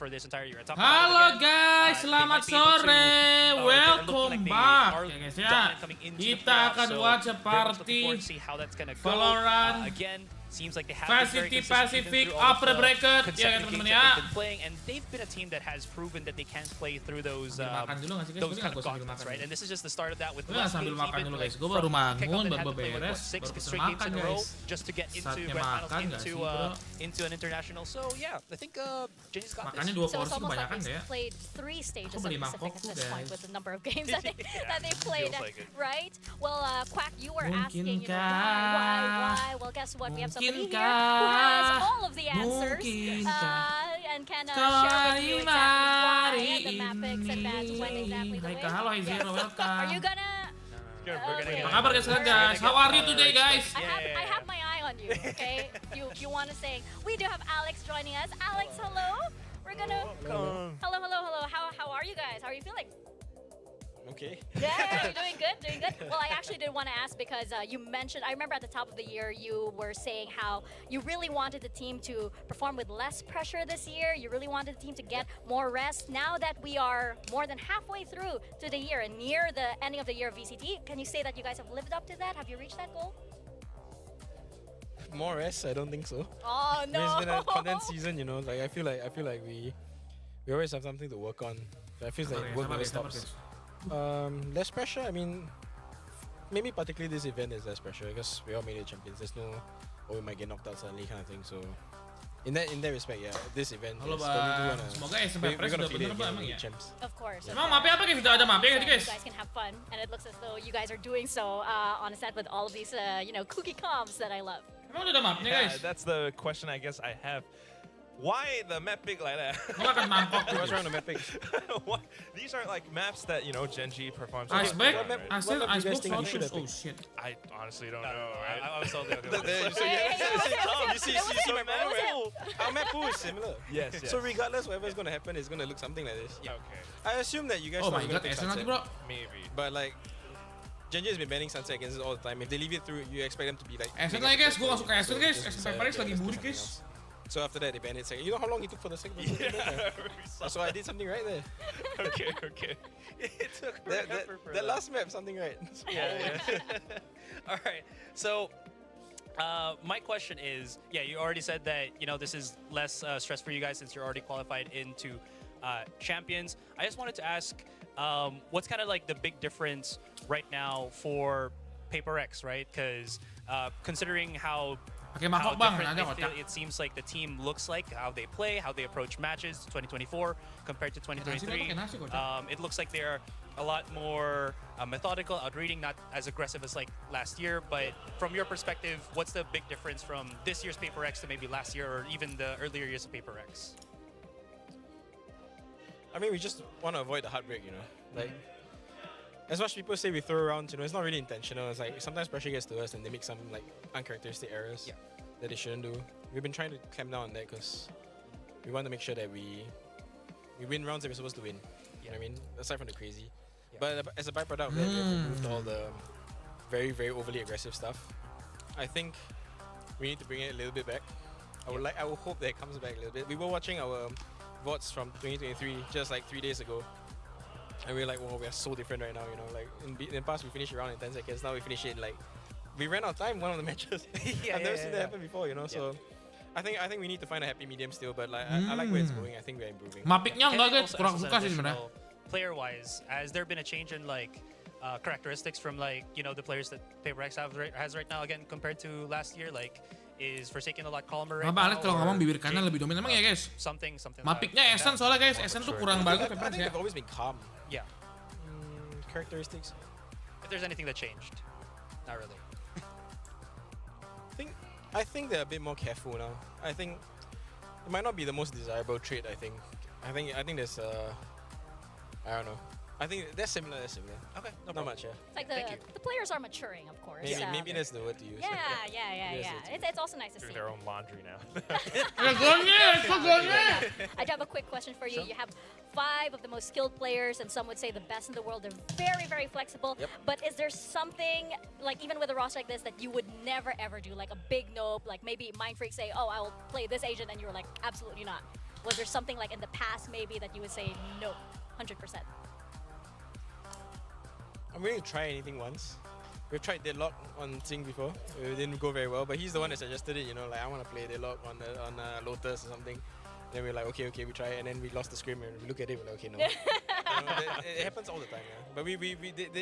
for this entire year. Halo guys, selamat sore, welcome back ya guys ya. Kita akan watch a party Valorant seems like they have VCT Pacific upper bracket ya teman-teman ya. And they've been a team that has proven that they can play through those kind of gauntlets, right? And this is just the start of that with sambil makan dulu guys. Gue baru bangun, baru beres, baru pesen makan guys. Just to get into into an international. So yeah, I think Jenny's got makannya this. 2 porsi kebanyakan ya. Played 3 stages Aku beli of Pacific mangkok at this tuh, point guys. with the number of games that they played, right? Well, Quack, you were Mungkin asking, why? Well, guess what? We have somebody here who has all of the answers and can share with you exactly why and the map picks and bans when exactly the win. Halo, Zero, welcome. Are you gonna? Apa kabar guys? How are you today guys? I have my eye on you. Okay, you want to say? We do have Alex joining us. Alex, hello. We're gonna. Hello. How are you guys? How are you feeling? Okay. Yeah, you're doing good, Well, I actually did want to ask because you mentioned, I remember at the top of the year you were saying how you really wanted the team to perform with less pressure this year. You really wanted the team to get more rest. Now that we are more than halfway through to the year and near the ending of the year of VCT, can you say that you guys have lived up to that? Have you reached that goal? More rest? I don't think so. Oh no! It's been a condensed season, you know. Like I feel like we always have something to work on. I feel like work never stops. Less pressure. I mean, maybe particularly this event is less pressure because we all made it champions. There's no, we might get knocked out suddenly kind of thing. So in that respect, yeah, this event Halo is bang, semoga PRX udah bener Bang emang ya. Champs. Of course. Emang mapnya apa guys? Tidak ada mapnya So guys. you guys can have fun, and it looks as though you guys are doing so on a set with all of these, kooky comms that I love. Emang udah ada mapnya guys? That's the question I guess I have. Why the map pick like that? Makan mangkok. What's wrong with the map pick? These aren't like maps that Gen.G performs. Iceberg? What map you guys think we should have Oh picked? shit. I honestly don't know. I was told the other one. You see map pool. Our map pool is similar. Yes. So regardless, whatever's gonna happen is gonna look something like this. Yeah. Okay. I assume that you guys. Oh my gonna god, pick Esen nanti Sunset. bro. Maybe. But like, Gen.G has been banning Sunset against us all the time. If they leave it through, you expect them to be like. Esen lagi guys, gue gak suka Esen guys. Esen PRX lagi burik guys. So after that, they banned it. Second. You know how long it took for the second person to ban that? So I did something right there. Okay. It took forever for that last map, something right. Yeah. All right. So, my question is, you already said that this is less stress for you guys since you're already qualified into champions. I just wanted to ask, what's kind of like the big difference right now for Paperrex, right? Because considering how Pakai mangkok bang, different ada kotak. it seems like the team looks like, how they play, how they approach matches 2024 compared to 2023. It looks like they're a lot more methodical, outreading, not as aggressive as like last year. But from your perspective, what's the big difference from this year's Paperrex to maybe last year or even the earlier years of Paperrex? I mean, we just want to avoid the heartbreak, like. As much people say we throw around, it's not really intentional. It's like sometimes pressure gets to us and they make some like uncharacteristic errors that they shouldn't do. We've been trying to clamp down on that because we want to make sure that we win rounds that we're supposed to win. You know what I mean? Aside from the crazy. But as a byproduct of that, we've removed all the very, very overly aggressive stuff. I think we need to bring it a little bit back. I would hope that it comes back a little bit. We were watching our VODs from 2023 just like 3 days ago. And we're like, wow, we are so different right now, Like in the past, we finished around in 10 seconds. Now we finish it in like, we ran out of time one of the matches. I've never seen that happen before, So I think we need to find a happy medium still. But like, I like where it's going. I think we're improving. Mapiknya enggak guys, kurang suka sih sebenarnya. Player-wise, has there been a change in like characteristics from like the players that Paperrex has right now again compared to last year? Like, is Forsaken a lot calmer right now? Alex kalau ngomong bibir kanan lebih dominan emang ya guys. Something. Mapiknya Esen soalnya guys, Esen tuh kurang bagus I think they've always been calm. Yeah. Characteristics. If there's anything that changed, not really. I think they're a bit more careful now. I think it might not be the most desirable trait. I think there's I don't know. I think they're similar. Okay, not much. It's like the players are maturing, of course. Maybe that's the word to use. Yeah. It's also nice to see. Doing their own laundry now. I do have a quick question for you. You have 5 of the most skilled players, and some would say the best in the world. They're very, very flexible. Yep. But is there something, like even with a roster like this, that you would never ever do? Like a big nope, like maybe Mindfreak say, oh, I will play this agent, and you were like, absolutely not. Was there something like in the past maybe that you would say no, 100%? I'm willing to try anything once. We've tried Deadlock on Zing before. It didn't go very well, but he's the one that suggested it. You know, like I want to play Deadlock on Lotus or something. And then we're like, okay, we try it, and then we lost the scrim, and we look at it, we're like, okay, no. You know, it happens all the time, yeah. But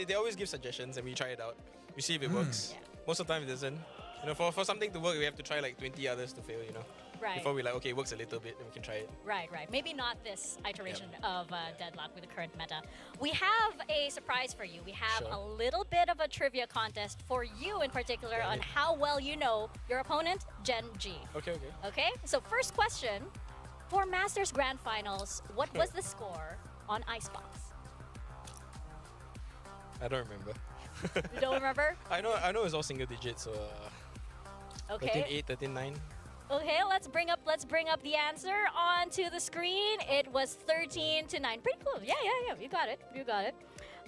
they always give suggestions, and we try it out. We see if it works. Yeah. Most of the time, it doesn't. You know, for something to work, we have to try like 20 others to fail. You know, Right. before we like, okay, it works a little bit, then we can try it. Right. Maybe not this iteration of Deadlock with the current meta. We have a surprise for you. We have Sure. a little bit of a trivia contest for you in particular Okay. on how well you know your opponent, Gen.G. Okay. Okay, so first question. For Masters Grand Finals, what was the score on Icebox? I don't remember. You don't remember? I know it's all single digits, so Okay. 13-8, 13-9. Okay, let's bring up the answer onto the screen. It was 13-9. Pretty close. Yeah. You got it.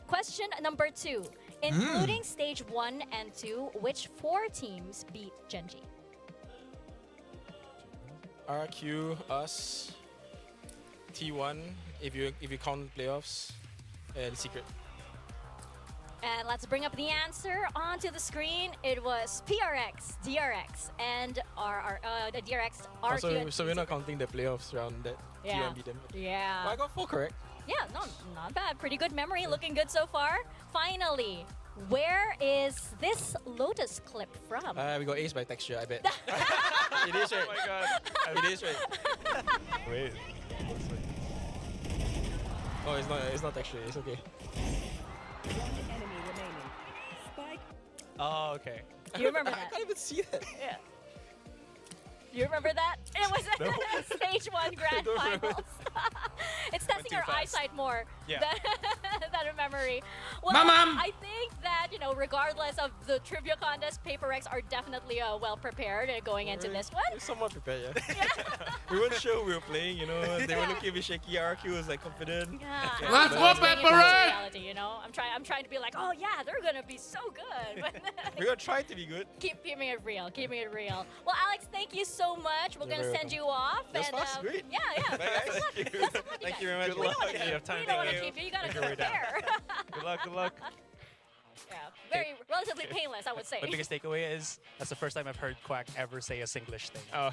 Question number 2. Including stage 1 and 2, which 4 teams beat Gen.G? RQ, us, T1, if you count playoffs, and Secret. And let's bring up the answer onto the screen. It was PRX, DRX, and the DRX, RQ. So we're not counting the playoffs round that T1 beat them. Yeah. Well, I got 4 correct. Yeah, no, not bad. Pretty good memory. Looking good so far. Finally, where is this Lotus clip from? We got ace by texture, I bet. It is right. Oh my god. It is right. Wait. Oh, it's not texture. It's okay. Enemy remaining. Spike. Oh, okay. Do you remember I that? can't even see that. Yeah. You remember that? It was stage 1 grand don't remember. finals. It's testing too our fast. eyesight more Yeah. than a memory. Well, Mom. I think that, regardless of the trivia contest, Paperrex are definitely well prepared going into this one. We're somewhat prepared, yeah. We weren't sure who we were playing, you know. They were looking a bit shaky. RQ was like confident. Yeah, Let's I'm go, bringing it back to Paperrex! reality, I'm trying to be like, oh yeah, they're gonna be so good. But We're gonna try to be good. keeping it real. Well, Alex, thank you so much. We're You're gonna very send you off. That's fast, great. Yeah. Bye, guys. Thank you very much. Good luck. We You have time don't to want to heal. keep you. You gotta Make go your way down. there. Good luck. Good luck. Yeah, very relatively painless, I would say. My biggest takeaway is that's the first time I've heard Quack ever say a Singlish thing. Oh.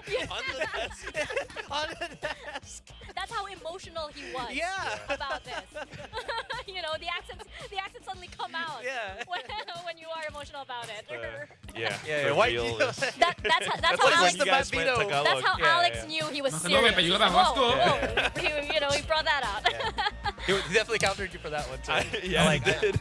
Yeah. On the desk. On the desk. That's how emotional he was Yeah. about this. The accents suddenly come out Yeah. when you are emotional about it. Yeah. Why real you- is- That's how That's Alex. like when you guys went That's Tagalog. That's how Yeah, Alex yeah. knew he was Mas serious. pero Whoa, Vasco. whoa. He brought that out. He definitely countered you for that one too. Yeah, I like I that. did.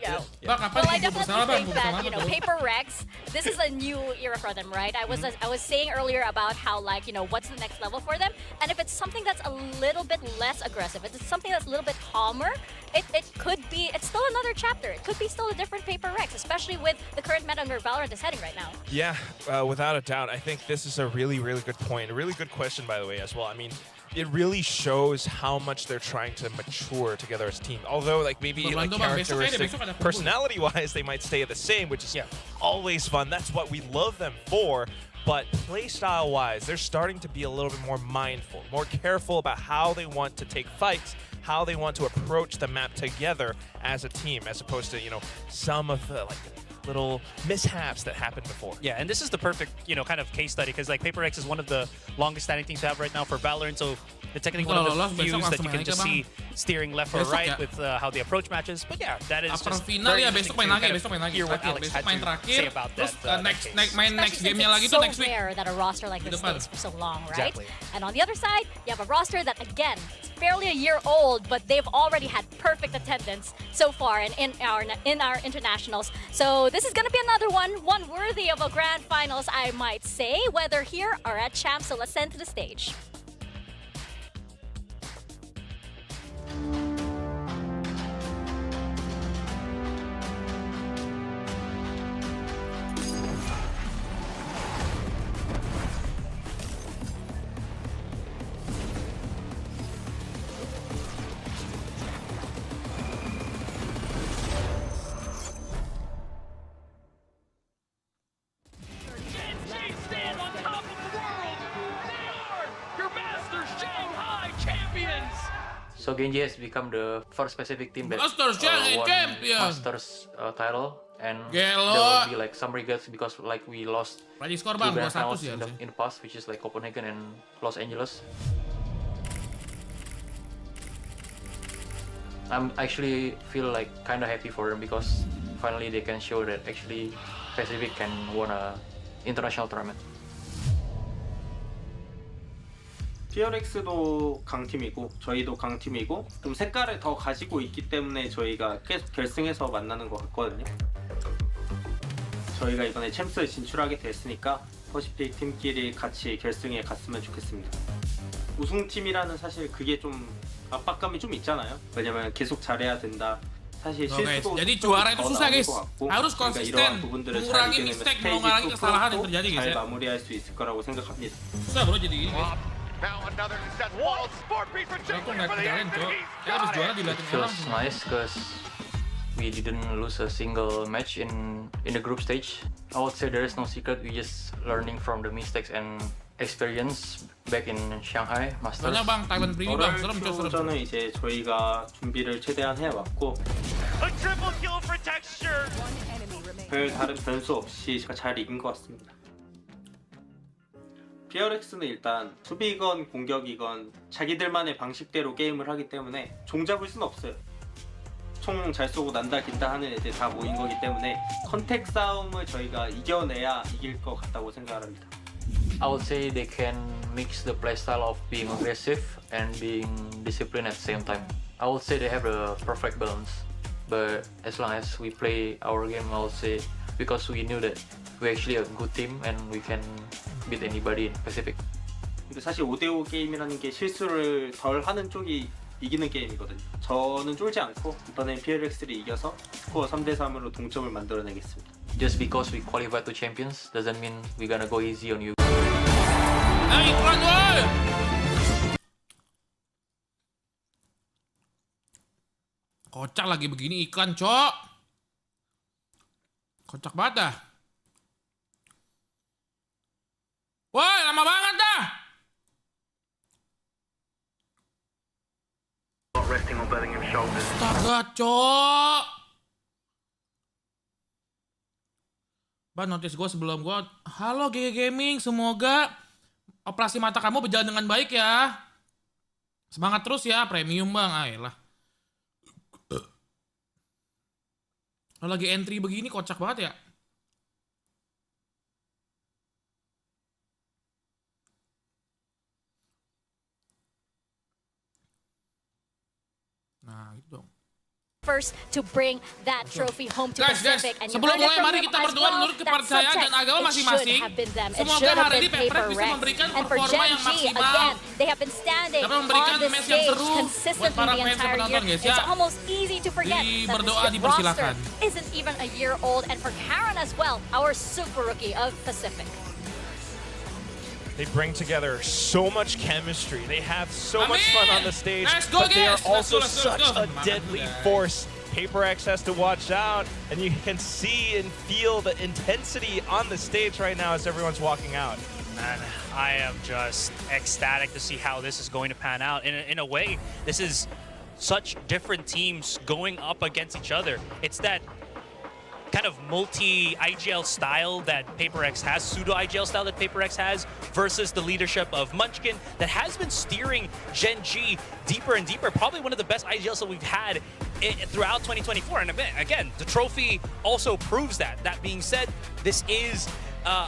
Yeah. Bak, kapan Well, I bubuk bersama, definitely Bang? think Bubuk that, bersama tuh. Paperrex, this is a new era for them, right? I was saying earlier about how, what's the next level for them? And if it's something that's a little bit less aggressive, if it's something that's a little bit calmer, it could be, it's still another chapter. It could be still a different Paperrex, especially with the current meta where Valorant is heading right now. Yeah, without a doubt. I think this is a really, really good point. A really good question, by the way, as well. I mean, it really shows how much they're trying to mature together as a team. Although, maybe Berbanding, Bang. Besok kayaknya, characteristic, besok ada kumpul. personality-wise, they might stay the same, which is always fun. That's what we love them for. But playstyle-wise, they're starting to be a little bit more mindful, more careful about how they want to take fights, how they want to approach the map together as a team, as opposed to, some of the little mishaps that happened before. Yeah, and this is the perfect, kind of case study because Paperrex is one of the longest standing teams we have right now for Valorant. So they're technically one of Lolos, the few besok that you langsung can main just aja, see steering left or Besok right ya. with how the approach matches. But yeah, that is Upper just final very ya, interesting besok main to lagi, kind besok of main lagi. hear what Terakhir, Alex besok had main to terakhir. say about Terus that next case. main next Especially gamenya since lagi it's tuh so next week. rare that a roster like this depan. stays for so long, right? Exactly. And on the other side, you have a roster that, again, is barely a year old, but they've already had perfect attendance so far in our internationals. So this is going to be another one worthy of a grand finals, I might say, whether here or at Champs. So let's send to the stage. Stand on top of the world! So Gen.G has become the first specific team that Masters won champion. Masters title, and there Gelo. will be like some regrets because like we lost Lagi skor two bang, grand 2-1 finals sih harusnya. in the past, which is like Copenhagen and Los Angeles. I'm actually feel like kind of happy for them because finally they can show that actually Pacific can win a international tournament. PRX도 강팀이고 저희도 강팀이고 좀 색깔을 더 가지고 있기 때문에 저희가 계속 결승에서 만나는 것 같거든요. 저희가 이번에 챔스에 진출하게 됐으니까 퍼시픽 팀끼리 같이 결승에 갔으면 좋겠습니다. 우승팀이라는 사실 그게 좀 압박감이 좀 있잖아요. 왜냐면 계속 잘해야 된다. 사실 실수도 jadi juara itu susah guys. Harus 이러한 konsisten, 부분들을 잘 mengurangi 이겨내면 mistake, mengurangi 스테이지 kesalahan yang 2 terjadi guys 잘 ya. 마무리할 수 있을 거라고 생각합니다. Susah bro jadi gini guys. Now another successful sport-piece Aku rejection ngeliat for the kalian cok. He's Kita habis got juara it. diliatin It orang. feels nice because we didn't lose a single match in the group stage. I would say there is no secret. We just learning from the mistakes and experience back in Shanghai Masters. Banyak bang, Taiwan Primi bang, serem cok serem. 저는 이제 저희가 준비를 최대한 해왔고 A triple kill for Texture. One enemy remaining. 별 다른 변수 없이 잘 이긴 것 같습니다. PRX는 일단 수비건 공격이건 자기들만의 방식대로 게임을 하기 때문에 종잡을 수는 없어요. 총 잘 쏘고 난다 긴다 하는 애들 다 모인 거기 때문에 컨택 싸움을 저희가 이겨내야 이길 것 같다고 생각합니다. I would say they can mix the playstyle of being aggressive and being disciplined at the same time. I would say they have the perfect balance. But as long as we play our game, I would say because we knew that we're actually a good team and we can beat anybody in Pacific. 근데 사실 5대5 게임이라는 게 실수를 덜 하는 쪽이 이기는 게임이거든요. 저는 쫄지 않고 이번엔 PRX를 이겨서 스코어 3대3으로 동점을 만들어내겠습니다. Just because we qualified to champions doesn't mean we're gonna go easy on you. Iklan woi. Kocak lagi begini iklan cok. Kocak banget dah. Woi lama banget dah. Astaga cok. Bah notice gue sebelum gue. Halo GG Gaming, semoga operasi mata kamu berjalan dengan baik ya. Semangat terus ya, premium bang. Ayolah. Kalau lagi entry begini kocak banget ya. Nah, gitu dong. First to bring that trophy home to Guys, Pacific. And you sebelum heard it mulai from mari him kita as berdoa well, menurut that kepercayaan dan subtext, agama it masing-masing. should have been them. It Semoga should have hari ini been Paperrex bisa Paperrex. memberikan And for performa yang Gen.G, maksimal. again, they have been standing Dapat memberikan on the match yang stage seru buat consistently para the fans yang entire year. penonton, guys, ya. It's almost easy to forget Di that berdoa this dipersilakan. roster isn't even a year old. And for Karen as well, our super rookie of Pacific. They bring together so much chemistry. They have so much fun on the stage, Let's go, but they are guys. also Let's go, let's such go. a deadly force. Paperrex has to watch out, and you can see and feel the intensity on the stage right now as everyone's walking out. Man, I am just ecstatic to see how this is going to pan out. In a way, this is such different teams going up against each other. It's that kind of multi-IGL style that Paperrex has, pseudo-IGL style that Paperrex has, versus the leadership of Munchkin that has been steering Gen.G deeper and deeper. Probably one of the best IGLs that we've had throughout 2024. And again, the trophy also proves that. That being said, this is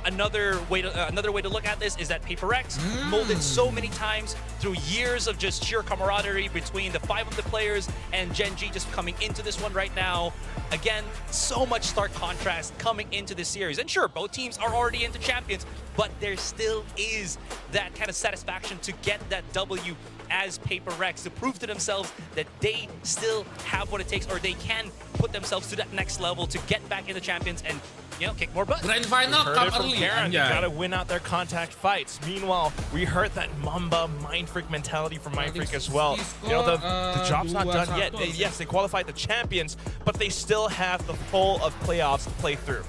another way to look at this is that Paperrex molded so many times through years of just sheer camaraderie between the 5 of the players and Gen.G just coming into this one right now. Again, so much stark contrast coming into this series. And sure, both teams are already into champions, but there still is that kind of satisfaction to get that W as Paperrex to prove to themselves that they still have what it takes, or they can put themselves to that next level to get back in the champions and, you know, kick more butt. Grand final Heard come it from early. Karen. They anjay. gotta win out their contact fights. Meanwhile, we heard that Mamba Mind Freak mentality from Mind Freak as well. You know, the job's not done yet. Yes, they qualified the champions, but they still have the full of playoffs to play through.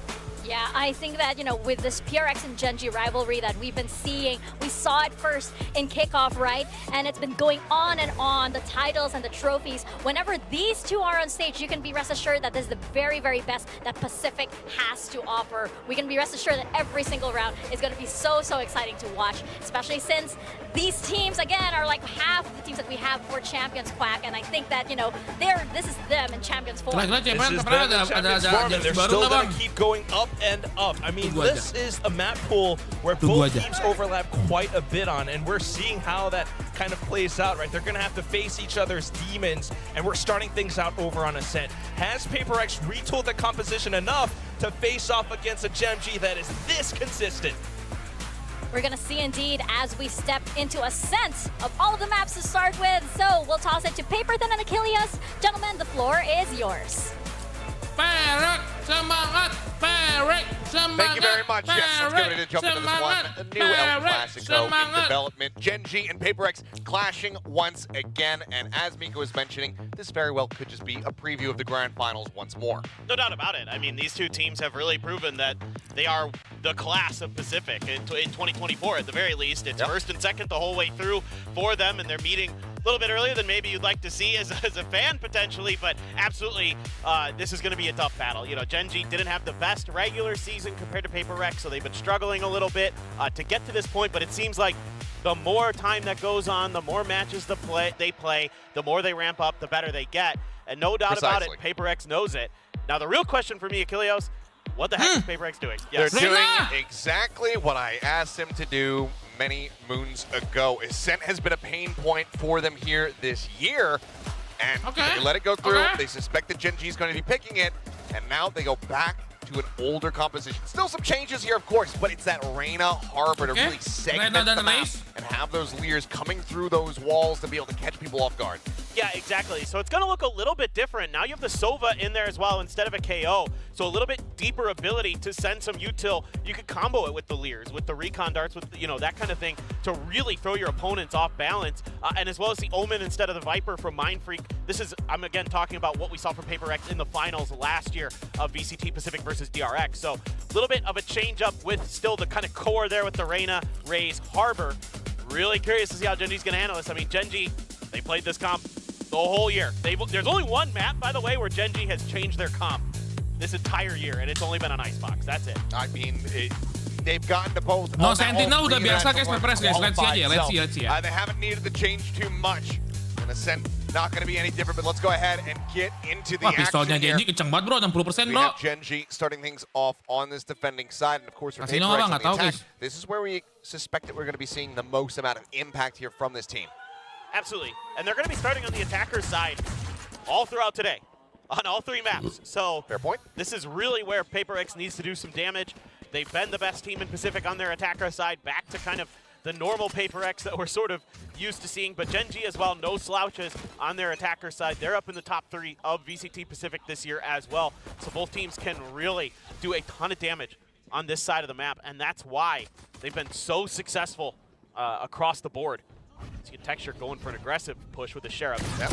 Yeah, I think that, with this PRX and Gen.G rivalry that we've been seeing, we saw it first in kickoff, right? And it's been going on and on, the titles and the trophies. Whenever these two are on stage, you can be rest assured that this is the very, very best that Pacific has to offer. We can be rest assured that every single round is going to be so, so exciting to watch, especially since these teams, again, are like half of the teams that we have for Champions Quack, and I think that, this is them in Champions 4. This is them in Champions form, and they're still going to keep going up and up. I mean, this is a map pool where both teams overlap quite a bit on, and we're seeing how that kind of plays out, right? They're going to have to face each other's demons, and we're starting things out over on Ascent. Has Paperrex retooled the composition enough to face off against a Gen.G that is this consistent? We're going to see indeed as we step into Ascent of all of the maps to start with. So we'll toss it to Paperthin and Achilles. Gentlemen, the floor is yours. PRX, semangat! PRX, semangat! Thank you very much. Yes, let's get ready to jump into this one. A new El Clasico in development. Gen.G and Paperrex clashing once again. And as Mika was mentioning, this very well could just be a preview of the grand finals once more. No doubt about it. I mean, these two teams have really proven that they are the class of Pacific in 2024 at the very least. It's first and second the whole way through for them, and they're meeting a little bit earlier than maybe you'd like to see as a fan potentially, but absolutely this is going to be a tough battle. Gen.G didn't have the best regular season compared to Paperrex, so they've been struggling a little bit to get to this point, but it seems like the more time that goes on, the more matches they play, the more they ramp up, the better they get. And no doubt about it, Paperrex knows it. Now the real question for me, Achilles, what the heck is Paperrex doing? Yes. They're doing exactly what I asked him to do many moons ago. Ascent has been a pain point for them here this year, and they let it go through. They suspect that Gen.G is going to be picking it, and now they go back to an older composition. Still some changes here, of course, but it's that Reyna Harbor to really segment the map and have those Leers coming through those walls to be able to catch people off guard. Yeah, exactly. So it's going to look a little bit different. Now you have the Sova in there as well instead of a KO. So a little bit deeper ability to send some util. You could combo it with the Leers, with the recon darts, with that kind of thing to really throw your opponents off balance. And as well as the Omen instead of the Viper from Mindfreak. This is, I'm again talking about what we saw from Paperrex in the finals last year of VCT Pacific versus DRX. So a little bit of a change up with still the kind of core there with the Reyna, Raze, Harbor. Really curious to see how Gen.G's going to handle this. I mean, Gen.G, they played this comp the whole year. There's only one map, by the way, where Gen.G has changed their comp this entire year, and it's only been on Icebox. That's it. I mean, they've gotten to both. No, Sentinel udah biasa guys, Paperrex guys. Let's see aja. They haven't needed to change too much. And Ascent not going to be any different, but let's go ahead and get into the action here. Gen.G kenceng banget bro, 60% We bro. have Gen.G starting things off on this defending side, and of course, for Paperrex on the attack, this is where we suspect that we're going to be seeing the most amount of impact here from this team. Absolutely. And they're going to be starting on the attacker side all throughout today on all three maps. So fair point. This is really where Paperrex needs to do some damage. They've been the best team in Pacific on their attacker side, back to kind of the normal Paperrex that we're sort of used to seeing. But Gen.G as well, no slouches on their attacker side. They're up in the top 3 of VCT Pacific this year as well. So both teams can really do a ton of damage on this side of the map, and that's why they've been so successful across the board. See a Texture going for an aggressive push with the Sheriff. That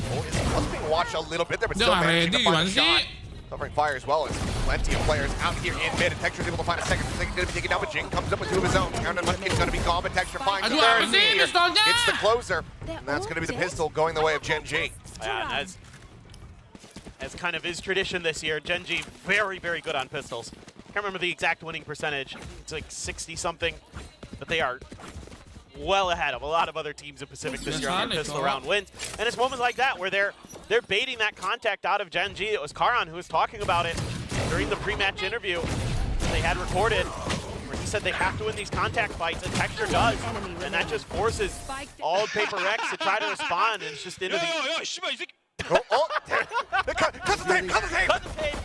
was being watched a little bit there, but still managing to find a shot. Covering fire as well as plenty of players out here in mid, and Texture's able to find a second. Second going to be taken down, but Jing comes up with 2 of his own. Counter Munchkin's going to be gone, but Texture finds the third here. It's the closer, and that's going to be the pistol going the way of Gen.G. Yeah, as kind of is tradition this year, Gen.G very, very good on pistols. Can't remember the exact winning percentage. It's like 60-something, but they are well ahead of a lot of other teams in Pacific this year on their pistol round wins. And it's moments like that where they're baiting that contact out of Gen.G. It was Karan who was talking about it during the pre-match interview they had recorded, where he said they have to win these contact fights, and Texture does. And that just forces all of Paperrex to try to respond, and it's just into the... Cut the tape!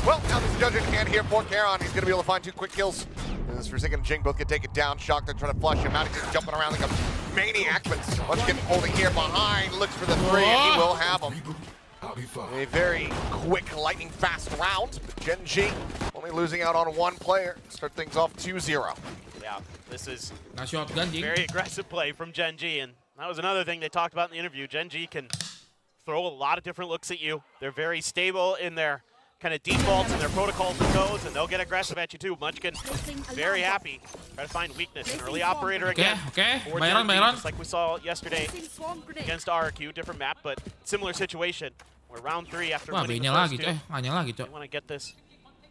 Well, now this judge in hand here for Karan. He's going to be able to find 2 quick kills. As Forsaken and Jing both get taken down. Shock, they're trying to flush him out. He's just jumping around like a maniac, but Munchkin holding here behind. Looks for the 3, and he will have him. A very quick, lightning fast round. Gen.G only losing out on 1 player. Start things off 2-0. Yeah, this is very aggressive play from Gen.G, and that was another thing they talked about in the interview. Gen.G can throw a lot of different looks at you. They're very stable in their kind of defaults and their protocols and codes, and they'll get aggressive at you too. Munchkin, very happy. Try to find weakness. An early operator again. For Gen.G, just like we saw yesterday against RQ, different map, but similar situation. We're round 3 after winning the first 2. They want to get this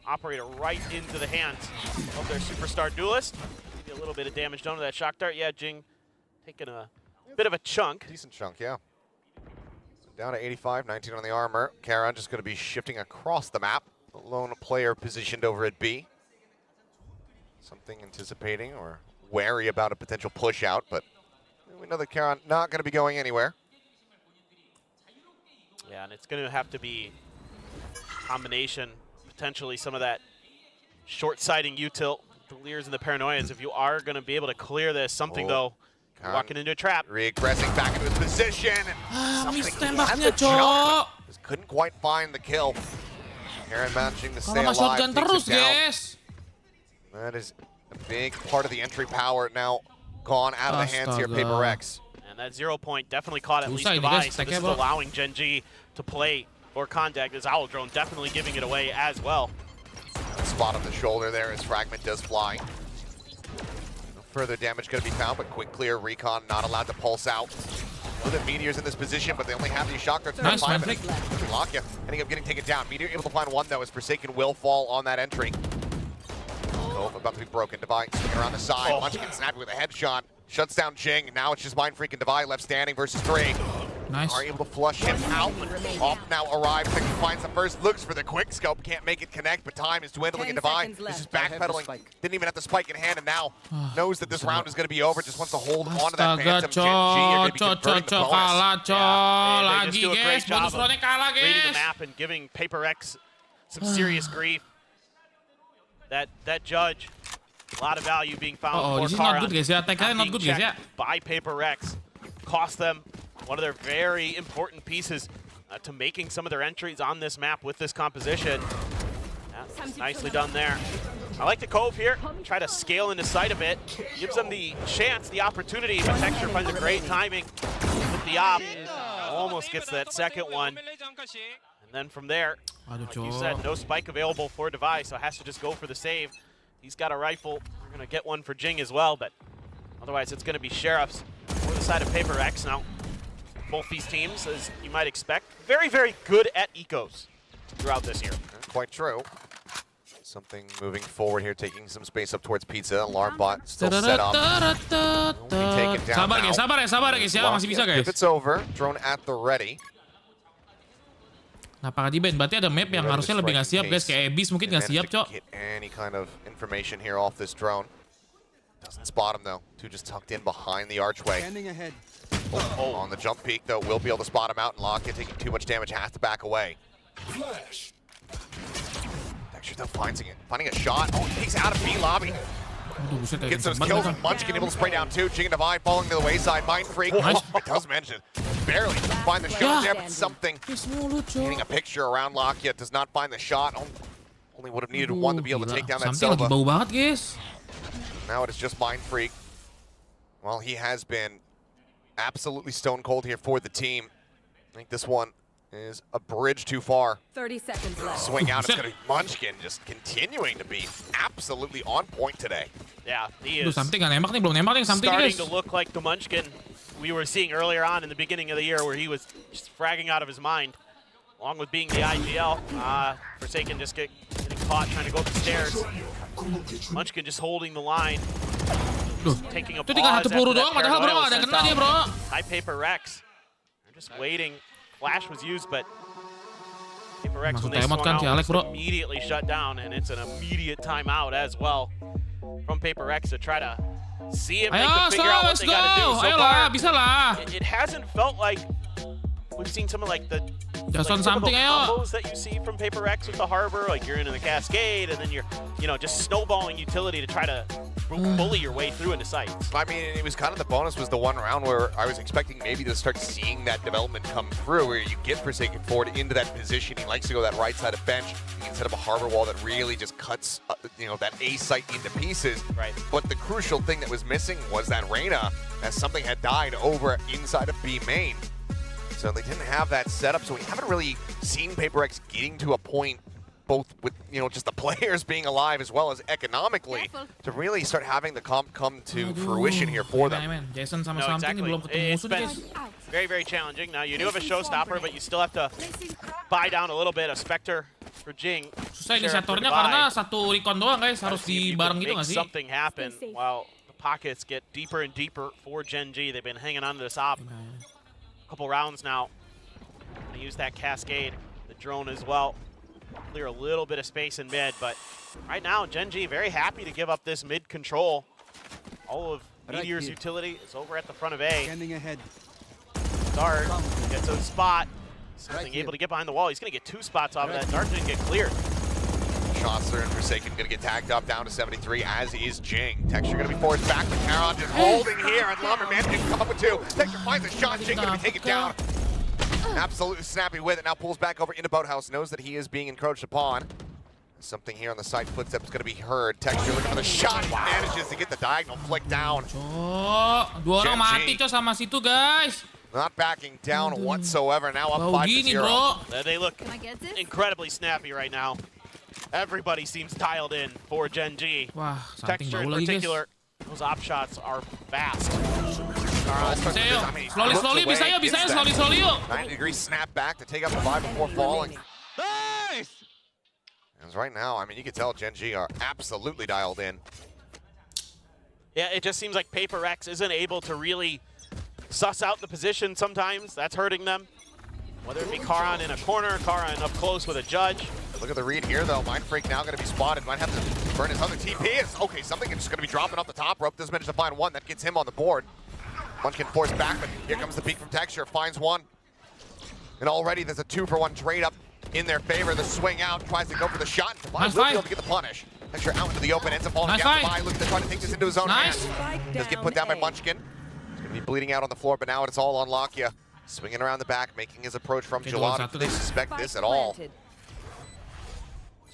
operator right into the hands of their superstar duelist. Maybe a little bit of damage done to that shock dart. Yeah, Jing taking a bit of a chunk. Decent chunk, yeah. Down to 85, 19 on the armor. Karen just going to be shifting across the map. A lone player positioned over at B. Something anticipating or wary about a potential push out, but we know that Karen not going to be going anywhere. Yeah, and it's going to have to be a combination, potentially some of that short-sighting U-tilt, the Leers and the Paranoias. If you are going to be able to clear this, something though, walking into a trap. Regressing back into his position. Miss tembaknya, Cok. Just couldn't quite find the kill. Karen managing to stay Kalau alive. shotgun terus, guys. That is a big part of the entry power now gone out of the hands here, Paperrex. And that 0 point definitely caught at least Device, so this is allowing Gen.G to play or contact. This Owl Drone definitely giving it away as well. Spot on the shoulder there as Fragment does fly. No further damage going to be found, but quick clear. Recon not allowed to pulse out. The Meteor's in this position, but they only have these shock darts. Nice, man. Lock ya. Ending up getting taken down. Meteor able to find one, though, as Forsaken will fall on that entry. Cove about to be broken. Devi swinging around the side. Munchkin snapping with a headshot. Shuts down Jing. Now it's just Mind Freak and Devi left standing versus 3. Nice. Are able to flush him out. Off now arrives. He finds the first. Looks for the quick scope. Can't make it connect, but time is dwindling. And Devi is just backpedaling. Didn't even have the spike in hand, and now knows that this round is going to be over. Just wants to hold on to that Phantom. Gen.G are going to be converting the bonus. Yeah, they just do a great job of reading the map and giving Paperrex some serious grief. That judge, a lot of value being found for Karan. Not good, guys. Yeah, attack not good, guys. Yeah. By Paperrex, cost them one of their very important pieces to making some of their entries on this map with this composition. Yeah, nicely done there. I like the Cove here. Try to scale into sight a bit. Gives them the chance, the opportunity, but Texture finds a great timing with the op. Almost gets that second one. And then from there, like you said, no spike available for Device, so has to just go for the save. He's got a rifle. We're going to get one for Jing as well, but otherwise it's going to be Sheriffs for the side of Paperrex. Now, both these teams, as you might expect, very, very good at ecos throughout this year. Quite true. Something moving forward here, taking some space up towards Pizza. Alarm bot still set up. Will be taken down now. Sabar guys ya, masih bisa guys. If it's over, drone at the ready. Kenapa di-ban? Berarti ada map yang harusnya lebih nggak siap guys, kayak Abyss mungkin nggak siap, Cok. Get any kind of information here off this drone. Doesn't spot him though. Two just tucked in behind the archway. On the jump peak though, will be able to spot him out and lock it. Taking too much damage, has to back away. Flash. Texture though finding a shot. Oh, he takes out of B lobby. Gets those kills. Munchkin able to spray down two. Jing and Devi falling to the wayside. Mind Freak. It does mention. Barely find the shot there, but something. Getting a picture around Lakia. Does not find the shot. Only would have needed one to be able to take down that Silva. Lagi bau banget, guys. Now it is just Mind Freak. Well, he has been absolutely stone cold here for the team. I think this one is a bridge too far. 30 seconds left. Swing out. It's going to be Munchkin just continuing to be absolutely on point today. Yeah, he is something nembak nih, belum nembak nih, something starting to look like the Munchkin we were seeing earlier on in the beginning of the year, where he was just fragging out of his mind, along with being the IGL. Forsaken just getting caught trying to go up the stairs. Munchkin just holding the line. Taking a pause after that paranoia was sent out. High Paperrex. They're just waiting. Flash was used, but Paperrex, when they swung out, was immediately shut down, and it's an immediate timeout as well from Paperrex to try to see if they can figure out what they got to do. So far, bisa lah. It hasn't felt like we've seen some of like the something, combos that you see from Paperrex with the Harbor, like you're into the Cascade, and then you're, just snowballing utility to try to bully your way through into sites. I mean, it was kind of the bonus was the one round where I was expecting maybe to start seeing that development come through, where you get Forsaken forward into that position. He likes to go that right side of bench. He can set up a Harbor wall that really just cuts, that A site into pieces. Right. But the crucial thing that was missing was that Reyna, as something had died over inside of B main. So they didn't have that setup, so we haven't really seen Paperrex getting to a point both with, you know, just the players being alive as well as economically to really start having the comp come to fruition here for them. Jason sama No, something exactly. belum ketemu It's musuh been guys. very, very challenging. Now, you do have a showstopper, but you still have to buy down a little bit. A Spectre for Jing. Susah inisiatornya karena satu recon doang guys, harus di bareng gitu nggak sih? Something happen while the pockets get deeper and deeper for Gen.G. They've been hanging on to this op. A couple rounds now. They use that cascade, the drone as well. Clear a little bit of space in mid, but right now Gen.G very happy to give up this mid control. All of Meteor's utility is over at the front of A. Dart gets a spot. Something able to get behind the wall. He's going to get 2 spots off of that. Dart didn't get cleared. Shots there, and Forsaken going to get tagged up down to 73, as is Jing. Texture going to be forced back to Karon, just holding here, and Lumber managing to come up with 2. Texture finds a shot, Jing going to be taken down. Absolutely snappy with it, now pulls back over into Boathouse, knows that he is being encroached upon. Something here on the side footsteps going to be heard. Texture looking for the shot, manages to get the diagonal flick down. Dua orang mati coy sama situ guys. Not backing down whatsoever, now up 5-0. They look incredibly snappy right now. Everybody seems dialed in for Gen.G. Wah, Texture in particular, those op shots are fast. Slowly, bisa ya, slowly yuk. 90-degree snap back to take up the 5 before falling. Nice! As right now, I mean, you can tell Gen.G are absolutely dialed in. Yeah, it just seems like Paperrex isn't able to really suss out the position sometimes. That's hurting them. Whether it be Karon in a corner, Karon up close with a judge. Look at the read here, though. Mindfreak now going to be spotted. Might have to burn his other TP. Okay, something is just going to be dropping off the top rope. Doesn't manage to find one. That gets him on the board. Munchkin forced back, but here comes the peek from Texture. Finds one. And already there's a 2-for-1 trade up in their favor. The swing out, tries to go for the shot. Nice will be able to get the punish. Texture out into the open, ends up falling down. Looking to try to take this into his own hands. Does get put down by Munchkin. He's going to be bleeding out on the floor, but now it's all on Lakia. Swinging around the back, making his approach from Gelato. Do they suspect this at all?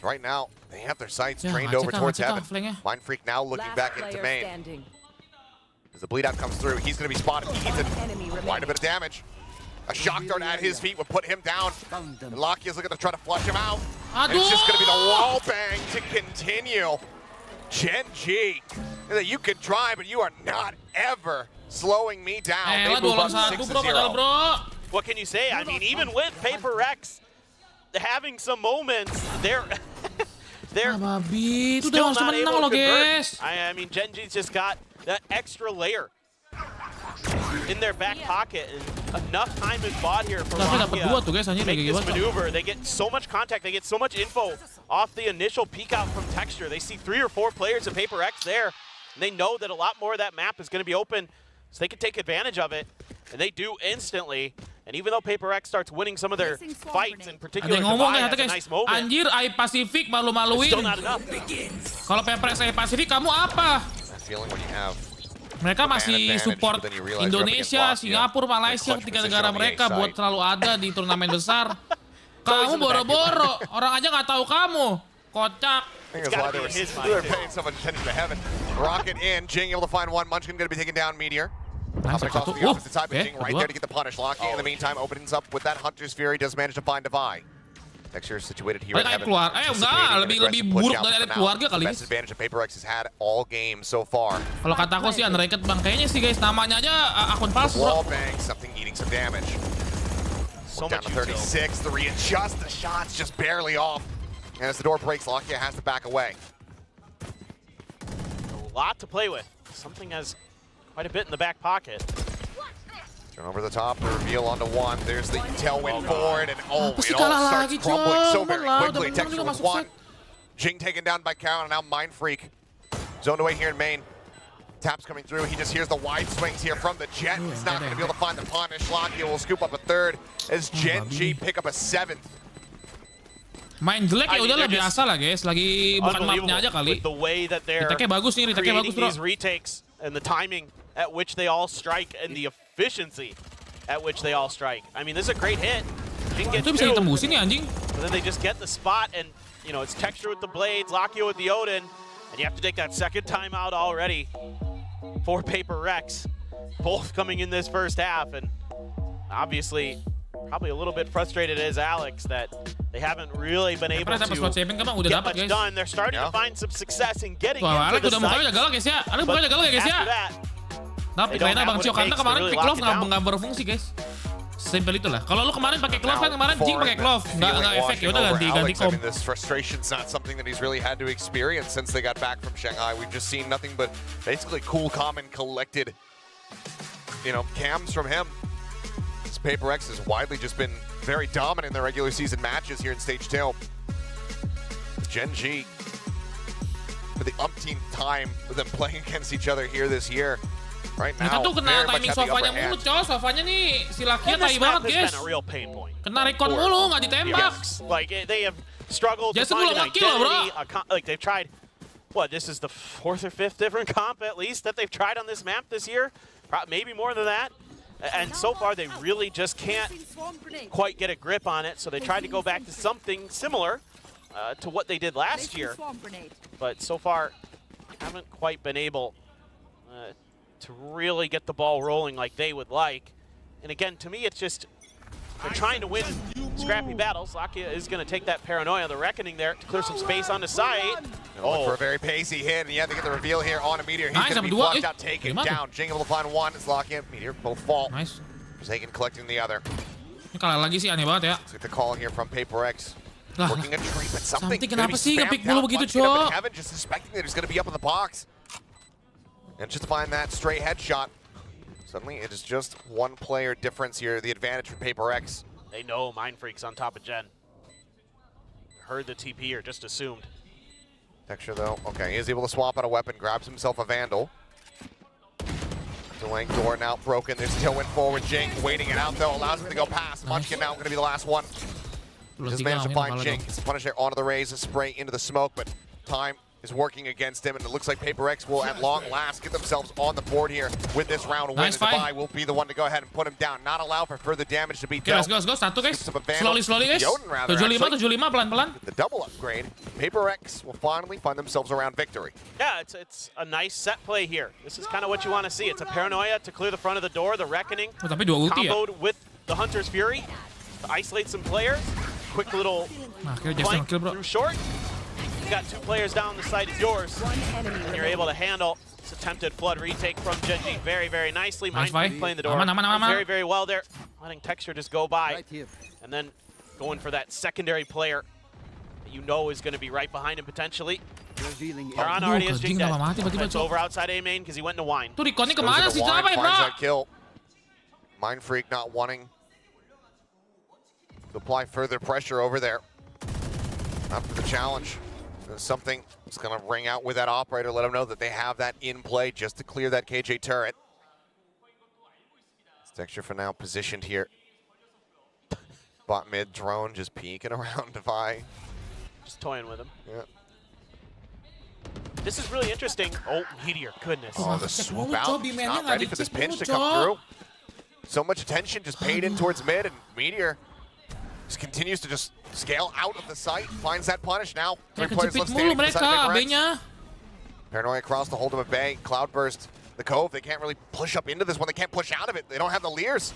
Right now, they have their sights trained over towards heaven. Mindfreak now looking back into main. As the bleed out comes through, he's going to be spotted. He needs quite a bit of damage. A shock dart at his feet would put him down. And Lakia is looking to try to flush him out. And it's just going to be the wall bang to continue. Gen.G, you can try, but you are not ever slowing me down. They move up 6-0. What can you say? I mean, even with Paperrex having some moments, they're still not able to convert. I mean, Gen.G's just got that extra layer in their back pocket, and enough time is bought here for Lakia to make this maneuver. They get so much contact, they get so much info off the initial peek out from Texture. They see 3 or 4 players of Paperrex there, and they know that a lot more of that map is going to be open, so they can take advantage of it, and they do instantly. And even though Paperrex starts winning some of their fights, in particular, Divide has a nice moment. Anjir, AI Pacific malu-maluin. Still not enough. Kalau Paperrex AI Pacific, kamu apa? Mereka masih support Indonesia, Singapura, Malaysia, 3 negara mereka buat selalu ada di turnamen besar. Kamu boro-boro, orang aja nggak tahu kamu. Kocak. They're paying so much attention to heaven. Rocket in, Jing able to find one. Munchkin going to be taking down Meteor. Across the opposite side, but Jing right there to get the punish. Locking in the meantime opens up with that Hunter's Fury, does manage to find Divide. Texture situated here at heaven. Lebih buruk dari adat keluarga kali. Best advantage that Paperrex has had all game so far. Kalau kata aku sih unranked bang, kayaknya sih guys namanya aja akun palsu. Wall bang, something eating some damage. Down to 36, the readjust, the shots just barely off. And as the door breaks, Lakia has to back away. A lot to play with. Something has quite a bit in the back pocket. Turn over the top, the reveal onto one. There's the tailwind forward, and it all starts crumbling so very quickly. Texture with one. Jing taken down by Karon, and now Mindfreak. Zoned away here in main. Taps coming through. He just hears the wide swings here from the Jet. He's not going to be able to find the punish. Lakia will scoop up a 3rd as Gen.G pick up a 7th. Main jelek ya udah lah biasa lah guys, lagi bukan mapnya aja kali. The way that they're creating these retakes and the timing at which they all strike and the efficiency at which they all strike. I mean, this is a great hit. Itu bisa ditembusin nih anjing. But then they just get the spot, and you know it's Texture with the blades, Lakia with the Odin, and you have to take that 2nd time out already for Paperrex. Both coming in this first half, and obviously probably a little bit frustrated as Alex that they haven't really been able to get much done. They're starting to find some success in getting into the site. But after that, tapi karena Bang Cio karena kemarin pick glove nggak berfungsi guys. Simple itulah. Kalau lu kemarin pakai glove kan kemarin Jing pakai glove nggak efek ya udah ganti kom. I mean, this frustration's not something that he's really had to experience since they got back from Shanghai. We've just seen nothing but basically cool, calm, and collected, cams from him. This Paperrex has widely just been very dominant in their regular season matches here in Stage 2. Gen.G for the umpteenth time with them playing against each other here this year. Right now, tuh kena timing sofanya mulu, coy. Sofanya nih si Lakia tai banget, guys. Kena recon mulu, nggak ditembak. Like they have struggled to find an identity. Like they've tried. What? This is the 4th or 5th different comp at least that they've tried on this map this year. Maybe more than that. And so far, they really just can't quite get a grip on it. So they tried to go back to something similar to what they did last year. But so far, haven't quite been able to really get the ball rolling like they would like. And again, to me, it's just they're trying to win scrappy battles. Lakia is going to take that Paranoia, the Reckoning there, to clear some space on the site. Look for a very pacey hit, and they get the reveal here on a Meteor. He's going to be blocked out, taken down. Jing able to find one. It's Lakia, Meteor, both fall. Nice. Forsaken collecting the other. Ini kalah lagi sih aneh banget ya. Let's get the call here from Paperrex. Working a tree, but something kenapa sih nge-pick mulu begitu, Cok? Kevin just suspecting that he's going to be up in the box. And just to find that stray headshot. Suddenly, it is just one player difference here. The advantage for Paperrex. They know Mind Freak's on top of Gen. Heard the TP or just assumed. Texture though, okay, he is able to swap out a weapon, grabs himself a Vandal. Delaying door now broken. There's tailwind forward. Jing waiting it out though, allows him to go past. Munchkin now going to be the last one. Just managed to find Jing. He's punished there onto the raise, a spray into the smoke, but time is working against him, and it looks like Paperrex will at long last get themselves on the board here with this round. Wins the bye will be the one to go ahead and put him down. Not allow for further damage to be dealt. Let's go. Satu guys. Slowly guys. 75 pelan-pelan. The double upgrade. Paperrex will finally find themselves around victory. Yeah, it's a nice set play here. This is kind of what you want to see. It's a Paranoia to clear the front of the door, the Reckoning, comboed with the Hunter's Fury to isolate some players. Quick little flank through short. You got 2 players down the site, it's yours. And you're able to handle this attempted flood retake from Gen.G very, very nicely. Mind playing the door very, very well there. Letting Texture just go by. And then going for that secondary player that you know is going to be right behind him potentially. Taran already has Jing dead. It's over outside A main because he went into wine. Tuh Rikonnya kemana sih? Kenapa ya, bro? Kill. Mind Freak not wanting to apply further pressure over there. Not for the challenge. Something is going to ring out with that operator, let them know that they have that in play just to clear that KJ turret. Texture for now positioned here. Bot mid drone just peeking around Defy. Just toying with him. Yeah. This is really interesting. Oh, Meteor, goodness. Oh, the swoop out. Not ready for this pinch to come through. So much attention just paid in towards mid, and Meteor just continues to just scale out of the site, finds that punish now. 3 players left standing beside Paperrex. Paranoia across the Hold'em of Bay, Cloudburst, the Cove. They can't really push up into this one. They can't push out of it. They don't have the Leers.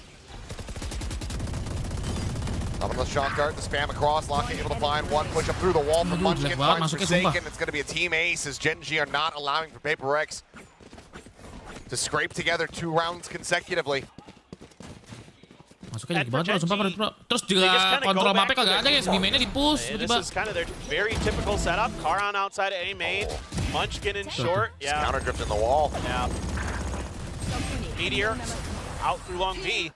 Up on the shot dart, the spam across, Locking able to find one, push up through the wall for Munchkin, finds Forsaken. It's going to be a team ace as Gen.G are not allowing for Paperrex to scrape together 2 rounds consecutively. Masuknya jadi banget sumpah bro. Terus juga kontrol mapnya kagak ada ya, segi mainnya di push. This is kind of their very typical setup. Karan outside of A main, Munchkin in short. Yeah. Counter drift in the wall. Yeah. Meteor out through long B.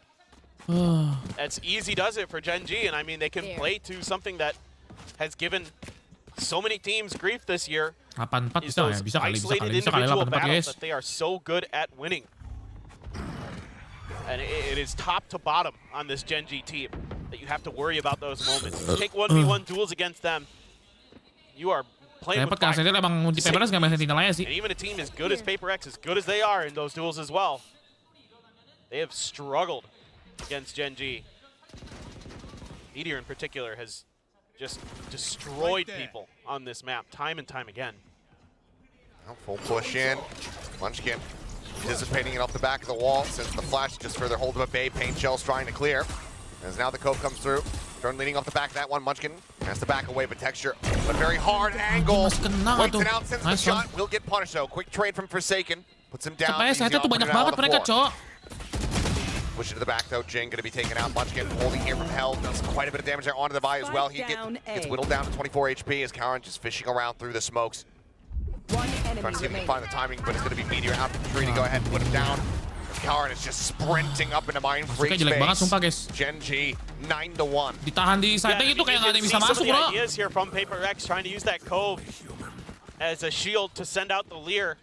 That's easy does it for Gen.G, and I mean they can play to something that has given so many teams grief this year. 8-4 is bisa those ya, bisa kali individual 8-4 battles guys. that they are so good at winning. And it is top to bottom on this Gen.G team that you have to worry about those moments. You take 1v1 duels against them, you are playing with fire. And even a team as good as Paperrex, as good as they are in those duels as well, they have struggled against Gen.G. Meteor in particular has just destroyed people on this map time and time again. Full push in. Munchkin anticipating it off the back of the wall since the flash just further hold of a Bay. Paint Shell's trying to clear. As now the Cove comes through. Turn leading off the back of that one. Munchkin has to back away, but Texture, a very hard angle. Waits it out, sends the shot. Will get punished though. Quick trade from Forsaken. Puts him down. Saya tuh banyak banget mereka, Cok. Push it to the back though. Gen gonna be taken out. Munchkin holding here from hell. Does quite a bit of damage there onto the Vi as well. He gets whittled down to 24 HP as Karen just fishing around through the smokes. Trying to see if he can find the timing, but it's gonna be Meteor out from the tree to go ahead and put him down. Karen is just sprinting up into Mind Freak space. Gen.G 9-1. Ditahan di side itu kayak nggak ada yang bisa masuk, bro. Ideas here from Paperrex trying to use that Cove as a shield to send out the Leer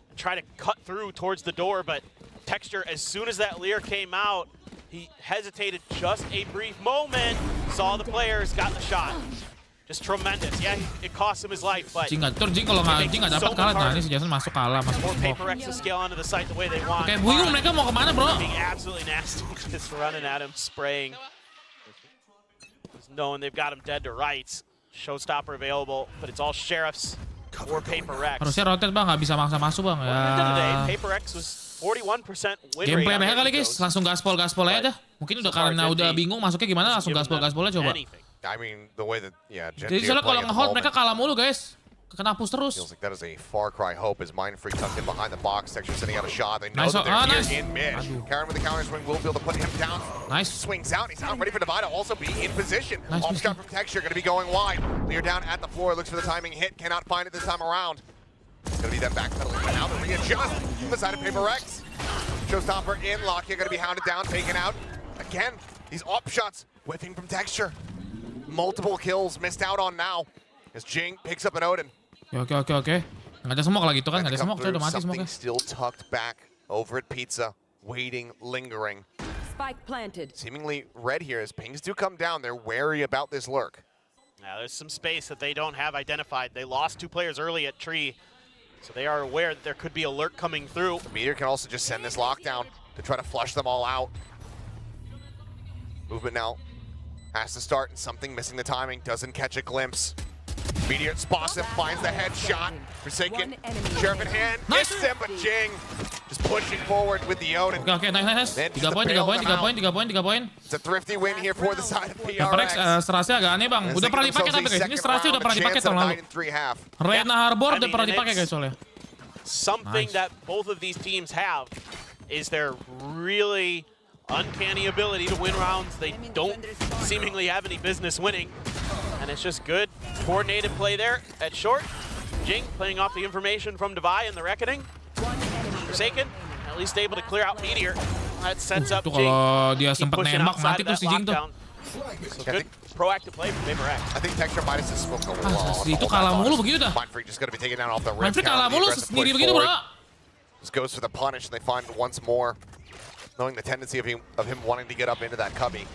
and try to cut through towards the door, but Texture, as soon as that Leer came out, he hesitated just a brief moment, saw the players, got the shot. Just tremendous. Yeah, it cost him his life, but Jing kalau nggak dapat kalah, nah ini si Jason masuk kalah, masuk smoke. Paperrex to scale onto the site the way they want. Kayak bingung mereka mau kemana, bro? Being absolutely nasty, just running at him, spraying. Just knowing they've got him dead to rights. Showstopper available, but it's all sheriffs or Paperrex. Harusnya rotate bang, nggak bisa maksa masuk bang. At the end of the day, Paperrex was 41% win rate. Gameplay mereka kali guys, langsung gaspol aja dah. Mungkin udah karena udah bingung masuknya gimana, langsung gaspolnya coba. I mean, the way that, yeah, Jadi soalnya kalau nge-hold mereka kalah mulu guys. Kena push terus. Feels like that is a far cry hope as Mind Freak tucked in behind the box. Texture sending out a shot. They know that they're here in mid. Karen with the counter swing will be able to put him down. Nice. Swings out. He's not ready for Divide to also be in position. Off shot from Texture, going to be going wide. Lear down at the floor, looks for the timing hit. Cannot find it this time around. It's going to be them backpedaling, but now the readjust from the side of Paperrex. Showstopper in, Lockyer going to be hounded down, taken out. Again, these op shots whiffing from Texture. Multiple kills missed out on now as Jing picks up an Odin. Oke. Nggak ada smoke lagi tuh kan, nggak ada smoke, udah mati smoke-nya. Still tucked back over at Pizza, waiting, lingering. Spike planted. Seemingly red here as pings do come down. They're wary about this lurk. Now there's some space that they don't have identified. They lost 2 players early at Tree, so they are aware that there could be a lurk coming through. The Meteor can also just send this lockdown to try to flush them all out. Movement now. Has to start, and something missing the timing, doesn't catch a glimpse. Meteor spots him, finds the headshot. Forsaken, Sheriff in hand, hits him, but Jing just pushing forward with the Odin. Oke, nice. 3 poin. It's a thrifty win here for the side of PRX. PRX serasnya agak aneh bang, udah pernah dipakai tapi guys, ini serasnya udah pernah dipakai tahun lalu. Rena Harbor udah pernah dipakai guys soalnya. Something that both of these teams have is their really uncanny ability to win rounds they don't seemingly have any business winning. And it's just good coordinated play there at short. Jing playing off the information from Divide and the Reckoning. Forsaken, at least able to clear out Meteor. That sets up Jing. Kalau dia sempat nembak mati tuh si Jing tuh. So good proactive play from Paperrex. I think Texture might have smoked a lot. Itu kalah mulu begitu dah. Mind Freak just gonna be taken down off the rim. Mind Freak kalah mulu sendiri begitu bro. Just goes for the punish and they find once more. Knowing the tendency of him wanting to get up into that cubby.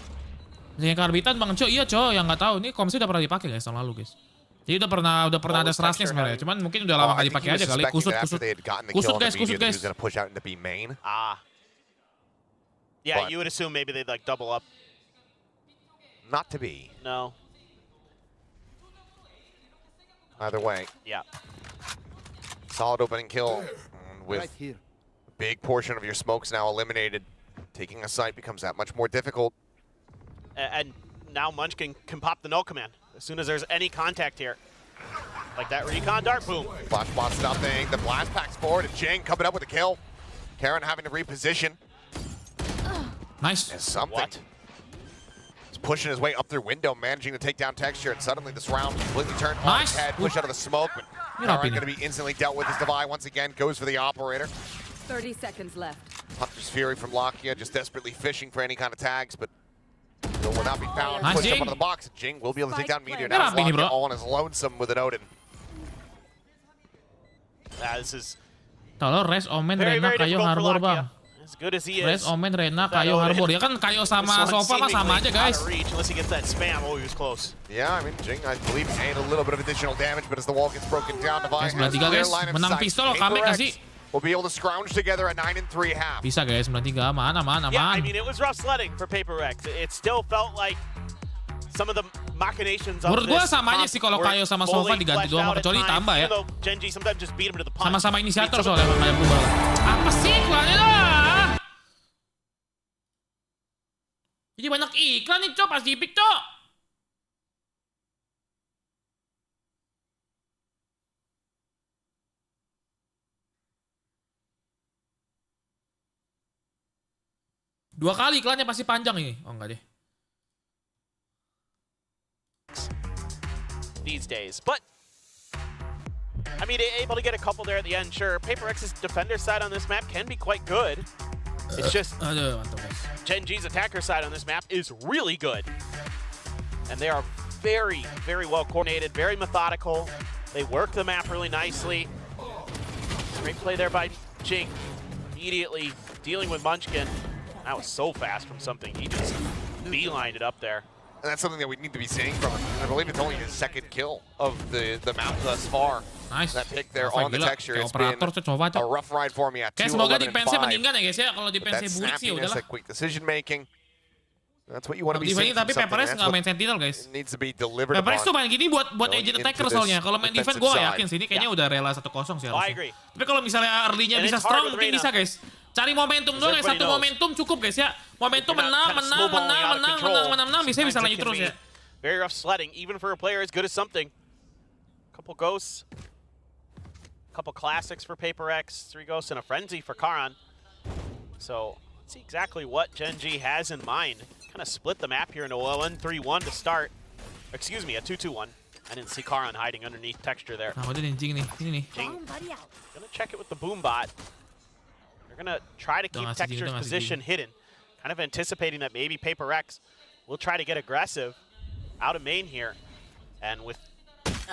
Yang karbitan bang Cok, iya Cok, yang nggak tahu ini komsi udah pernah dipakai guys tahun lalu guys. Jadi udah pernah ada serasnya sebenarnya, cuman mungkin udah lama nggak dipakai aja kali. Kusut guys. Yeah, you would assume maybe they'd like double up. Not to be. No. Either way. Yeah. Solid opening kill with a big portion of your smokes now eliminated. Taking a site becomes that much more difficult. And now Munchkin can pop the null command as soon as there's any contact here. Like that recon dart, boom. Flash bot's nothing. The blast packs forward and Jing coming up with a kill. Karen having to reposition. Nice. As something. He's pushing his way up through window, managing to take down Texture, and suddenly this round completely turned on its head, push out of the smoke, but Karen going to be instantly dealt with as Divide once again goes for the operator. 30 seconds left. Hunter's Fury from Lockyer just desperately fishing for any kind of tags, but will not be found. Push up onto the box. Jing will be able to take down Meteor. Now Lockyer all on his lonesome with an Odin. This is Kalau Res Omen Rena Kayo Harbor bang. As good as he is. Res Omen Rena Kayo Harbor. Ya kan Kayo sama Sofa mah sama aja guys. Unless he gets that spam. Oh, he was close. Yeah, I mean Jing I believe made a little bit of additional damage, but as the wall gets broken down, Divide has a clear line of sight. Pistol comeback kasih. Will be able to scrounge together a 9 3 half. Bisa guys, 93 aman. Yeah, I mean it was rough sledding for Paperrex. It still felt like some of the machinations of menurut gue sama aja sih kalau Kayo sama Sofa diganti doang, kecuali ditambah ya. Gen.G sometimes just beat him to the punch. Sama-sama inisiator soalnya kayak berubah. Apa sih keluarnya dah? Jadi banyak iklan nih, Cok, Pasifik, Cok. Dua kali iklannya pasti panjang ini. Oh enggak deh. These days, but I mean, able to get a couple there at the end. Sure, Paperrex's defender side on this map can be quite good. It's just Aduh, mantap guys. Gen.G's attacker side on this map is really good, and they are very, very well coordinated, very methodical. They work the map really nicely. Great play there by Jing, immediately dealing with Munchkin. That was so fast from something. He just beelined it up there. And that's something that we need to be seeing from him. I believe it's only his second kill of the map thus far. Nice. That pick there on the texture. It's been a rough ride for me at 2-11-5. Semoga defense-nya mendingan ya guys ya. Kalau defense-nya burik sih udahlah. That quick decision making. That's what you want to be seeing. Tapi Paperrex nggak main sentinel guys. Needs to be delivered. Paperrex tuh main gini buat agent attacker soalnya. Kalau main defense gue yakin sini kayaknya udah rela 1-0 sih harusnya. Tapi kalau misalnya early-nya bisa strong mungkin bisa guys. Cari momentum doang ya, satu momentum cukup guys ya. Momentum menang, bisa lanjut terus ya. Very rough sledding, even for a player as good as something. Couple ghosts, couple classics for Paperrex, 3 ghosts and a frenzy for Karan. So let's see exactly what Gen.G has in mind. Kind of split the map here into a 1-3-1 to start. Excuse me, a 2-2-1. I didn't see Karan hiding underneath texture there. Nah, udah Jing nih, ini nih. Jing gonna check it with the boom bot. They're gonna try to keep texture's position hidden, kind of anticipating that maybe Paperrex will try to get aggressive out of main here, and with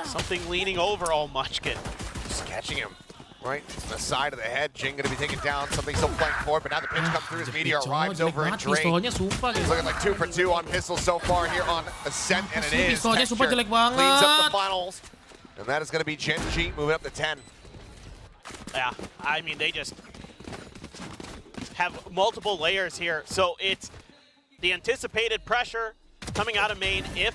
something leaning over all Munchkin. Just catching him right on the side of the head. Jing gonna be taken down. Something still flank forward, but now the pitch comes through as Meteor arrives over and Drake. He's looking like 2 for 2 on pistols so far here on Ascent, and it is. Texture cleans up the finals, and that is gonna be Gen.G moving up to 10. Yeah, I mean, they just have multiple layers here, so it's the anticipated pressure coming out of main. If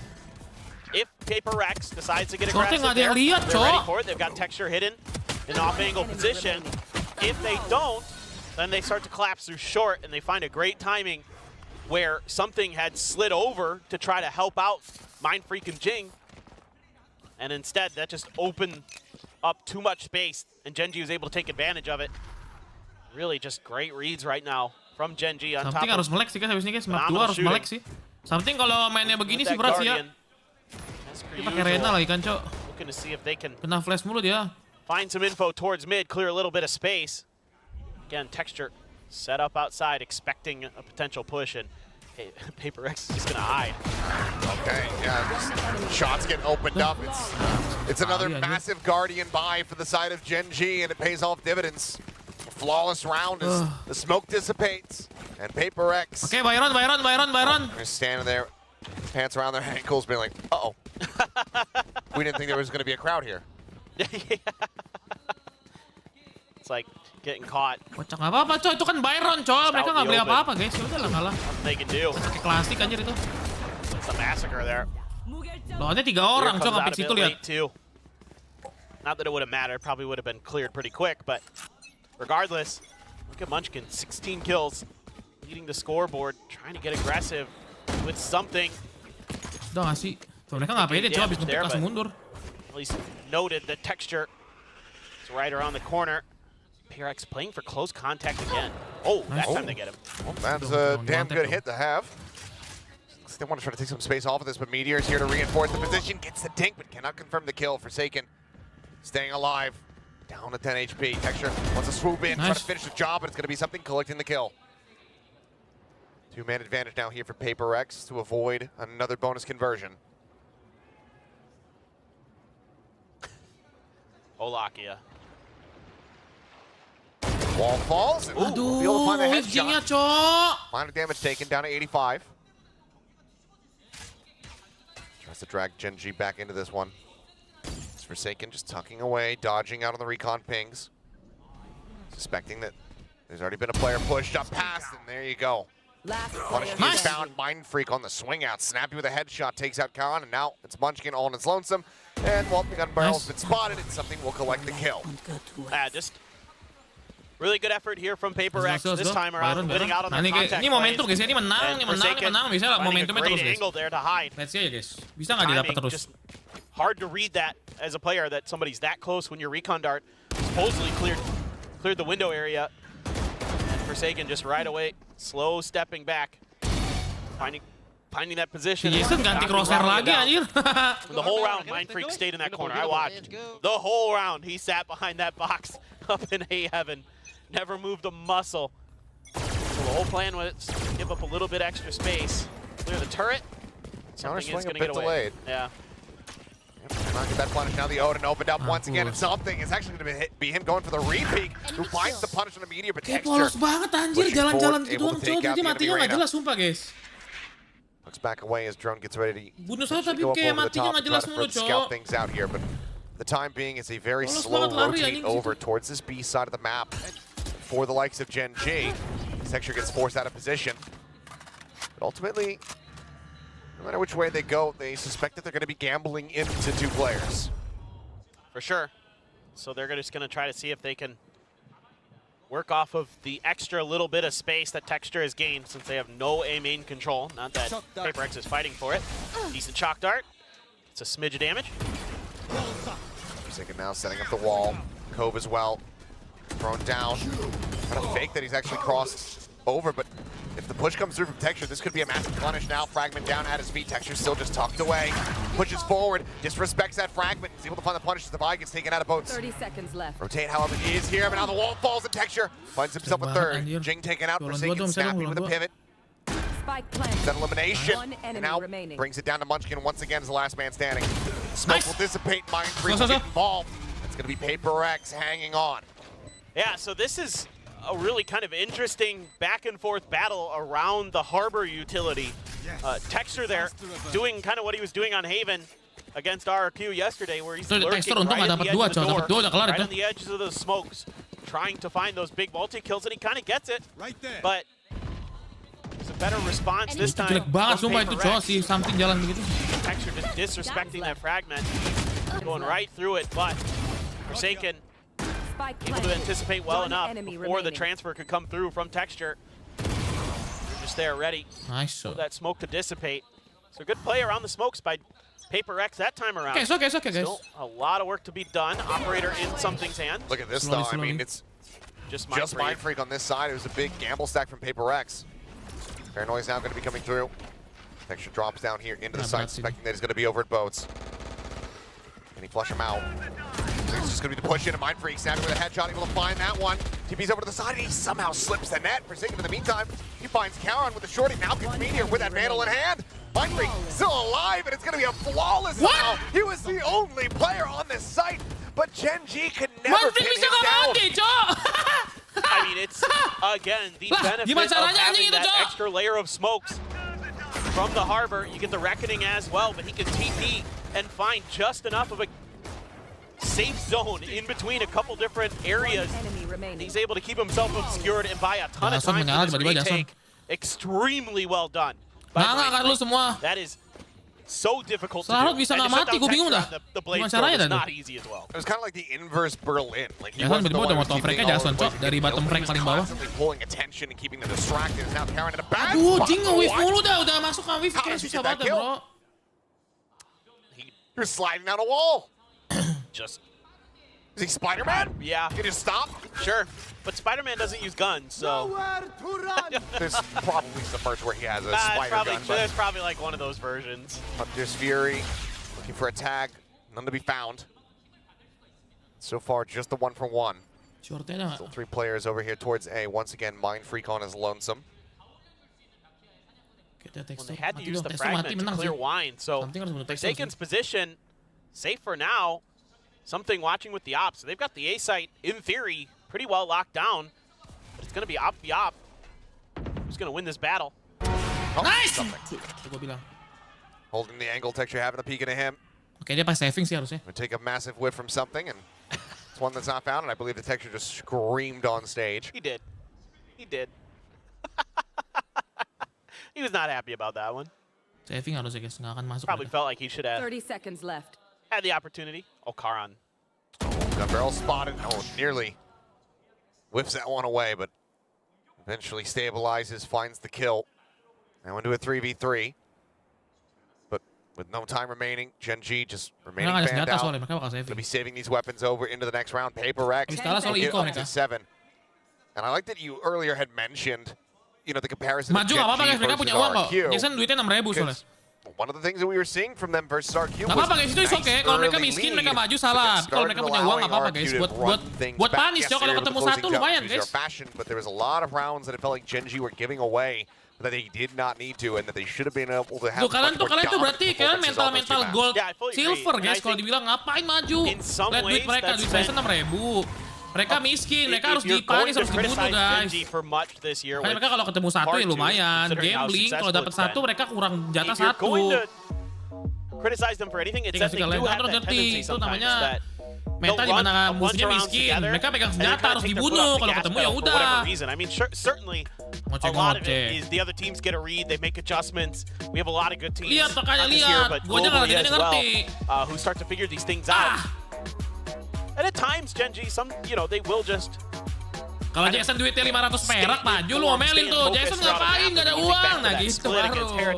Paperrex decides to get aggressive, they're ready for it. They've got texture hidden in off-angle position. If they don't, then they start to collapse through short, and they find a great timing where something had slid over to try to help out Mindfreak and Jing, and instead that just opened up too much space, and Gen.G was able to take advantage of it. Really just great reads right now from Gen.G on top of Something harus melek sih guys habis ini guys. Map 2 harus melek sih. Something kalau mainnya begini sih berat sih ya. Dia pakai Rena lagi kan, Cok. Looking to see if they can kena flash mulu dia. Find some info towards mid, clear a little bit of space. Again, texture set up outside, expecting a potential push, and hey, Paperrex is just gonna hide. Okay, yeah, shots get opened up. It's another massive Guardian buy for the side of Gen.G, and it pays off dividends. Flawless round as the smoke dissipates, and Paperrex. Okay, Byron. They're standing there, pants around their ankles, being like, "Uh-oh, we didn't think there was going to be a crowd here." It's like getting caught. Kocak nggak apa-apa, Cok. Itu kan Byron, Cok. Mereka nggak beli apa-apa, guys. Ya udah lah kalah. They can do. Pakai klasik anjir itu. It's a massacre there. Lawannya 3 orang, Cok. Sampai situ lihat. Not that it would have mattered. Probably would have been cleared pretty quick, but. Regardless, look at Munchkin, 16 kills, leading the scoreboard, trying to get aggressive with something. Udah nggak sih? Tuh, mereka nggak pede, coba habis ngepick langsung mundur. At least noted the texture is right around the corner. PRX playing for close contact again. Oh, that time they get him. Well, that's a damn good hit to have. They want to try to take some space off of this, but Meteor's here to reinforce the position, gets the dink, but cannot confirm the kill. Forsaken, staying alive. Down to 10 HP. Texture wants to swoop in, try to finish the job, but it's going to be something collecting the kill. 2-man advantage now here for Paperrex to avoid another bonus conversion. Olakia. Wall falls. And Aduh, be able to find the headshot. Cok. Minor damage taken, down to 85. Tries to drag Gen.G back into this one. Forsaken just tucking away, dodging out on the recon pings. Suspecting that there's already been a player pushed up past, and there you go. Punishing is found. Mindfreak on the swing out. Snappy with a headshot takes out Khan, and now it's Munchkin all on its lonesome. And well, the gun barrel's been spotted, and something will collect the kill. Just Really good effort here from Paperrex this time around, winning out on the contact ini momentum guys, ini menang, bisa lah momentumnya terus guys. Angle there to hide. Let's see aja guys, bisa nggak didapat terus? Just hard to read that as a player that somebody's that close when your recon dart supposedly cleared the window area. And Forsaken just right away, slow stepping back, finding that position. Jason ganti Corsair lagi anjir. The whole round, Mindfreak stayed in that corner. I watched the whole round. He sat behind that box up in A heaven. Never moved a muscle. So the whole plan was to give up a little bit extra space, clear the turret. Something is going to get away. Yeah. Not get that punish. Now the Odin opened up once again, and something is actually going to be him going for the repeat, who finds the punish on the meteor, but Texture polos banget anjir, jalan-jalan gitu doang coy, jadi matinya nggak jelas sumpah guys. Looks back away as drone gets ready to bunuh saja tapi kayak matinya nggak jelas mulu coy. Scout things out here, but the time being is a very slow rotate over towards this B side of the map for the likes of Gen.G. Texture gets forced out of position, but ultimately, no matter which way they go, they suspect that they're going to be gambling into two players. For sure. So they're just going to try to see if they can work off of the extra little bit of space that Texture has gained since they have no A main control. Not that Paperrex is fighting for it. Decent shock dart. It's a smidge of damage. Forsaken now setting up the wall. Kode as well. Thrown down. Trying to fake that he's actually crossed over, but if the push comes through from Texture, this could be a massive punish now. Fragment down at his feet. Texture still just tucked away. Pushes forward, disrespects that fragment. He's able to find the punish as the ZOWIE gets taken out of boats. 30 seconds left. Rotate, however, he is here, but now the wall falls and Texture finds himself a third. GENG taken out, Forsaken snapping with a pivot. Spike planted. That elimination. One enemy And now remaining. brings it down to Munchkin once again as the last man standing. Smoke will dissipate, Mindfreak will get involved. It's going to be Paperrex hanging on. Yeah, so this is a really kind of interesting back and forth battle around the harbor utility. Texture there doing kind of what he was doing on Haven against RRQ yesterday, where he's lurking right on the edge of the door, right on the edges of the smokes, trying to find those big multi-kills, and he kind of gets it. But it's a better response this time. Jelek banget sumpah itu coy, si something jalan begitu. Texture just disrespecting that fragment, going right through it, but Forsaken able to anticipate well enough before the transfer could come through from Texture. They're just there ready for that smoke to dissipate. So good play around the smokes by Paperrex that time around. Okay, guys. Still a lot of work to be done. Operator in something's hand. Look at this though, I mean, it's just Mindfreak on this side. It was a big gamble stack from Paperrex. Paranoia's now going to be coming through. Texture drops down here into the site, suspecting that he's going to be over at boats. Can he flush him out? It's just going to be the push into Mindfreak, snapping with a headshot, able to find that one. TP's over to the side, and he somehow slips the net. Forsaken in the meantime, he finds Karen with the shorty. Now gets Meteor with that Vandal in hand. Mindfreak still alive, and it's going to be a flawless now. He was the only player on this site, but Gen.G could never pin him down. I mean, it's, again, the benefit of having that extra layer of smokes from the harbor. You get the Reckoning as well, but he can TP and find just enough of a safe zone in between a couple different areas. He's able to keep himself obscured and buy a ton of time for this retake. Extremely well done. That is so difficult to do. Bisa nggak mati, gue bingung dah. Gimana caranya not easy as well. It was kind of like the inverse Berlin. Like he was tiba-tiba udah mau top frag aja Jason, cok, dari bottom frag paling bawah. Pulling attention and keeping them distracted. Now Karen in a bad Aduh, Jing nge-whiff mulu dah, udah masuk nge-whiff kayak susah banget bro. You're sliding down a wall. Just is he Spider-Man? Yeah. You just stop? Sure. But Spider-Man doesn't use guns, so there's probably some merch where he has a spider gun. There's probably like one of those versions. There's Fury looking for a tag. None to be found. So far, just the 1-for-1. Still 3 players over here towards A. Once again, Mindfreak on his lonesome. Well, they had to use the fragment to clear wine, so Forsaken's position safe for now. Something watching with the op. So they've got the A site, in theory, pretty well locked down. But it's going to be op v op. Who's going to win this battle? Oh, nice! Holding the angle, Texture having a peek into him. Okay, dia pas saving sih harusnya. Gonna take a massive whiff from something, and it's one that's not found, and I believe the Texture just screamed on stage. He did. He did. He was not happy about that one. Saving harusnya guys, nggak akan masuk. Probably felt like he should have 30 seconds left. Had the opportunity. Oh, Karan. Gun barrel spotted. Oh, nearly whips that one away, but eventually stabilizes, finds the kill. Now into a 3v3. But with no time remaining, Gen.G just remaining fanned out. Gonna be saving these weapons over into the next round. Paperrex get up to 7. And I like that you earlier had mentioned, you know, the comparison of Gen.G versus RQ. One of the things that we were seeing from them versus RQ was guys, itu oke. Kalau mereka miskin mereka maju salah. Kalau mereka punya uang nggak apa-apa guys. Buat panis ya kalau ketemu satu lumayan guys. But there was a lot of rounds that it felt like Gen.G were giving away that they did not need to and that they should have been able to have. Kalian tuh berarti kalian mental gold silver guys kalau dibilang ngapain maju. Lihat duit mereka, duit saya 6.000. Mereka miskin, mereka harus dipanis, harus dibunuh guys. Makanya mereka kalau ketemu satu ya lumayan. Gambling, kalau dapat satu mereka kurang jatah satu. Tinggal sekalian harus ngerti, itu namanya meta di mana musuhnya miskin. Mereka pegang senjata harus dibunuh, kalau ketemu ya udah. Lihat makanya lihat, gue aja nggak ngerti. And at times, Gen.G, they will just. Kalau Jason duitnya 500 perak, maju lu ngomelin tuh. Jason ngapain? Gak ada uang. Nah gitu baru.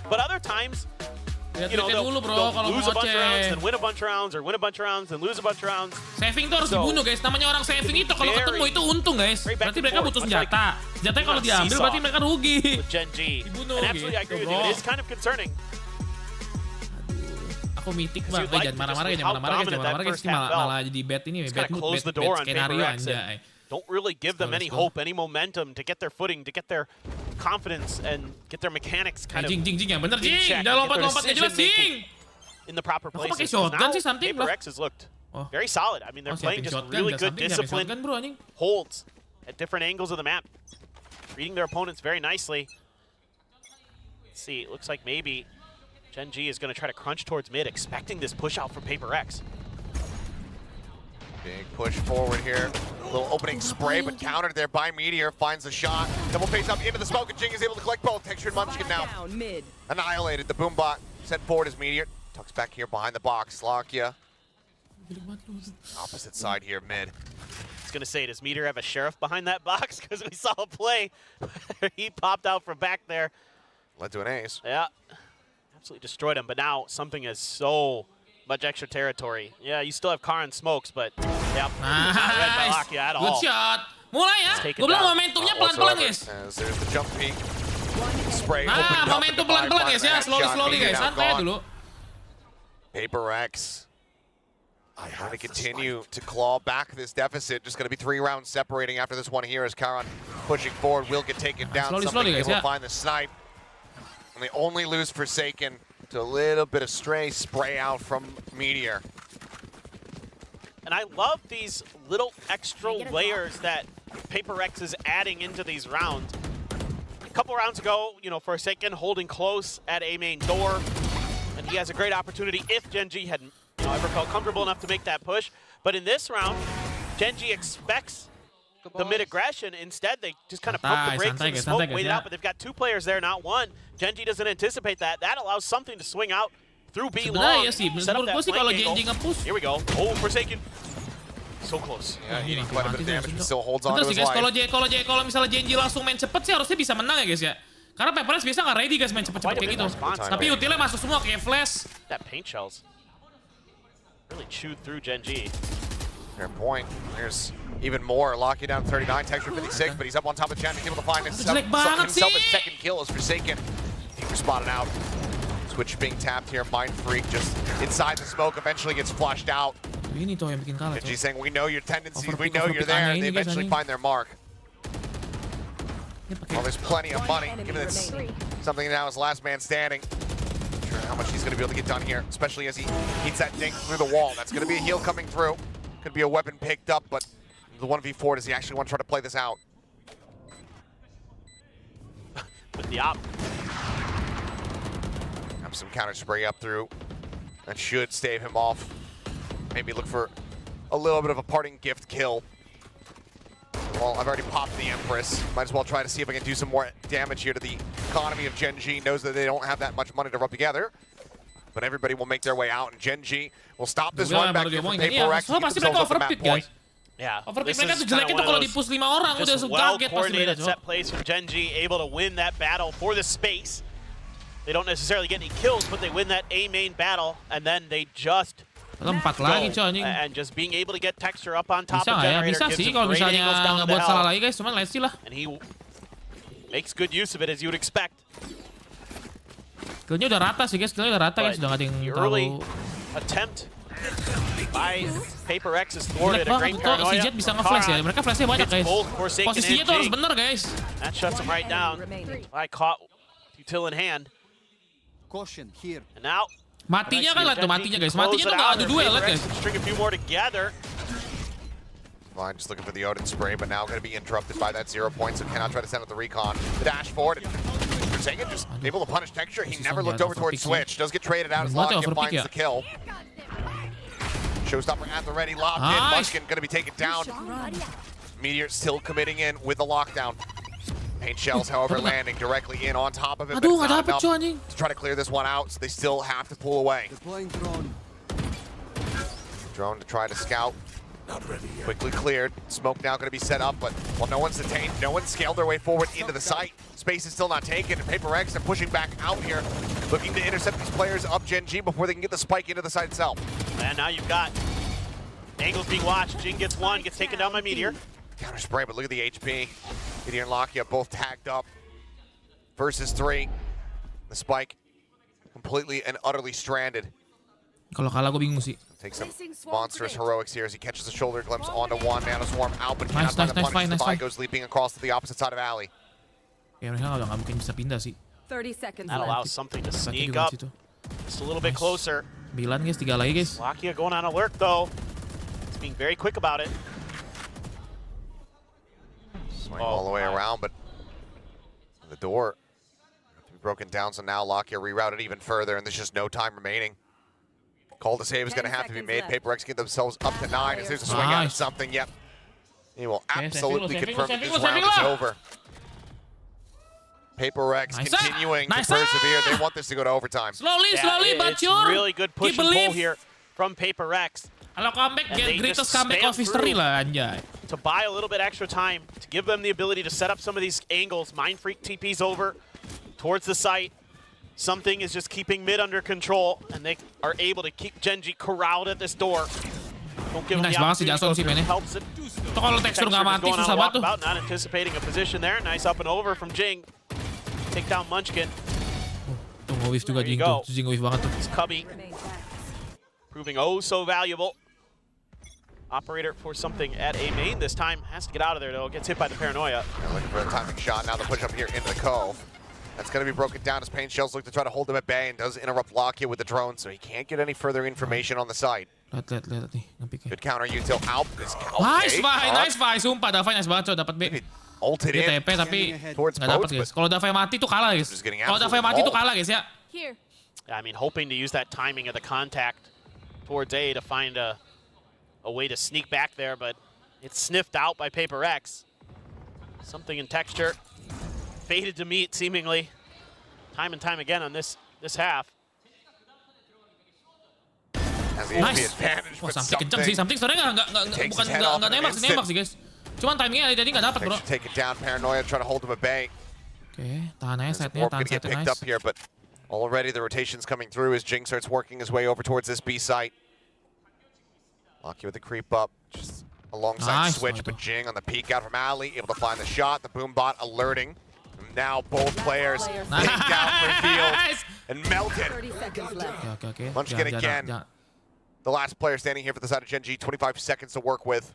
But other times, they'll lose a bunch of rounds, then win a bunch of rounds, or win a bunch of rounds, then lose a bunch of rounds. Saving tuh harus dibunuh guys. Namanya orang saving itu kalau ketemu itu untung guys. Berarti mereka butuh senjata. Senjatanya kalau diambil berarti mereka rugi. Dibunuh gitu bro. It is kind of concerning. Aku mitik bang, jangan marah-marah guys, malah jadi bad ini, bad skenario anjay. Don't really give them any hope, any momentum to get their footing, to get their confidence and get their mechanics kind of Jing yang bener Jing, udah lompat-lompatnya jelas Jing. In the proper places. Now, Paperrex has looked very solid. I mean, they're playing just really good disciplined holds at different angles of the map, reading their opponents very nicely. Let's see, it looks like maybe Gen.G is going to try to crunch towards mid, expecting this push out from Paperrex. Big push forward here. A little opening spray, but countered there by Meteor. Finds the shot. Double face up into the smoke, and Jing is able to collect both. Textured Munchkin now annihilated. The Boombot sent forward as Meteor. Tucks back here behind the box. Lakia. Opposite side here, mid. I was going to say, does Meteor have a sheriff behind that box? Because we saw a play where he popped out from back there. Led to an ace. Yeah. Absolutely destroyed him, but now something is so much extra territory. Yeah, you still have Karen smokes, but yeah, not read by Lakia at all. Good shot. Mulai ya. Gue bilang momentumnya pelan-pelan guys. There's the jump peek. Spray. Momentum pelan-pelan guys ya. Slowly guys. Santai dulu. Paperrex trying to continue to claw back this deficit. Just going to be 3 rounds separating after this one here as Karan pushing forward. Will get taken down. Something able to find the snipe. And they only lose Forsaken to a little bit of stray spray out from Meteor. And I love these little extra layers that Paperrex is adding into these rounds. A couple rounds ago, Forsaken holding close at A main door, and he has a great opportunity if Gen.G had ever felt comfortable enough to make that push. But in this round, Gen.G expects the mid-aggression. Instead, they just kind of pump the brakes and the smoke, wait it out, but they've got 2 players there, not 1. Gen.G doesn't anticipate that. That allows something to swing out through B long. Set up that flank angle. Here we go. Oh, Forsaken. So close. Yeah, he did quite a bit of damage, but still holds on to his life. Kalau misalnya Gen.G langsung main cepet sih harusnya bisa menang ya guys ya. Karena Paperrex biasa nggak ready guys main cepet-cepet kayak gitu. Tapi utilnya masuk semua kayak flash. That paint shells really chewed through Gen.G. Fair point. There's even more. Locking down 39, texture 56, but he's up on top of Chen. He's able to find himself a second kill as Forsaken. Deeper spotted out. Switch being tapped here. Mind Freak just inside the smoke, eventually gets flushed out. Gen.G saying, we know your tendencies, we know you're there, and they eventually find their mark. Well, there's plenty of money, given it's something now as last man standing. Not sure how much he's going to be able to get done here, especially as he hits that dink through the wall. That's going to be a heal coming through. Could be a weapon picked up, but the 1v4, does he actually want to try to play this out? With the op. Have some counter spray up through. That should stave him off. Maybe look for a little bit of a parting gift kill. Well, I've already popped the Empress. Might as well try to see if I can do some more damage here to the economy of Gen.G. Knows that they don't have that much money to rub together. But everybody will make their way out, and Gen.G will stop this run back here from Paperrex. Yeah. Overpick this mereka is tuh jelek kinda itu one kalau of di those push 5 orang udah just kaget pasti mereka, well-coordinated Cok. set plays from Gen.G, able to win that battle for the space. They don't necessarily get any kills, but they win that A main battle, and then they just Empat lagi, Cok, anjing. and just being able to get texture up on top Bisa of nggak ya? Generator Bisa gives sih him kalau great misalnya angles down to the ngebuat salah hell, lagi guys, cuman let's see lah. and he makes good use of it as you would expect. Skillnya udah rata sih guys, skillnya udah rata guys, udah nggak ada yang The early terlalu... attempt by Paperrex is thwarted. Jelek A great banget kok si paranoia. Jet bisa nge-flash ya, mereka flashnya banyak guys. Posisinya tuh harus bener guys. That shuts him right down. I caught util in hand. Caution here. And now Matinya kan lah tuh, matinya guys. Matinya tuh nggak adu duel lah guys. String a few more together. Line just looking for the Odin spray, but now going to be interrupted by that 0 point, so cannot try to send out the recon. The dash forward. Zanga just able to punish Texture. He never looked over towards Switch. Does get traded out as Lockett finds the kill. Showstopper at the ready, locked in. Munchkin going to be taken down. Meteor still committing in with the lockdown. Paint shells, however, landing directly in on top of it, but Aduh, it's nggak not dapet enough anjing. to try to clear this one out, so they still have to pull away. Deploying drone. Drone to try to scout. Quickly cleared. Smoke now going to be set up, but well, no one's detained. No one's scaled their way forward into the site. Space is still not taken, and Paperrex are pushing back out here, looking to intercept these players up Gen.G before they can get the spike into the site itself. And now you've got angles being watched. Jing gets one, gets taken down by Meteor. Counter spray, but look at the HP. Meteor and Lakia both tagged up. Versus 3. The spike completely and utterly stranded. Kalau kalah gue bingung sih. Takes some monstrous heroics here as he catches a shoulder glimpse onto one. Nano Swarm out, but cannot Nice, find the nice, punish. nice, The fine. goes leaping across to the opposite side of alley. Ya mereka udah nggak mungkin bisa pindah sih. 30 seconds That left. allows something to Sakit sneak juga up di situ. just a little bit closer. 9 guys, 3 lagi guys. Lakia going on alert though. He's being very quick about it. Swing all the way around, but the door have to be broken down, so now Lakia rerouted even further, and there's just no time remaining. Call to save is going to have to be made. Paperrex get themselves up to 9 as there's a swing out of something. Yep. He will absolutely confirm that this round is over. Paperrex continuing to persevere. They want this to go to overtime. Slowly, but it's sure. really good push and pull here from Paperrex. Kalau comeback, And they greatest just comeback spam of history through lah anjay. to buy a little bit extra time, to give them the ability to set up some of these angles. Mind Freak TP's over towards the site. Something is just keeping mid under control, and they are able to keep Gen.G corralled at this door. Don't give them Nice the banget sih opportunity to Jason go sih through. mainnya. Helps it. Itu kalau tekstur nggak mati Going on susah a banget tuh. walkabout, not anticipating a position there. Nice up and over from Jing. Take down Munchkin. Tuh nge-whiff juga There you Jing tuh. go. Jing nge-whiff banget tuh. It's Cubby, proving oh so valuable. Operator for something at A main this time. Has to get out of there though. Gets hit by the paranoia. They're looking for a timing shot. Now the push up here into the cove. That's going to be broken down as Paint Shells look to try to hold him at bay and does interrupt Lakia with the drone, so he can't get any further information on the site. Lihat nih, nge-pick. Good counter util out. Nice Vai, sumpah Davai nice banget, dapat B. Ulted Dia in TP tapi towards nggak dapat boats, guys. Kalau Davai mati tuh kalah guys. Just getting Kalau Davai absolutely mati tuh mauled. kalah guys ya. Here. I mean, hoping to use that timing of the contact towards A to find a way to sneak back there, but it's sniffed out by Paperrex. Something in texture. Faded to meet, seemingly. Time and time again on this half. Nice. Wah, something kenceng sih. Something sebenarnya nggak nembak sih guys. Cuman timingnya jadi nggak dapat bro. Take it down, Paranoia trying to hold him at bay. Oke, tahan aja side-nya, tahan Gonna get side-nya picked nice. up here, but already the rotation's coming through as Jing starts working his way over towards this B site. Lucky with the creep up, just alongside Nice, Switch, Michael. but Jing on the peek out from alley, able to find the shot. The boom bot alerting. Now both players picked out, revealed, and melted. 30 seconds left. Oke. Munchkin again. The last player standing here for the side of Gen.G, 25 seconds to work with.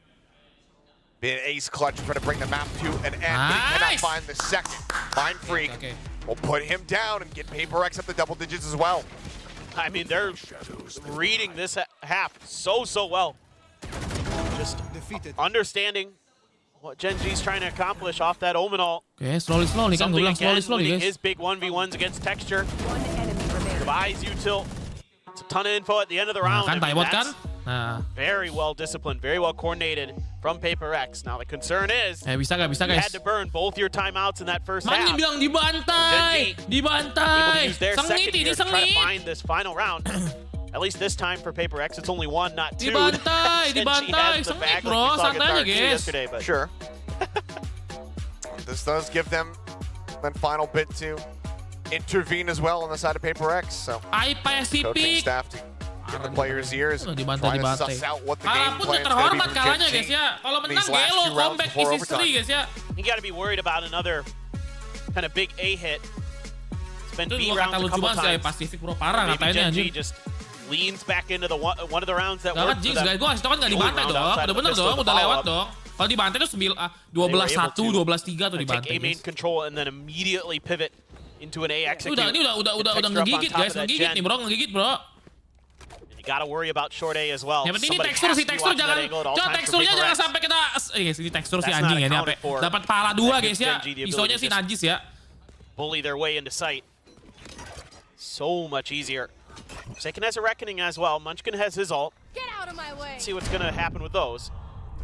Being an ace clutch, trying to bring the map to an end, but he cannot Nice. find the second. Mind Freak will put him down and get Paperrex up to double digits as well. I mean, they're reading this half so well. Just understanding what Gen.G's trying to accomplish off that Omenal. Oke, slowly kan gue bilang slowly winning guys. his big 1v1s against Texture. One enemy remaining. Device util. It's a ton of info at the end of the Nah, round. kan I mean, Nightbot kan? that's Nah, very well disciplined, very well coordinated from Paperrex. Now the concern is bisa you guys. had to burn both your timeouts in that first Man half. dibilang dibantai, Able to use their second Sengit here ini to try to sengit. find this final round. At least this time for Paperrex, it's only one, not two. Dibantai, Gen.G dibantai. has the Sengit bag bro, like we saw against santai aja RT guys. yesterday, but Sure. This does give them that final bit to intervene as well on the side of Paperrex. So Ai coaching Pacific. staff to get the players' ears, Dibantai, trying to dibantai. suss out what the game Kalah pun plan is going to be terhormat from kalahnya Gen.G guys ya. Kalau menang these last gelo, 2 rounds comeback before is history overtime. guys ya. you got to be worried about another kind of big A hit. It's been Itu B dua rounds kata a lucu couple banget sih Ai times. Pacific bro, parah Maybe katanya Gen.G anjir. just leans back into the one of the rounds that Gawat worked Jinx for them. guys, gue kasih tau kan gak The only dibantai round dong. outside Udah of the bener pistol dong, to udah follow lewat up. dong. Kalau dibantai tuh 12-1, They were able 12-3 tuh to take dibantai A main guys. control and then immediately pivot into an A execute. Ini udah ngegigit guys, ngegigit nih bro, ngegigit bro. You gotta worry about short A as well. Yang penting ini Somebody tekstur has sih, to be tekstur watching that jangan, angle at all coba times for teksturnya jangan Paperrex. sampai kita, ini tekstur si That's anjing not ya, ini accounted apa? for. Dapat pala 2 That guys gives ya, Gen.G the pisaunya ability si to just najis ya. bully their way into sight. So much easier. Forsaken has a reckoning as well. Munchkin has his ult. Get out of my way. Let's see what's gonna happen with those.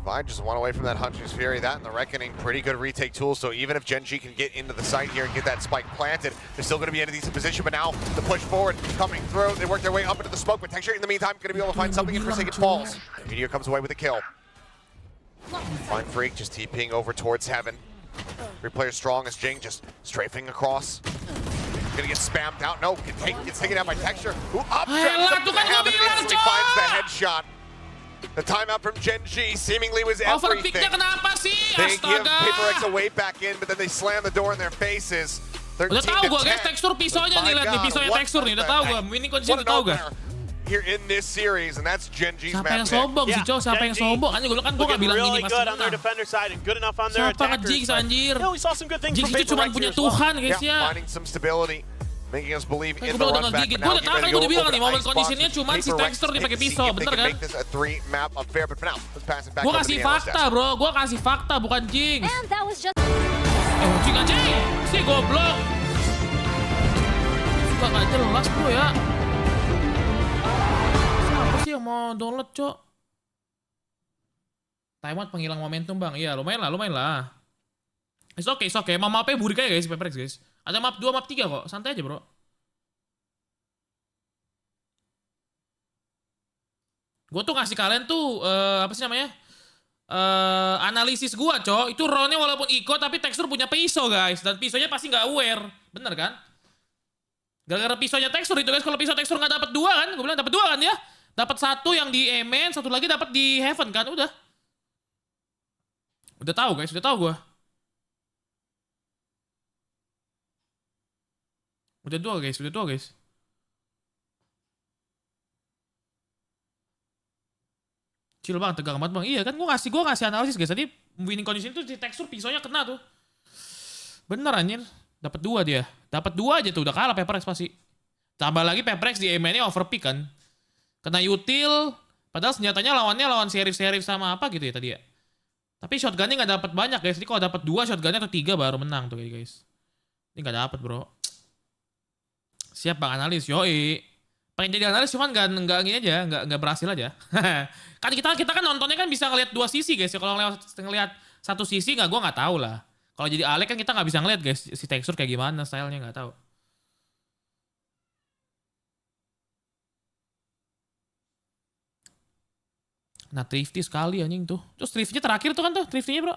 Divide just one away from that Hunter's Fury. That and the Reckoning, pretty good retake tools. So even if Gen.G can get into the site here and get that spike planted, they're still going to be in a decent position. But now the push forward coming through. They work their way up into the smoke. But Texture in the meantime going to be able to find something in Forsaken falls. Meteor comes away with a kill. Fine Freak just TPing over towards Heaven. 3 players strong as GENG just strafing across. Gonna get spammed out. No, gets taken out by Texture. Who updrafts up to Heaven and instantly finds the headshot. The timeout from Gen.G seemingly was everything. Overpicknya kenapa sih? They give Paperrex a Astaga. way back in, but then they slam the door in their faces. 13 Udah tahu to gue guys, 10. tekstur pisaunya nih, lihat nih, pisaunya What tekstur nih, udah the tahu gue. heck? Winning What condition an udah tahu gue. opener here in this series, and that's Gen.G's Siapa map yang pick. sombong sih, Cok? Siapa yang Gen.G sombong? Anjir, gue kan gue gak Looking bilang really gini pasti good on their menang. defender side and good enough on their Siapa attackers. nge-Jinx but, anjir? we saw some good things Jinx from itu cuma Paperrex punya here as well. Tuhan guys Yeah, ya. finding some stability, making us believe Kan in gue the udah run back. ngegigit, But gue now udah get tahu ready kan to gue go bilang over nih, to momen Icebox kondisinya with cuma si Paperrex. tekstur nih They pakai can see pisau, if they bener can kan? make this a 3-map affair, but for now, let's pass it back Gue over to kasih the analyst fakta desk. bro, gue kasih fakta bukan Jinx. And that was just Jinx aja si goblok. Suka gak jelas bro ya. Siapa sih yang mau download cok? Timeout penghilang momentum bang, iya lumayan lah. It's okay. Mapnya burik aja guys, Paperrex guys. Ada map 2, map 3 kok, santai aja bro. Gue tuh ngasih kalian tuh, apa sih namanya? Analisis gue cok, itu roundnya walaupun ikut tapi tekstur punya pisau guys. Dan pisaunya pasti nggak aware, bener kan? Gara-gara pisaunya tekstur itu guys, kalau pisau tekstur nggak dapat 2 kan? Gue bilang dapat 2 kan ya? Dapat 1 yang di main, 1 lagi dapat di heaven kan, udah. Udah tahu guys, udah tahu gue. Udah 2 guys. Chill bang, tegang banget bang. Iya kan gue ngasih analisis guys. Tadi winning condition itu di tekstur pisaunya kena tuh. Bener anjir. Dapat 2 dia. Dapat 2 aja tuh udah kalah Paperrex pasti. Tambah lagi Paperrex di MN-nya overpick kan. Kena util. Padahal senjatanya lawan serif sama apa gitu ya tadi ya. Tapi shotgunnya nggak dapat banyak guys. Jadi kalau dapat 2 shotgunnya atau 3 baru menang tuh guys. Ini nggak dapat bro. Siap bang analis, yoi. Pengen jadi analis cuman nggak gini aja, nggak berhasil aja. Kan kita kan nontonnya kan bisa ngelihat 2 sisi guys. Ya kalau ngelihat 1 sisi gue nggak tahu lah. Kalau jadi Alek kan kita nggak bisa ngelihat guys si tekstur kayak gimana, stylenya nggak tahu. Nah thrifty sekali anjing tuh. Terus thrifty terakhir tuh kan tuh thrifty-nya bro.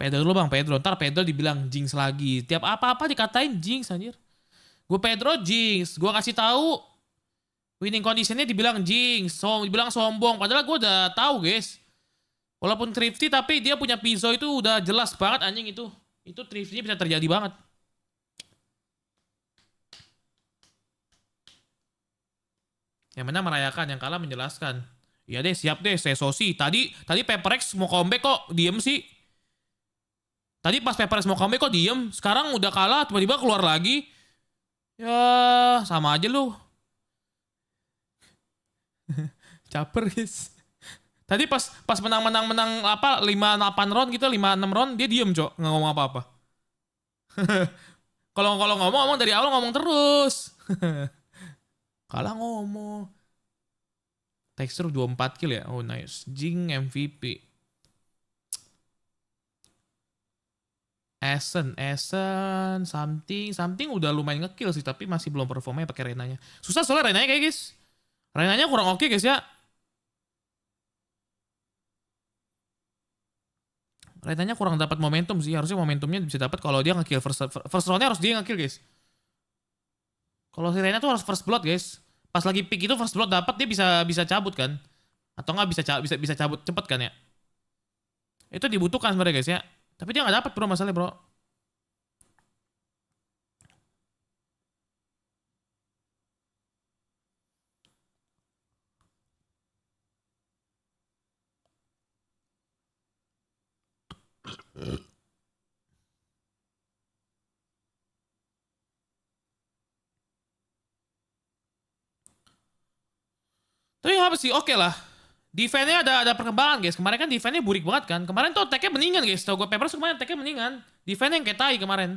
Pedro dulu bang, Pedro. Ntar Pedro dibilang Jinx lagi. Tiap apa-apa dikatain Jinx anjir. Gue Pedro Jinx. Gue kasih tahu winning conditionnya dibilang Jinx. Dibilang sombong. Padahal gue udah tahu guys. Walaupun thrifty tapi dia punya pisau itu udah jelas banget anjing itu. Itu thrifty bisa terjadi banget. Yang menang merayakan, yang kalah menjelaskan. Iya deh, siap deh, sesosi. Tadi Paperrex mau comeback kok diem sih. Tadi pas Paperrex mau comeback kok diem. Sekarang udah kalah, tiba-tiba keluar lagi. Ya, sama aja lu. Caper guys. Tadi pas menang apa 5-8 round gitu, 5-6 round dia diem cok, nggak ngomong apa-apa. Kalau ngomong dari awal ngomong terus. Kalah ngomong. Tekstur 24 kill ya. Oh nice. GENG MVP. Essen, something udah lumayan ngekill sih, tapi masih belum performanya pakai Renanya. Susah soalnya Renanya kayak guys. Renanya kurang oke guys ya. Renanya kurang dapat momentum sih, harusnya momentumnya bisa dapat kalau dia ngekill first roundnya harus dia ngekill guys. Kalau si Rena tuh harus first blood guys. Pas lagi pick itu first blood dapat dia bisa cabut kan? Atau nggak bisa cabut cepet kan ya? Itu dibutuhkan sebenarnya guys ya. Tapi dia nggak dapat bro masalahnya bro. Tapi apa sih? Oke lah. Defense-nya ada perkembangan guys. Kemarin kan defense-nya burik banget kan. Kemarin tuh attack-nya mendingan guys. Tau gue Paperrex kemarin attack-nya mendingan. Defense-nya yang kayak tai kemarin.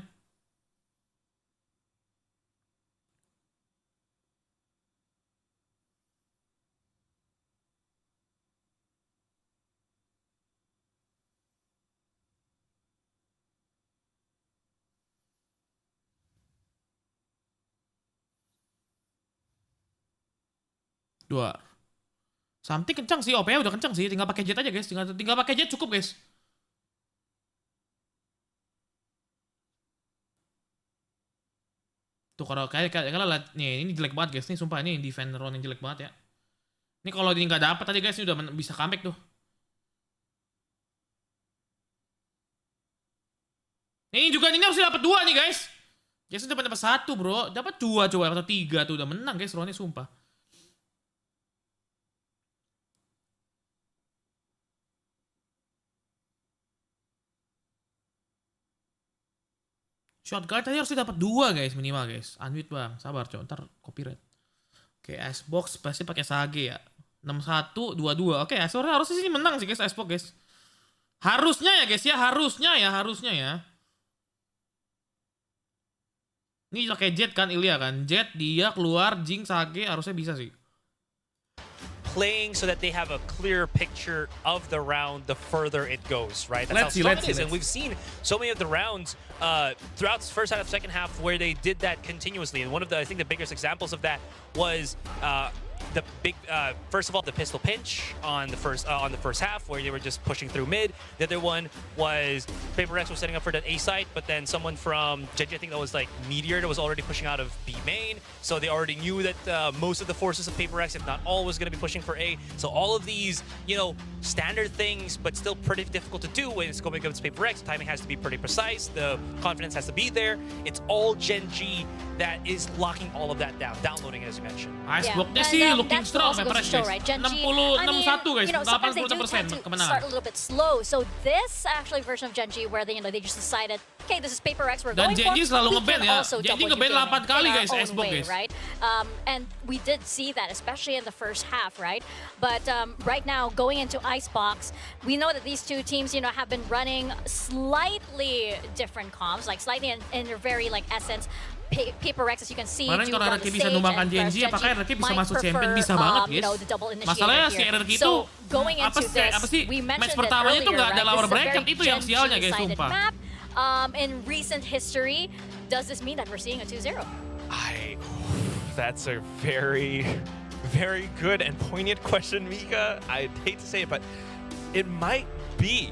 Dua. Something kencang sih, OP-nya udah kencang sih, tinggal pakai jet aja guys, tinggal pakai jet cukup guys. Tuh kalau lihat nih ini jelek banget guys, nih sumpah ini defender round yang jelek banget ya. Ini kalau ini nggak dapat tadi guys, ini udah bisa comeback tuh. Ini juga ini harus dapat 2 nih guys. Guys dapat 1 bro, dapat 2 coba atau 3 tuh udah menang guys roundnya sumpah. Shotgun tadi harus dapat 2 guys minimal guys. Unmute bang, sabar coba ntar copyright. Oke, Icebox pasti pakai Seagate ya. 61 22. Oke, harusnya sih menang sih guys Icebox guys. Harusnya ya guys ya, harusnya ya. Ini pakai Jet kan Ilya kan. Jet dia keluar Jing Seagate harusnya bisa sih. Playing so that they have a clear picture of the round the further it goes, right? That's how it is. And we've seen so many of the rounds throughout the first half, second half, where they did that continuously. And one of the, I think the biggest examples of that was the big, first of all, the pistol pinch on the first half, where they were just pushing through mid. The other one was Paperrex was setting up for that A site, but then someone from Gen.G, I think that was like Meteor, that was already pushing out of B main. So they already knew that most of the forces of Paperrex, if not all, was going to be pushing for A. So all of these, you know, standard things, but still pretty difficult to do when it's going against Paperrex. Timing has to be pretty precise. The confidence has to be there. It's all Gen.G that is locking all of that down, downloading it as you mentioned. Icebox-nya sih looking strong Paperrex guys. Right? 60-61 guys, you know, sometimes they do 80% tend to kemenangan. start a little bit slow. So this actually version of Gen.G where they just decided, okay, this is Paperrex we're going for. Dan Gen.G selalu nge-ban ya. Gen.G nge-ban 8 kali guys Icebox guys. Right? And we did see that, especially in the first half, right? But right now, going into Icebox, we know that these two teams, you know, have been running slightly different comms, like slightly in their very like essence. Paperrex, as you can see, kemarin kalau RRQ bisa numbangkan Gen.G, apakah RRQ bisa masuk champion? Bisa banget guys. Masalahnya si RRQ itu apa sih match pertamanya tuh nggak ada lower bracket, itu yang sialnya guys sumpah. In recent history, does this mean that we're seeing a 2-0? That's a very, very good and poignant question, Mika. I'd hate to say it, but it might be.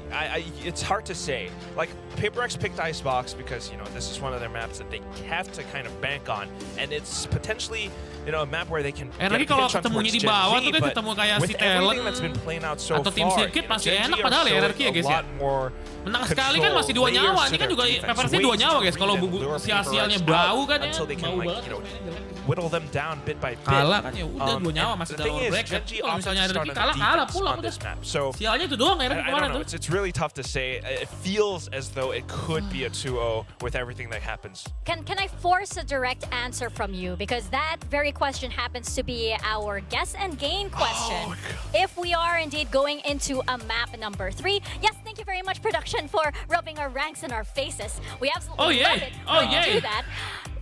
It's hard to say. Like, Paperrex picked Icebox because, you know, this is one of their maps that they have to kind of bank on, and it's potentially, you know, a map where they can get a pinch on towards Gen.G, but with everything that's been playing out so far, Seagate masih enak padahal ya RRQ ya guys ya. Menang sekali kan masih 2 nyawa. Ini kan juga Paperrex 2 nyawa guys. Kalau sial-sialnya bau kan ya. Bau banget. Whittle them down bit by bit. Kalah kan ya udah 2 nyawa masih dalam lower bracket. Kalau misalnya RRQ kalah pulang udah. Sialnya itu doang RRQ kemarin tuh. It's really tough to say. It feels as though it could be a 2-0 with everything that happens. Can I force a direct answer from you? Because that very question happens to be our guess and gain question. If we are indeed going into a map number 3, yes, thank you very much, production, for rubbing our ranks in our faces. We absolutely love it when you do that.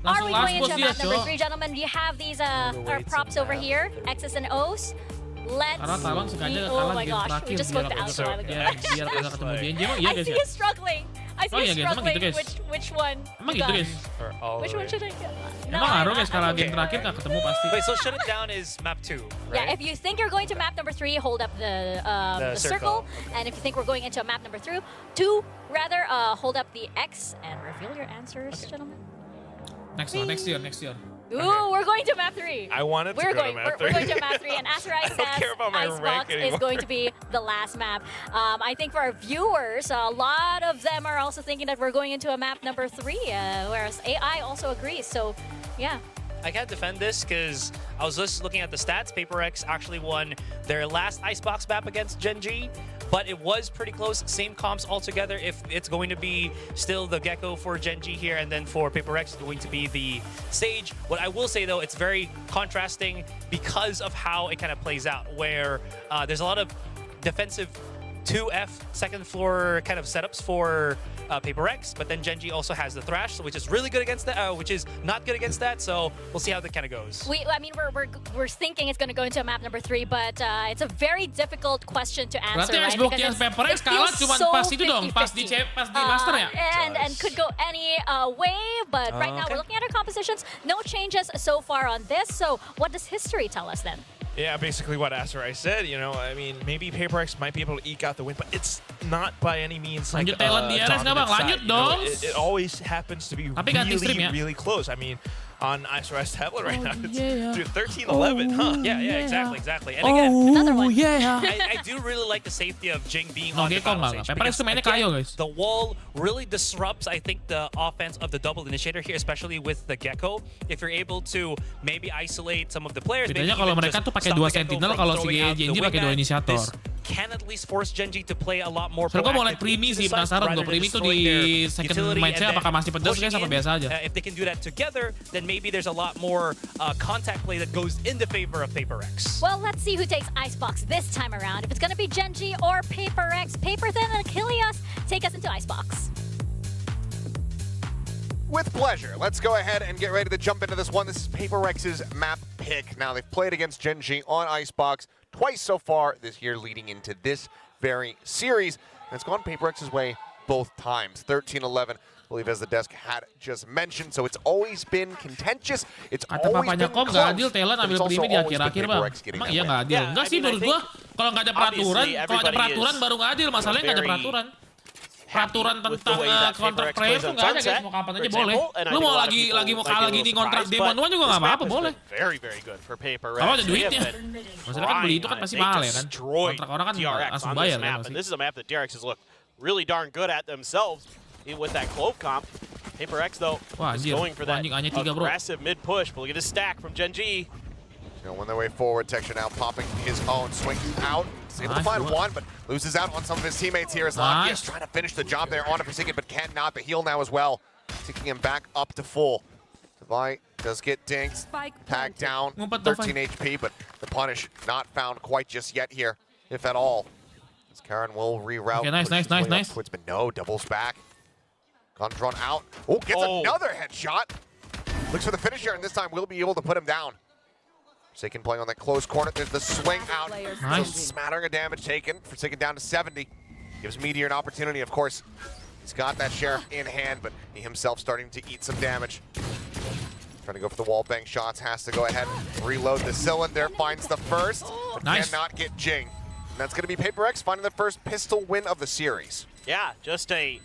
Are we going into map number 3, gentlemen? Do you have these our props over here? X's and O's? Let's see. Oh my gosh, we just spoke to Alex a while ago. I see you struggling. I see you struggling. Which one? Emang gitu guys? Which one should I get? Emang ngaruh guys kalau game terakhir nggak ketemu pasti. Wait, so shut it down is map 2, right? Yeah, if you think you're going to map number 3, hold up the circle. And if you think we're going into map number 2, hold up the X and reveal your answers, gentlemen. Next year. Ooh, we're going to map 3. I wanted to go to map 3. We're going to map 3, and Azurai says Icebox is going to be the last map. I think for our viewers, a lot of them are also thinking that we're going into a map number 3, whereas AI also agrees. So, yeah. I can't defend this because I was just looking at the stats. Paperrex actually won their last Icebox map against Gen.G, but it was pretty close. Same comps altogether. If it's going to be still the Gecko for Gen.G here, and then for Paperrex, it's going to be the Sage. What I will say, though, it's very contrasting because of how it kind of plays out, where there's a lot of defensive 2F second floor kind of setups for Paperrex, but then Gen.G also has the Thrash, which is really good against that, which is not good against that. So we'll see how that kind of goes. We're thinking it's going to go into map number 3, but it's a very difficult question to answer. Berarti right? Xbox Paperrex kalah cuma pas itu dong, pas di master ya. And could go any way, but right now we're looking at our compositions. No changes so far on this. So what does history tell us then? Yeah, basically what Azurai said, you know, I mean, maybe Paperrex might be able to eke out the win, but it's not by any means like dominant side. It always happens to be really close. I mean, on Azurai's tablet right now, it's 13-11, huh? Yeah, exactly. And again, another one. I do really like the safety of Jing being on the battle stage. Because, again, the wall really disrupts, I think, the offense of the double initiator here, especially with the Gecko. If you're able to maybe isolate some of the players, maybe kalau mereka tuh pakai 2 sentinel, kalau si Gen.G pakai 2 inisiator. Can at least force Gen.G to play a lot more proactive. Soalnya gue mau lihat Primi sih, penasaran gue. Primi tuh di second match-nya apakah masih pedas guys apa biasa aja? If they can do that together, then maybe there's a lot more contact play that goes in the favor of Paperrex. Well, let's see who takes Icebox this time around. If it's going to be Gen.G or Paperrex, Paperthin and Achilles take us into Icebox. With pleasure. Let's go ahead and get ready to jump into this one. This is Paperrex's map pick. Now, they've played against Gen.G on Icebox twice so far this year, leading into this very series. And it's gone Paperrex's way both times. 13-11, I believe, as the desk had just mentioned. So it's always been contentious. It's always been close. Nggak adil, Thailand ambil Primi di akhir-akhir, Bang. Emang iya nggak adil? Enggak sih, menurut gua kalau nggak ada peraturan, baru nggak adil. Masalahnya nggak ada peraturan. Peraturan tentang kontrak player tuh nggak ada guys, mau kapan aja boleh. Lu mau lagi mau kalah lagi di kontrak Demon 1 juga nggak apa-apa, boleh. Kalau ada duitnya. Masalah kan beli itu kan pasti mahal ya kan. Kontrak orang kan langsung bayar kan pasti. This is a map that DRX has looked really darn good at themselves with that Clove comp. Paperrex though is going for that aggressive mid push, but look at his stack from Gen.G. Going their way forward, Texture now popping his own, swings out. He's able to find one, but loses out on some of his teammates here as Lakia's trying to finish the job there on a Forsaken, but cannot. The heal now as well, taking him back up to full. ZOWIE does get dinged, tagged down, 13 HP, but the punish not found quite just yet here, if at all. As Karen will reroute. Okay, nice. Towards, but no, doubles back. Gun drawn out. Oh, gets another headshot. Looks for the finisher, and this time we'll be able to put him down. Forsaken playing on that close corner. There's the swing out. Nice. So smattering of damage taken. Forsaken down to 70. Gives Meteor an opportunity, of course. He's got that Sheriff in hand, but he himself starting to eat some damage. Trying to go for the wall bang shots. Has to go ahead and reload the cylinder. Finds the first, but cannot get Jing. And that's going to be Paperrex finding the first pistol win of the series. Yeah, just a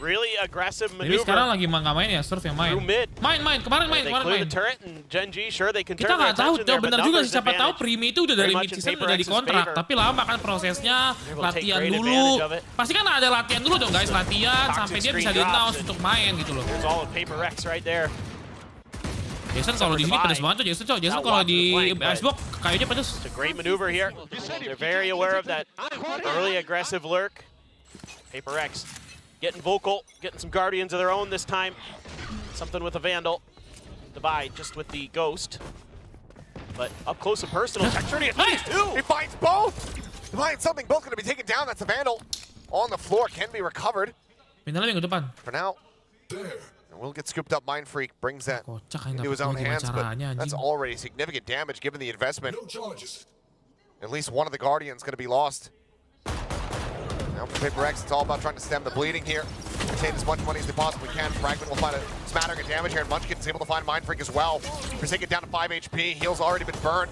really aggressive Jadi maneuver. sekarang lagi nggak main ya, Surf yang main. Main. Kemarin main. They clear the turret and Gen.G, sure they can turn Kita nggak tahu, their attention there, benar but juga numbers sih. Siapa tahu advantage. Primi itu udah dari mid season udah di kontrak, tapi lama kan prosesnya, latihan dulu. Pasti kan ada latihan dulu dong guys, latihan sampai dia bisa di-announce untuk main gitu loh. There's all of Paperrex right there. Jason kalau di sini pedes banget tuh Jason kalau di Icebox kayaknya pedes. It's a great maneuver here. They're very aware of that early aggressive lurk. Paperrex getting vocal, getting some Guardians of their own this time. Something with a Vandal. Divide just with the Ghost. But up close and personal, Texture too. He finds both! He finds something, both going to be taken down. That's a Vandal. On the floor, can be recovered. Pindahin minggu depan. For now, will get scooped up. Mind Freak brings that into his own hands, but that's already significant damage given the investment. At least one of the Guardians going to be lost. Now for Paperrex, it's all about trying to stem the bleeding here. retain as much money as they possibly can. Fragment will find a smattering of damage here, and Munchkin's able to find Mind Freak as well. Forsaken down to 5 HP. Heal's already been burned.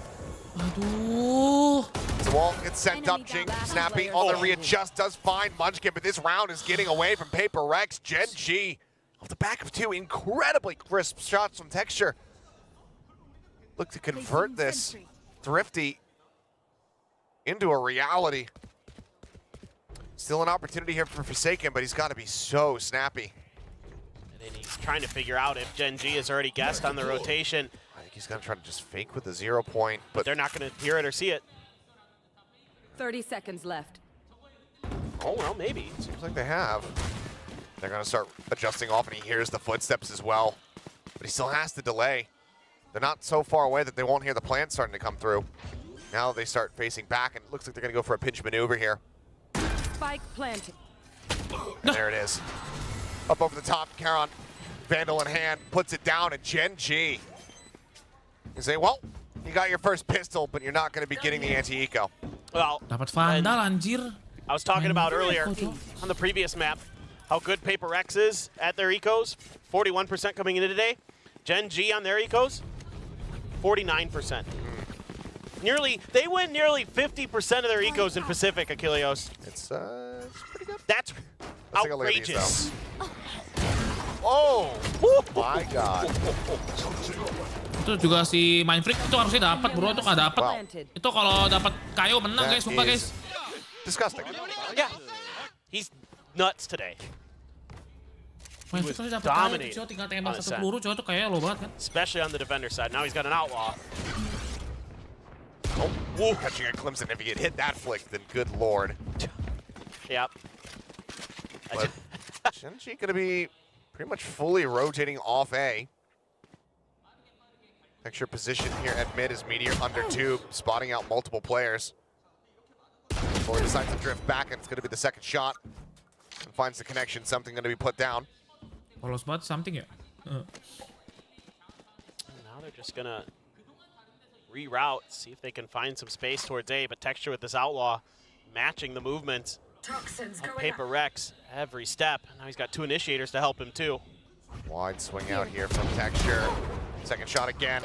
Aduh. The wall gets sent up. Jing snappy on the readjust does find Munchkin, but this round is getting away from Paperrex. Gen.G off the back of 2 incredibly crisp shots from Texture. Look to convert this Thrifty into a reality. Still an opportunity here for Forsaken, but he's got to be so snappy. And then he's trying to figure out if Gen.G has already guessed on the rotation. I think he's going to try to just fake with the 0 point, But they're not going to hear it or see it. 30 seconds left. Oh, well, maybe. Seems like they have. They're going to start adjusting off, and he hears the footsteps as well. But he still has to delay. They're not so far away that they won't hear the plant starting to come through. Now they start facing back, and it looks like they're going to go for a pinch maneuver here. Spike planted. And there it is. Up over the top, Karen, Vandal in hand, puts it down, and Gen.G. You say, well, you got your first pistol, but you're not going to be getting the anti-eco. Well, Dapat Vandal, anjir. I was talking about earlier on the previous map how good Paperrex is at their ecos. 41% coming into today. Gen.G on their ecos, 49%. They win nearly 50% of their ecos in Pacific, Achilleos. It's pretty good. That's Let's take a look at outrageous. these, oh my God. Itu juga si Mind Freak itu harusnya dapat, bro. Itu nggak dapat. Wow. Itu kalau dapat Kayo menang, guys. Sumpah, guys. Disgusting. Yeah, he's nuts today. Mind Freak harusnya dapat Kayo tuh, Cok. Tinggal tembak satu peluru, Cok. Itu kayak lo banget, kan. Especially on the defender side. Now he's got an outlaw. Oh, whoa, catching a glimpse, and if he had hit that flick, then good lord. Yep. But Gen.G going to be pretty much fully rotating off A. Texture position here at mid is Meteor under 2, spotting out multiple players. Before he decides to drift back, and it's going to be the second shot. And finds the connection, something going to be put down. Polos banget something ya. Now they're just going to reroute, see if they can find some space towards A, but Texture with this outlaw matching the movements of Paperrex every step. Now he's got 2 initiators to help him too. Wide swing out here from Texture. Second shot again.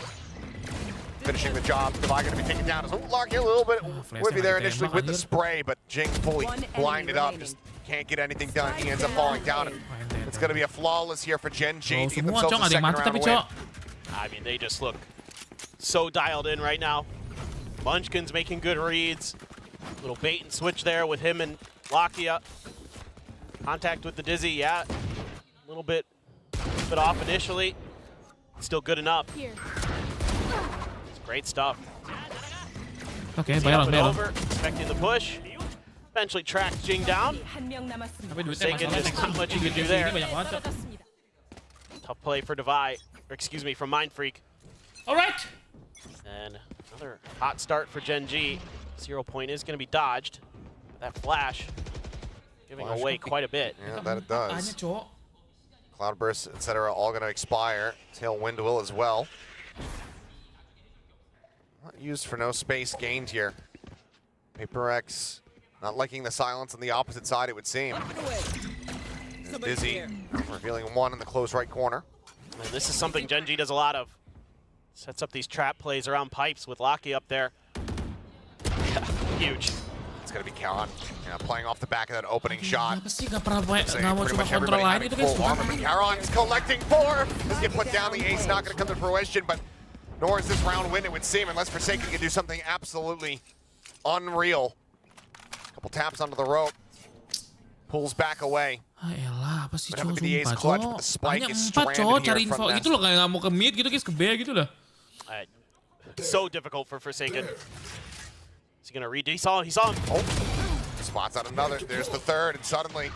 Finishing the job. Divide going to be taken down. Lucky a little bit whiffy there initially with the spray, but Jing fully blinded up. Just can't get anything done. He ends up falling down. And it's going to be a flawless here for Gen.G to get themselves a second round win. I mean, they just look so dialed in right now. Munchkin's making good reads. Little bait and switch there with him and Lakia. Contact with the Dizzy, yeah. A little bit off initially. Still good enough. It's great stuff. Okay, up and over, expecting the push. Eventually tracks Jing down. Forsaken, just not much you can do there. Tough play for Divide, or excuse me, from Mind Freak. All right. And another hot start for Gen.G. 0 point is going to be dodged. That flash giving away quite a bit. Yeah, that it does. Cloudburst, etc., all going to expire. Tailwind will as well. Not used for no space gained here. Paperrex not liking the silence on the opposite side, it would seem. Dizzy revealing 1 in the close right corner. And this is something Gen.G does a lot of. Sets up these trap plays around pipes with Locky up there. Huge. It's going to be Karen, playing off the back of that opening shot. Karen's collecting 4. Let's get put down. The ace not going to come to fruition, but nor is this round win, it would seem, unless Forsaken can do something absolutely unreal. Couple taps onto the rope. Pulls back away. Ayolah, apa sih cowok The ace clutch, but the spike is stranded cowok here cari info gitu loh, kayak nggak mau ke mid gitu guys, ke B gitu loh. So difficult for Forsaken. Is he gonna read? He saw him. Oh, spots out another. There's the third, and suddenly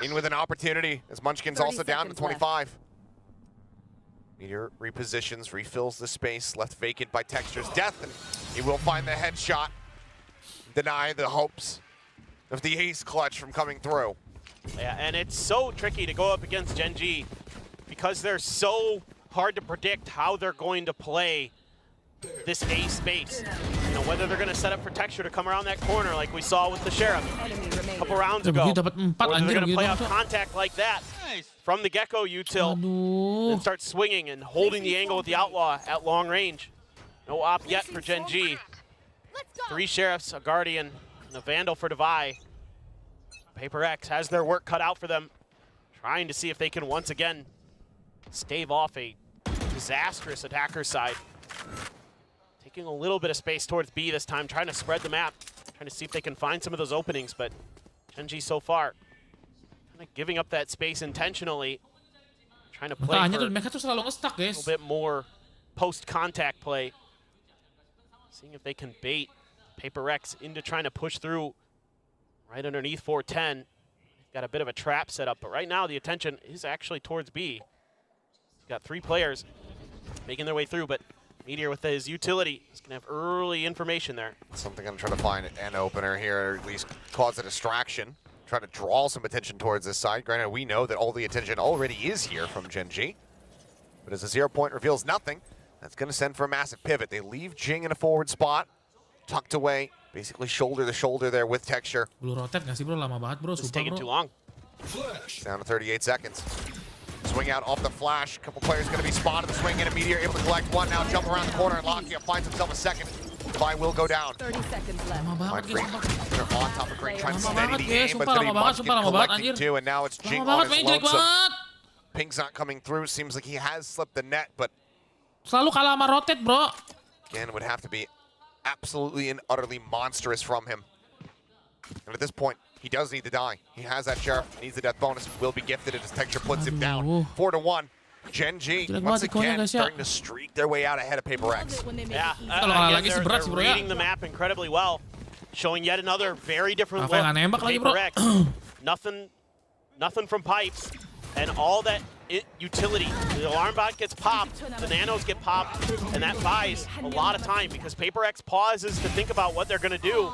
in with an opportunity as Munchkin's also down to 25. Meteor repositions, refills the space left vacant by Texture's death, and he will find the headshot. Deny the hopes of the ace clutch from coming through. Yeah, and it's so tricky to go up against Gen.G because they're so hard to predict how they're going to play this A space. You know, whether they're going to set up for Texture to come around that corner like we saw with the Sheriff. a couple rounds ago. Or they're going to play off contact like that from the Gecko util and start swinging and holding the angle with the Outlaw at long range. No op yet for Gen.G. 3 Sheriffs, a Guardian, and a Vandal for Divide. Paperrex has their work cut out for them, trying to see if they can once again stave off a disastrous attacker side. Taking a little bit of space towards B this time, trying to spread the map, trying to see if they can find some of those openings, but Gen.G so far kind of giving up that space intentionally, trying to play for a little bit more post-contact play. Seeing if they can bait Paperrex into trying to push through right underneath 410. They've got a bit of a trap set up, but right now the attention is actually towards B. He's got 3 players making their way through, but Meteor with his utility is going to have early information there. Something I'm trying to find an opener here, or at least cause a distraction. Trying to draw some attention towards this side. Granted, we know that all the attention already is here from Gen.G. But as the 0 point reveals nothing, that's going to send for a massive pivot. They leave Jing in a forward spot, tucked away, basically shoulder to shoulder there with Texture. It's taking too long. Down to 38 seconds. Swing out off the flash. A couple players going to be spotted. The swing in, a Meteor able to collect one. Now jump around the corner, and Lakia finds himself a second. Vi will go down. 30 seconds left. They're on top of Green, trying to steady the aim, but then he must get collecting too, and now it's Jing on his lonesome. Pink's not coming through. Seems like he has slipped the net, but selalu kalah sama rotate, bro. Again, it would have to be absolutely and utterly monstrous from him. And at this point, he does need to die. He has that Sheriff, needs the death bonus, will be gifted as Texture puts him down. 4-1. Gen.G once again starting to streak their way out ahead of Paperrex. Yeah, again, they're reading the map incredibly well, showing yet another very different look to Paperrex. Nothing from pipes, and all that utility. The alarm bot gets popped, the nanos get popped, and that buys a lot of time because Paperrex pauses to think about what they're going to do,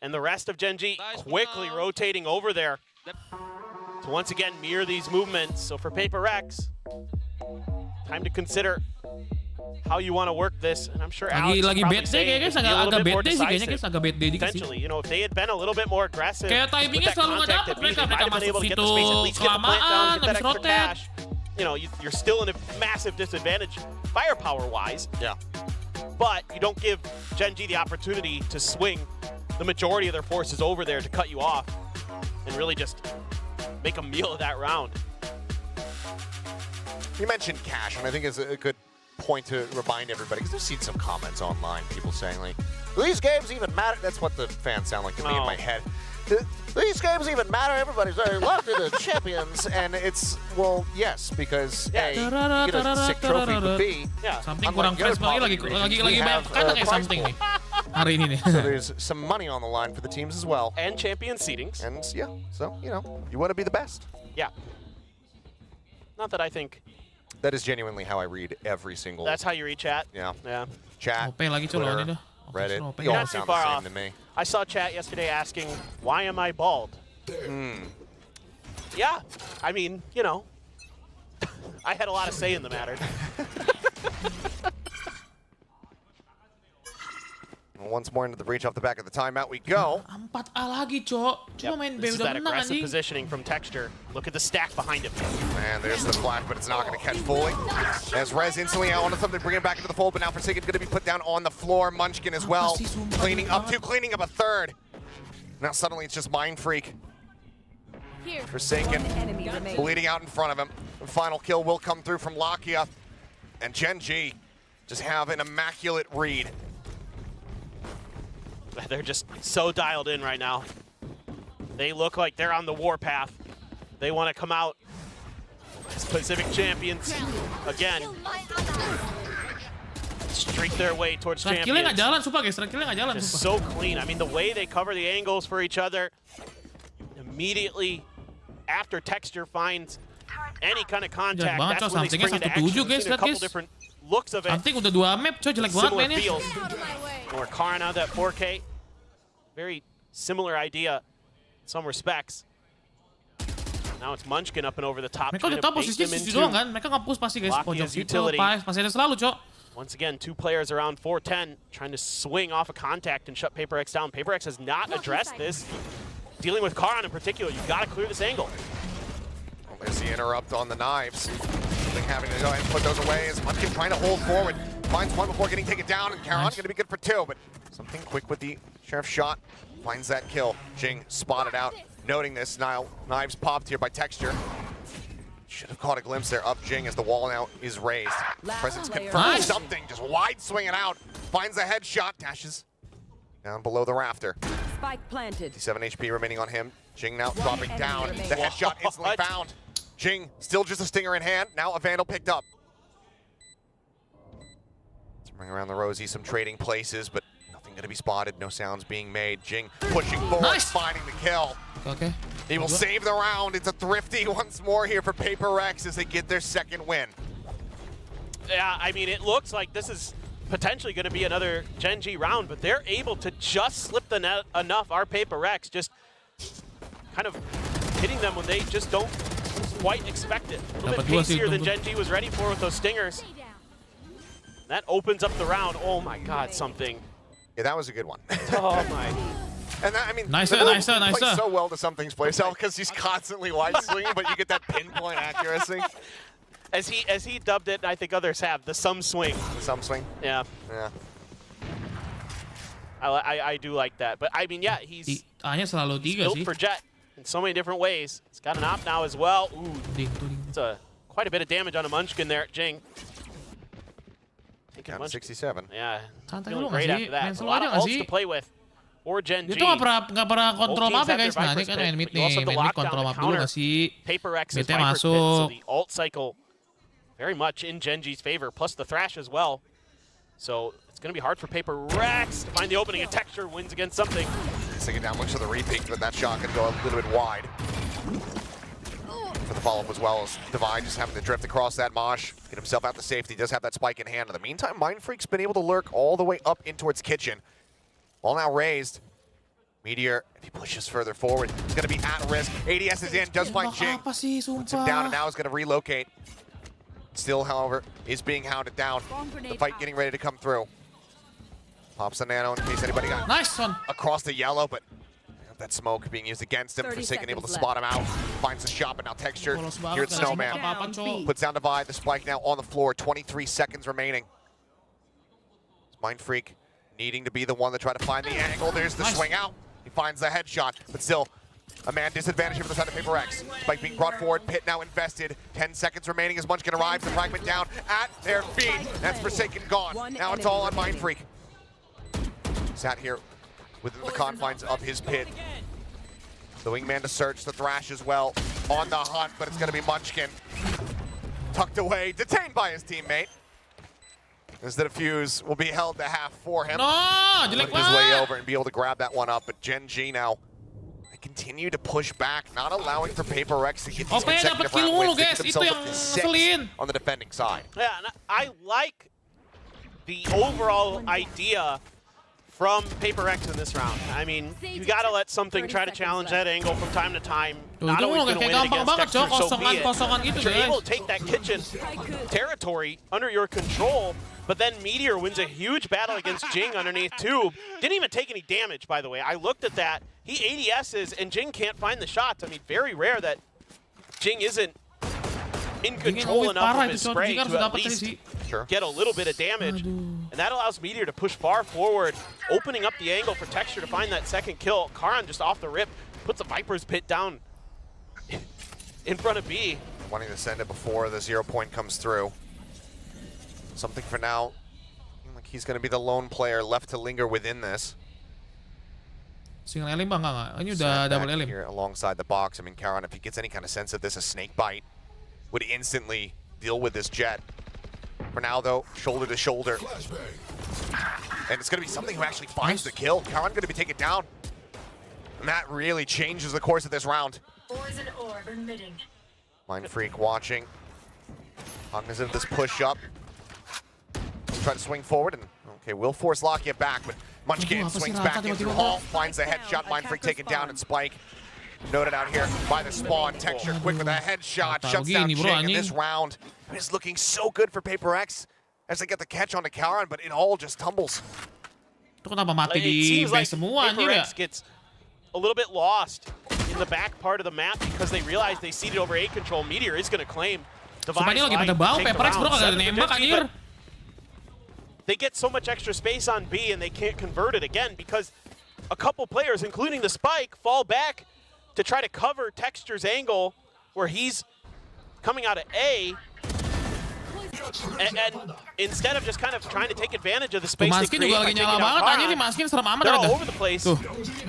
and the rest of Gen.G quickly rotating over there to once again mirror these movements. So for Paperrex, time to consider how you want to work this, and I'm sure Alex is probably saying be a little bit more decisive. Potentially, you know, if they had been a little bit more aggressive with that contact at B, they might have been able to get the space, at least get the plant down, get that extra cash. You know, you're still in a massive disadvantage firepower-wise. Yeah. But you don't give Gen.G the opportunity to swing the majority of their forces over there to cut you off and really just make a meal of that round. You mentioned cash, and I think it's a good point to remind everybody, because I've seen some comments online, people saying, like, do these games even matter? That's what the fans sound like to me in my head. Do these games even matter? Everybody's very locked into champions, and it's, well, yes, because A, you get a sick trophy, but B, something kurang fresh lagi banyak kata kayak something nih hari ini nih. So there's some money on the line for the teams as well. And champion seedings. And yeah, so, you know, you want to be the best. Yeah. Not that I think that is genuinely how I read every single. That's how you read chat? Yeah. Yeah. Chat, Twitter, Reddit, they You're all not too sound far the same off. to me. I saw chat yesterday asking, why am I bald? Yeah, I mean, you know, I had a lot of say in the matter. Once more into the breach off the back of the timeout we go. 4A lagi, Cok. Cuma main B This is udah that menang aggressive anjing. positioning from Texture. Look at the stack behind him. And there's the flash, but it's not going to catch fully. As Rez instantly out onto something, bring him back into the fold, but now Forsaken's going to be put down on the floor. Munchkin as well, cleaning up a third. Now suddenly it's just Mind Freak. Forsaken bleeding out in front of him. The final kill will come through from Lakia. And Gen.G just have an immaculate read. They're just so dialed in right now. They look like they're on the warpath. They want to come out as Pacific champions again. Streak their way towards champions. Killnya nggak jalan, sumpah guys. Killnya nggak jalan, Just sumpah. so clean. I mean, the way they cover the angles for each other, immediately after Texture finds any kind of contact, that's when they spring into action. We've seen a couple different looks of it. Something udah 2 map, coy, jelek banget Similar mainnya. feels. Or Karan out that 4K. Very similar idea in some respects. Now it's Munchkin up and over the top. Mereka udah tahu posisinya situ doang kan? Mereka nge-push pasti guys. Pojok situ, pasti ada selalu, Cok. Once again, 2 players around 410 trying to swing off a contact and shut Paperrex down. Paperrex has not addressed this. dealing with Karan in particular, you got to clear this angle. Well, there's the interrupt on the knives. Having to go ahead and put those away as Munchkin trying to hold forward. Finds one before getting taken down, and Karan's going to be good for two, but something quick with the Sheriff's shot. Finds that kill. Jing spotted out. Noting this, now knives popped here by Texture. Should have caught a glimpse there of Jing as the wall now is raised. Presence confirms something, just wide swinging out. Finds the headshot, dashes down below the rafter. Spike planted. 7 HP remaining on him. Jing now dropping down. The headshot instantly found. Jing still just a stinger in hand. Now a Vandal picked up. Let's bring around the Rosie, some trading places, but nothing going to be spotted. No sounds being made. Jing pushing forward, finding the kill. Okay. He will save the round. It's a thrifty once more here for Paperrex as they get their second win. Yeah, I mean, it looks like this is potentially going to be another Gen.G round, but they're able to just slip the net enough. Our Paperrex just kind of hitting them when they just don't quite expect it. A little bit pacier than Gen.G was ready for with those stingers. That opens up the round. Oh my God, something. Yeah, that was a good one. Oh my. And that, I mean, nice plays so well to Something's play style because he's constantly wide swinging, but you get that pinpoint accuracy. As he dubbed it, I think others have, the sum swing. The sum swing? Yeah. Yeah. I do like that. But I mean, yeah, he's built for Jet in so many different ways. He's got an op now as well. Ooh, it's quite a bit of damage on a Munchkin there at Jing. Down to 67. Yeah, feeling great after that. A lot of ults to play with. Or Gen.G. Itu nggak pernah kontrol map ya guys. Nah ini kan main mid nih, main mid kontrol map dulu nggak sih? Midnya masuk. So the ult cycle very much in Gen.G's favor, plus the thrash as well. So it's going to be hard for Paperrex to find the opening. A Texture wins against something. Taking down looks to the repeat, but that shot can go a little bit wide. For the follow-up as well as Divine just having to drift across that mosh, get himself out to safety. Does have that spike in hand. In the meantime, Mindfreak's been able to lurk all the way up in towards Kitchen. Ball now raised. Meteor, if he pushes further forward, he's going to be at risk. ADS is in, does find Jing. Puts him down and now is going to relocate. Still, however, is being hounded down. The fight getting ready to come through. Pops a nano in case anybody got nice one across the yellow, but that smoke being used against him. Forsaken able to spot him out. Finds the shot, but now Texture here at Snowman. Puts down Divide, the spike now on the floor. 23 seconds remaining. Mindfreak needing to be the one to try to find the angle. There's the swing out. He finds the headshot, but still a man disadvantage here for the side of Paperrex. Spike being brought forward, Pit now invested. 10 seconds remaining as Munchkin arrives. The fragment down at their feet. That's Forsaken gone. Now it's all on Mindfreak. Sat here within the confines of his pit. The wingman to search, the thrash as well. On the hunt, but it's going to be Munchkin. Tucked away, detained by his teammate. As the defuse will be held to half for him. Work his way over and be able to grab that one up. But Gen.G now, they continue to push back, not allowing for Paperrex to get these consecutive round wins. They get themselves up to 6 on the defending side. Yeah, and I like the overall idea from Paperrex in this round. I mean, you gotta let something try to challenge that angle from time to time. Not always gonna win against Texture, so be it. You're able to take that Kitchen territory under your control, but then Meteor wins a huge battle against Jing underneath Tube. Didn't even take any damage, by the way. I looked at that. He ADS's and Jing can't find the shots. I mean, very rare that Jing isn't in control enough of his spray to at least get a little bit of damage. And that allows Meteor to push far forward, opening up the angle for Texture to find that second kill. Karan just off the rip, puts a Viper's Pit down in front of B. Wanting to send it before the 0 point comes through. Something for now. Like he's going to be the lone player left to linger within this. Single elim ba nga? Ini udah double elim. Here alongside the box. I mean, Karan, if he gets any kind of sense of this, a snake bite would instantly deal with this Jet. For now, though, shoulder to shoulder. And it's going to be something who actually finds the kill. Karan going to be taken down. And that really changes the course of this round. Mindfreak watching. Cognizant of this push up. Try to swing forward and, okay, will force Lakia back, but Munchkin swings back into Hall, finds the headshot. Mindfreak taken down and Spike. Noted out here by the spawn. Texture quick with a headshot. Shuts down Jing in this round. It's looking so good for Paperrex as they get the catch onto Karan, but it all just tumbles. Itu kenapa mati di base semua anjir ya? Gets a little bit lost in the back part of the map because they realized they seeded over A control. Meteor is going to claim Sumpah ini lagi pada bau, Paperrex bro kagak ada nembak anjir. They get so much extra space on B and they can't convert it again because a couple players, including the Spike, fall back to try to cover Texture's angle where he's coming out of A. And instead of just kind of trying to take advantage of the space they create by taking out THOR, they're all over the place,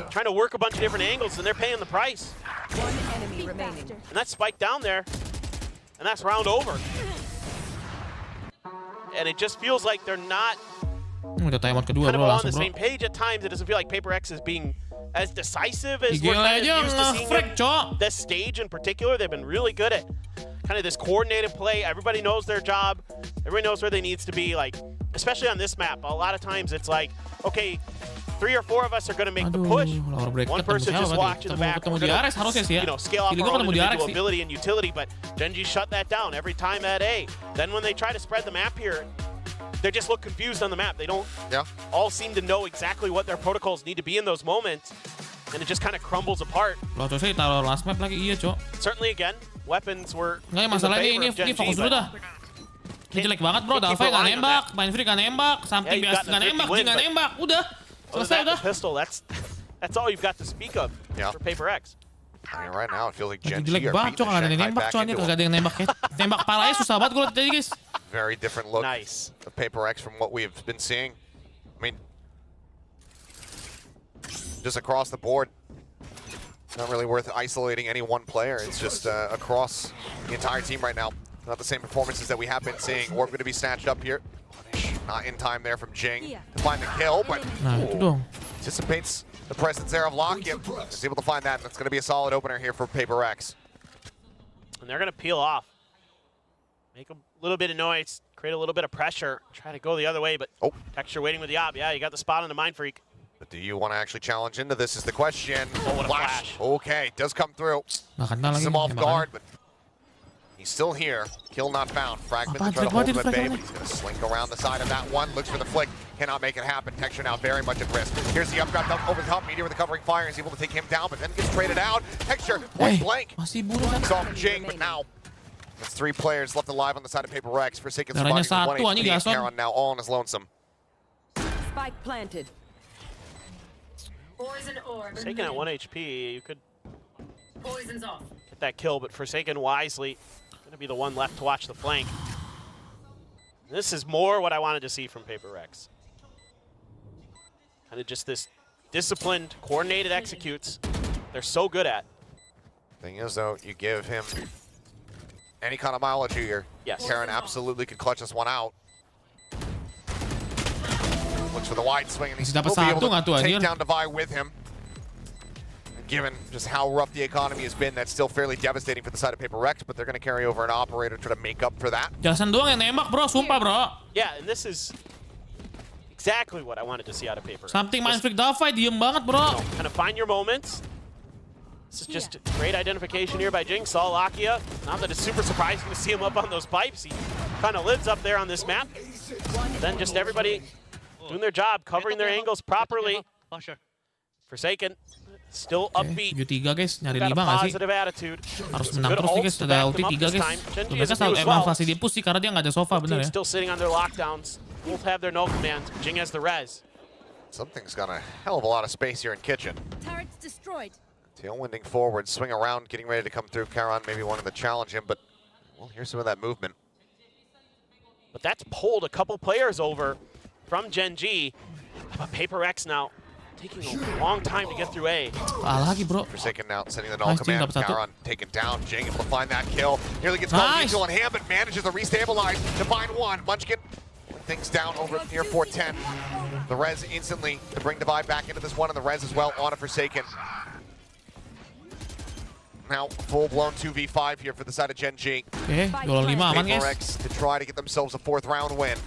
trying to work a bunch of different angles, and they're paying the price. One enemy remaining. And that's Spike down there, and that's round over. And it just feels like they're not Udah timeout kedua kind of bro on langsung the bro. same page at times. It doesn't feel like Paperrex is being as decisive as Gila we're kind aja of used to seeing nge-frag, cok. this stage in particular. They've been really good at kind of this coordinated play. Everybody knows their job. Everybody knows where they needs to be. Like, especially on this map, a lot of times it's like, okay, 3 or 4 of us are going to make the push. One person just watching the back. We're gonna, you know, scale up our own individual ability and utility, but Gen.G shut that down every time at A. Then when they try to spread the map here, they just look confused on the map. They don't all seem to know exactly what their protocols need to be in those moments, and it just kind of crumbles apart. Lo coy sih taruh last map lagi iya cok. Certainly again, weapons were Nggak masalah ini fokus dulu dah. Ini jelek banget bro, Dalvay nggak nembak, Mainfree nggak nembak, samping biasa nggak nembak, G nggak nembak, udah selesai udah. Pistol, that's all you've got to speak of for Paperrex. I mean, right now it feels like Gen.G Jelek are banget beating cok, nggak ada the yang nembak cok, ini kagak ada yang nembak ya. Tembak palanya susah banget gue liat tadi guys. Very different look of Paperrex from what we've been seeing. I mean, just across the board, not really worth isolating any one player. It's just across the entire team right now. Not the same performances that we have been seeing. Orb going to be snatched up here. Not in time there from GENG to find the kill, but anticipates the presence there of Lakia. Is able to find that, and that's going to be a solid opener here for Paperrex. And they're going to peel off. Make a little bit of noise, create a little bit of pressure, try to go the other way, but Texture waiting with the op. Yeah, you got the spot on the Mind Freak. But do you want to actually challenge into this is the question. Oh, what a flash. Okay, does come through. He's him off guard, but he's still here. Kill not found. Fragment to try to hold him at bay, but he's going to slink around the side of that one. Looks for the flick. Cannot make it happen. Texture now very much at risk. Here's the updraft up over the top. Meteor with the covering fire is able to take him down, but then gets traded out. Texture, point blank. It's off GENG, but now there's 3 players left alive on the side of Paperrex. Forsaken surviving with 1 HP. Karen now all on his lonesome. Spike planted. Poison orb. Forsaken at 1 HP, you could Poison's off. get that kill, but Forsaken wisely going to be the one left to watch the flank. This is more what I wanted to see from Paperrex. Kind of just this disciplined, coordinated executes they're so good at. Thing is, though, you give him any kind of mileage here. Yes. Karen absolutely could clutch this one out. Looks for the wide swing, and he's still be able to take down ZOWIE with him. And given just how rough the economy has been, that's still fairly devastating for the side of Paperrex, but they're going to carry over an operator to try to make up for that. Jason doang yang nembak bro, sumpah bro. Yeah, and this is exactly what I wanted to see out of Paperrex. Samping Mainfree Dalvay, diem banget bro. Kind of find your moments. This is just great identification here by GENG. Saw Lakia. Not that it's super surprising to see him up on those pipes. He kind of lives up there on this map. Then just everybody doing their job, covering their angles properly. Forsaken, still upbeat. 7-3 guys, nyari Got a 5 nggak sih? positive attitude. Harus menang terus nih guys, ada ulti 3 guys. Mereka selalu emang pasti di push sih karena dia nggak ada sofa bener ya. Still sitting on their lockdowns. Both have their no command. GENG has the res. Something's got a hell of a lot of space here in Kitchen. Turret's destroyed. Tailwinding forward, swing around, getting ready to come through. Karen maybe wanting to challenge him, but well, here's some of that movement. But that's pulled a couple players over from Gen.G. But Paperrex now taking a long time to get through A. Lagi bro. Forsaken now sending the null command. Karen taken down. GENG able to find that kill. Nearly gets util in hand, but manages to restabilize to find one. Munchkin things down over near 410. The res instantly to bring ZOWIE back into this one, and the res as well on a Forsaken. Now full-blown 2v5 here for the side of Gen.G. Okay, goal 5 aman guys. Paperrex to try to get themselves a 4th round win.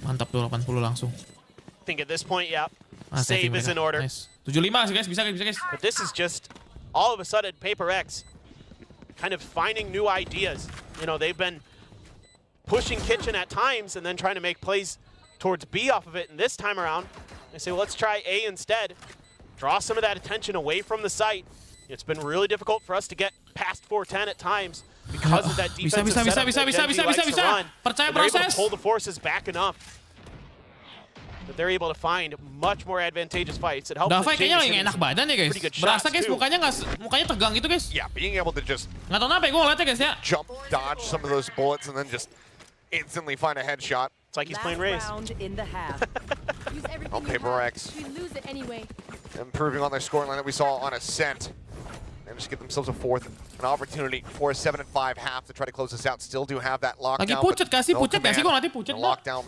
Mantap tuh 80 langsung. I think at this point, yeah, save is in order. Nice. 75 sih guys, bisa guys. But this is just all of a sudden Paperrex kind of finding new ideas. You know, they've been pushing Kitchen at times and then trying to make plays towards B off of it, and this time around They say, well, let's try A instead. Draw some of that attention away from the site. It's been really difficult for us to get past 410 at times because of that defensive setup that Gen.G likes to run. Percaya They're able to proses. pull the forces back enough that they're able to find much more advantageous fights. It helps Davai that kayaknya Jing lagi is enak badan ya guys. pretty good Berasa shots, guys too. mukanya tegang gitu guys. Yeah, being able to just Nggak tahu kenapa ya gue ngeliatnya guys ya. jump, dodge some of those bullets, and then just instantly find a headshot. It's like he's playing Raze. Round in the half. Use everything On you have. Paperrex. We lose it anyway. Improving on their scoring line that we saw on Ascent. And just give themselves a fourth, an opportunity for a 7-5 half to try to close this out. Still do have that lockdown. Lagi pucet kasih, no pucet kasih command. kok nanti pucet And Bro. lockdown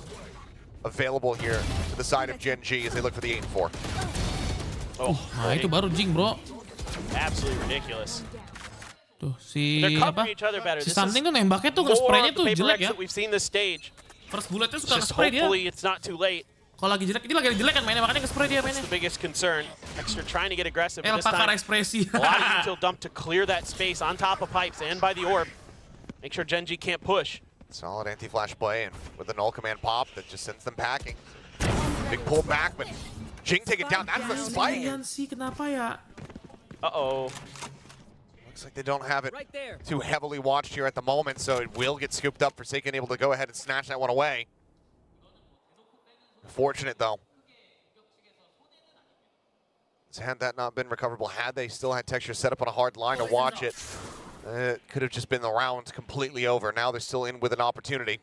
available here to the side of Gen.G as they look for the 8-4. Oh, Nah itu baru Jing bro. absolutely ridiculous. Tuh si They're apa? covering each other better. Si This is something tuh nembaknya tuh more nge-spraynya of tuh the jelek Paperrex ya. that we've seen this stage. First bulletnya suka Just nge-spray dia. hopefully it's not too late. Kalau lagi jelek, ini lagi jelek kan mainnya, makanya nge-spray dia That's mainnya. the biggest concern. Extra trying to get aggressive. El This pakar time, ekspresi. a lot of util dump to clear that space on top of pipes and by the orb. Make sure Gen.G can't push. Solid anti-flash play, and with the null command pop, that just sends them packing. Big pull back, but Jing take it down. That's the spike. Kalian sih kenapa ya? Uh-oh. Looks like they don't have it too heavily watched here at the moment, so it will get scooped up. Forsaken able to go ahead and snatch that one away. Fortunate though. Had that not been recoverable, had they still had texture set up on a hard line to watch it, it could have just been the round completely over. Now they're still in with an opportunity.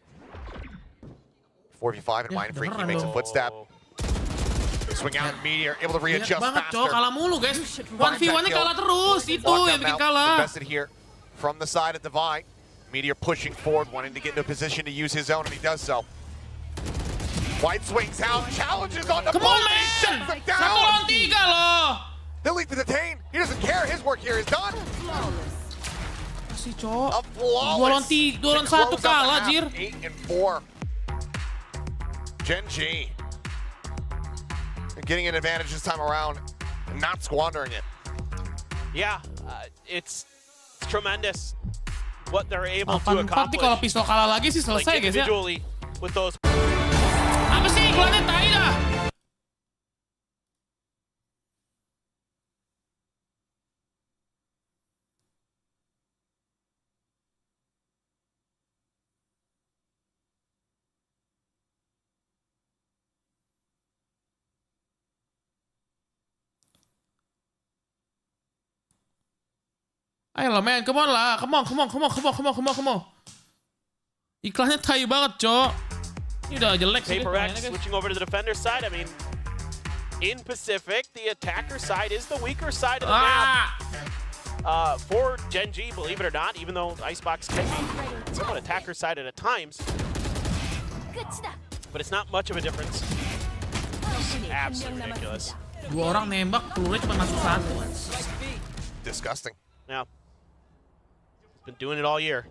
4v5 and Mind Freak, he makes a footstep. Swing out and Meteor, able to readjust banget faster. cok, kalah mulu guys. 1v1-nya kalah terus, itu yang bikin kalah. Invested here from the side of Divide. Meteor pushing forward, wanting to get into a position to use his own, and he does so. White swings out, challenges on the Come on, man! Satu lawan tiga loh. They'll leave to detain. He doesn't care. His work here is done. Kasih cok. A flawless. 2 lawan 1 kalah, Jir. 8-4. Gen.G. Getting an advantage this time around and not squandering it. Yeah, it's tremendous what they're able to 8-4 accomplish. kalau pistol kalah lagi sih Like selesai guys ya. individually with those. Apa sih iklannya tai dah? Ayolah men, come on lah, come on. Iklannya tai banget, cok. Ini udah jelek sih. Paperrex switching over to the defender side. I mean, in Pacific, the attacker side is the weaker side of the map. For Gen.G, believe it or not, even though Icebox can be somewhat attacker sided at times. But it's not much of a difference. Absolutely ridiculous. 2 orang nembak, pelurunya cuma masuk 1. Disgusting. Yeah. Been doing it all year.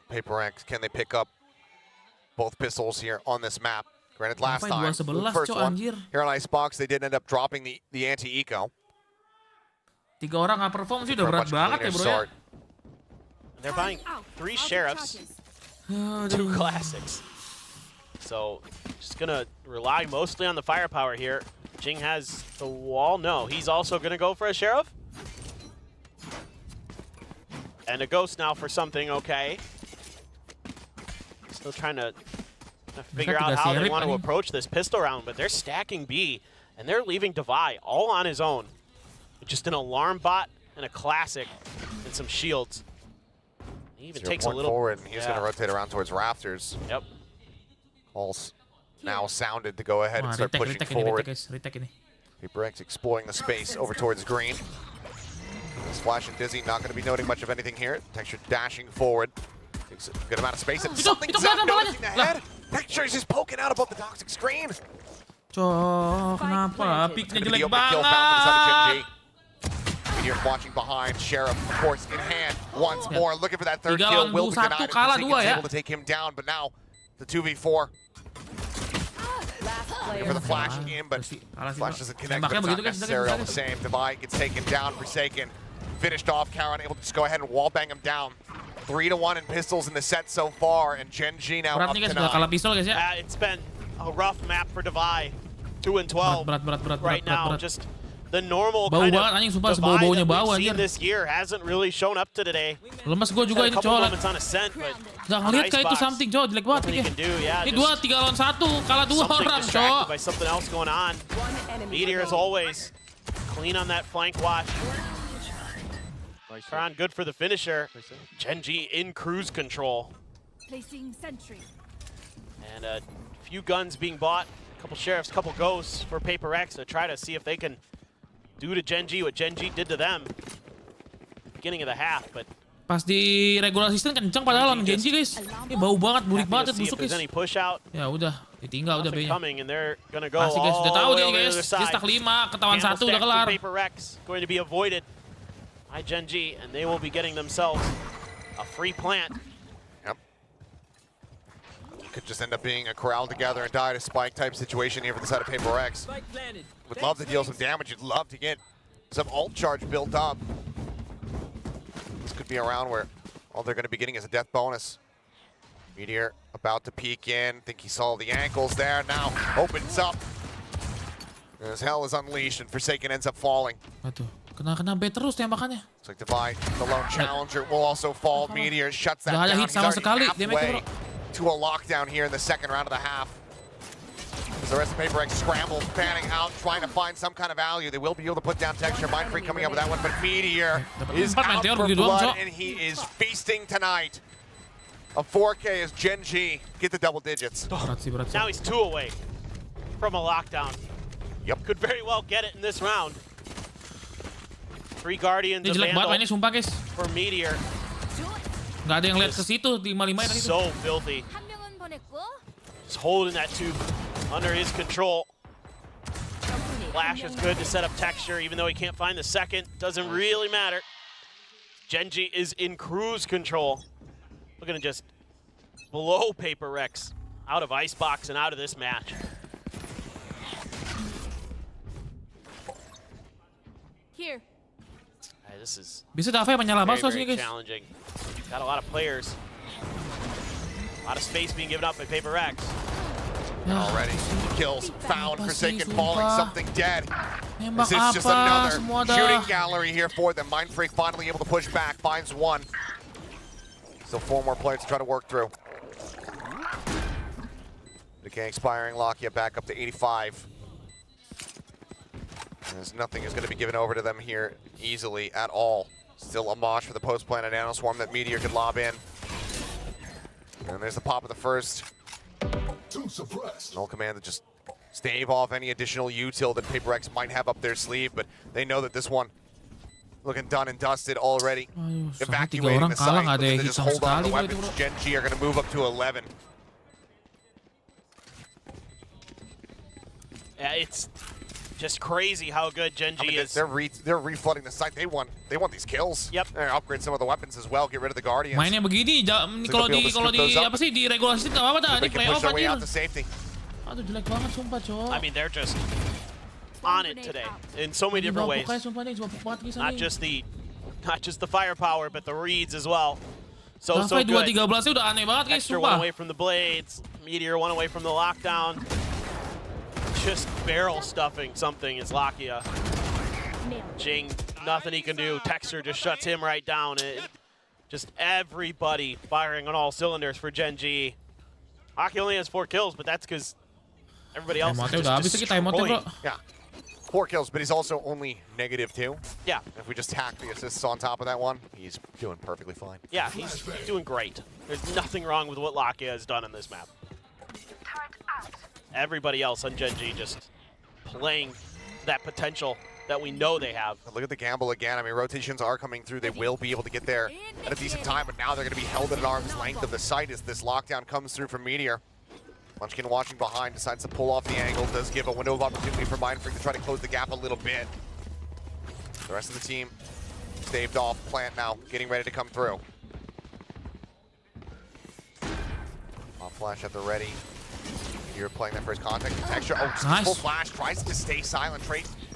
Paperrex, can they pick up both pistols here on this map? Granted, last time, the 2-11, first cok, one, anjir. here on Icebox, they did end up dropping the anti-eco. 3 orang nggak perform sih udah berat banget ya bro ya. They're buying 3 sheriffs, 2 classics. So, just gonna rely mostly on the firepower here. Jing has the wall. No, he's also gonna go for a sheriff. And a ghost now for something, okay. Still trying to figure out how they want to approach this pistol round, but they're stacking B, and they're leaving Divide all on his own. Just an alarm bot and a classic and some shields. He even takes a little forward, and he's going to rotate around towards rafters. Yep. All's now sounded to go ahead and start pushing forward. Paperrex exploring the space over towards green. Splash and Dizzy not going to be noting much of anything here. Texture dashing forward. Takes a good amount of space, and something's up, noticing the head. Texture is just poking out above the toxic screen. Cok, kenapa? Picknya jelek Kill found for the banget. side of Gen.G. Meteor watching behind. Sheriff, of course, in hand once more. Looking for that third kill. Will be denied. Forsaken's able to take him down, but now the 2v4. Looking for the flash in, but flash doesn't connect, but it's not necessarily all the same. Divide gets taken down. Forsaken finished off. Karen able to just go ahead and wall bang him down. 3-1 in pistols in the set so far, and Gen.G now up to 9. It's been a rough map for Divide. 2-12 right now. Just the normal bau kind banget of anjing, sumpah divide sebau-baunya that bau we've seen anjir. this year hasn't really shown up to today. Lemes gua juga Had a ini couple cowok. moments on Ascent, but Gak ngeliat kayak itu something cowok, jelek banget nothing he pikir. can do. Yeah, Ini just 3 lawan 1, kalah 2 something orang distracted cowok. by something else going on. Meteor as always, clean on that flank watch. Keren good for the finisher. Gen.G in cruise control. Placing sentry. And a few guns being bought, a couple sheriffs, a couple ghosts for Paperrex to try to see if they can do to Gen.G what Gen.G did to them beginning of the half, but Pas di regular season kenceng padahal lawan Gen.G guys. Ini bau banget, burik happy to banget see if busuk there's guys. any push out. Ya udah, ditinggal udah Nothing B-nya. coming and they're gonna go Pasti guys, udah tahu all the dia way over guys. to the Dia side. stack 5, ketahuan 1 Candlestick udah kelar. for Paperrex going to be avoided by Gen.G, and they will be getting themselves a free plant. Yep. Could just end up being a corral together and die to Spike type situation here for the side of Paperrex. Would love to deal some damage. You'd love to get some ult charge built up. This could be a round where all they're going to be getting is a death bonus. Meteor about to peek in. Think he saw the ankles there. Now opens up. As hell is unleashed and Forsaken ends up falling. Aduh, kena B terus tembakannya. Looks like Divide, the lone challenger, will also fall. Meteor shuts that Udah ada down. hit He's sama already sekali. halfway to a lockdown here in the second round of the half. As the rest of Paperrex scramble, panning out, trying to find some kind of value. They will be able to put down texture. Mindfreak coming up with that one, but Meteor is out for blood, and he is feasting tonight. A 4K as Gen.G get the double digits. Now he's 2 away from a lockdown. Yep. Could very well get it in this round. 3 Guardians Ini of jelek banget mainnya Vandal sumpah guys. for Meteor. Gak ada yang lihat ke situ di 55 tadi. So filthy. 한 명은 보냈고 He's holding that tube under his control. Flash is good to set up texture, even though he can't find the second. Doesn't really matter. Gen.G is in cruise control. Looking to just blow Paperrex out of Icebox and out of this match. here. Hey, this is Bisa Dave menyala very, banget very sini guys. challenging. Got a lot of players. A lot of space being given up by Paperrex. Already, kills found, Forsaken falling, something dead. Nembak This is just apa? another Semua dah. shooting gallery here for them. Mindfreak finally able to push back, finds one. Still 4 more players to try to work through. Decay expiring, Lakia back up to 85. As nothing is going to be given over to them here easily at all. Still a mosh for the post-planet Nanoswarm that Meteor could lob in. And there's the pop of the first. Null command to just stave off any additional util that Paperrex might have up their sleeve, but they know that this one looking done and dusted already. Evacuating the site, looking to just hold on to the weapons. Gen.G are going to move up to 11. Yeah, it's just crazy how good Gen.G is. They're reflooding the site. They want these kills. Yep. They're gonna upgrade some of the weapons as well. Get rid of the Guardians. Mainnya begini, kalau di apa sih di regulasi nggak apa-apa dah. They Ini can push playoff their way out anjir. to safety. Aduh jelek banget sumpah cowok. I mean, they're just on it today in so many different ways. Sumpah nih, coba banget guys. Not just the firepower, but the reads as well. So Sampai good. 2-13 udah aneh banget guys, Extra one sumpah. away from the blades. Meteor one away from the lockdown. Just barrel stuffing something is Lakia. Jing, nothing he can do. Texture just shuts him right down. Just everybody firing on all cylinders for Gen.G. Lakia only has 4 kills, but that's because everybody else is just destroying. Yeah. 4 kills, but he's also only -2. Yeah. If we just tack the assists on top of that one, he's doing perfectly fine. Yeah, he's doing great. There's nothing wrong with what Lakia has done on this map. Everybody else on Gen.G just playing that potential that we know they have. Look at the gamble again. I mean, rotations are coming through. They will be able to get there at a decent time, but now they're going to be held at an arm's length of the site as this lockdown comes through from Meteor. Munchkin watching behind, decides to pull off the angle, does give a window of opportunity for Mindfreak to try to close the gap a little bit. The rest of the team staved off. Plant now, getting ready to come through. Off flash at the ready. You're playing that first contact. Texture, Nice. Full flash, tries to stay silent,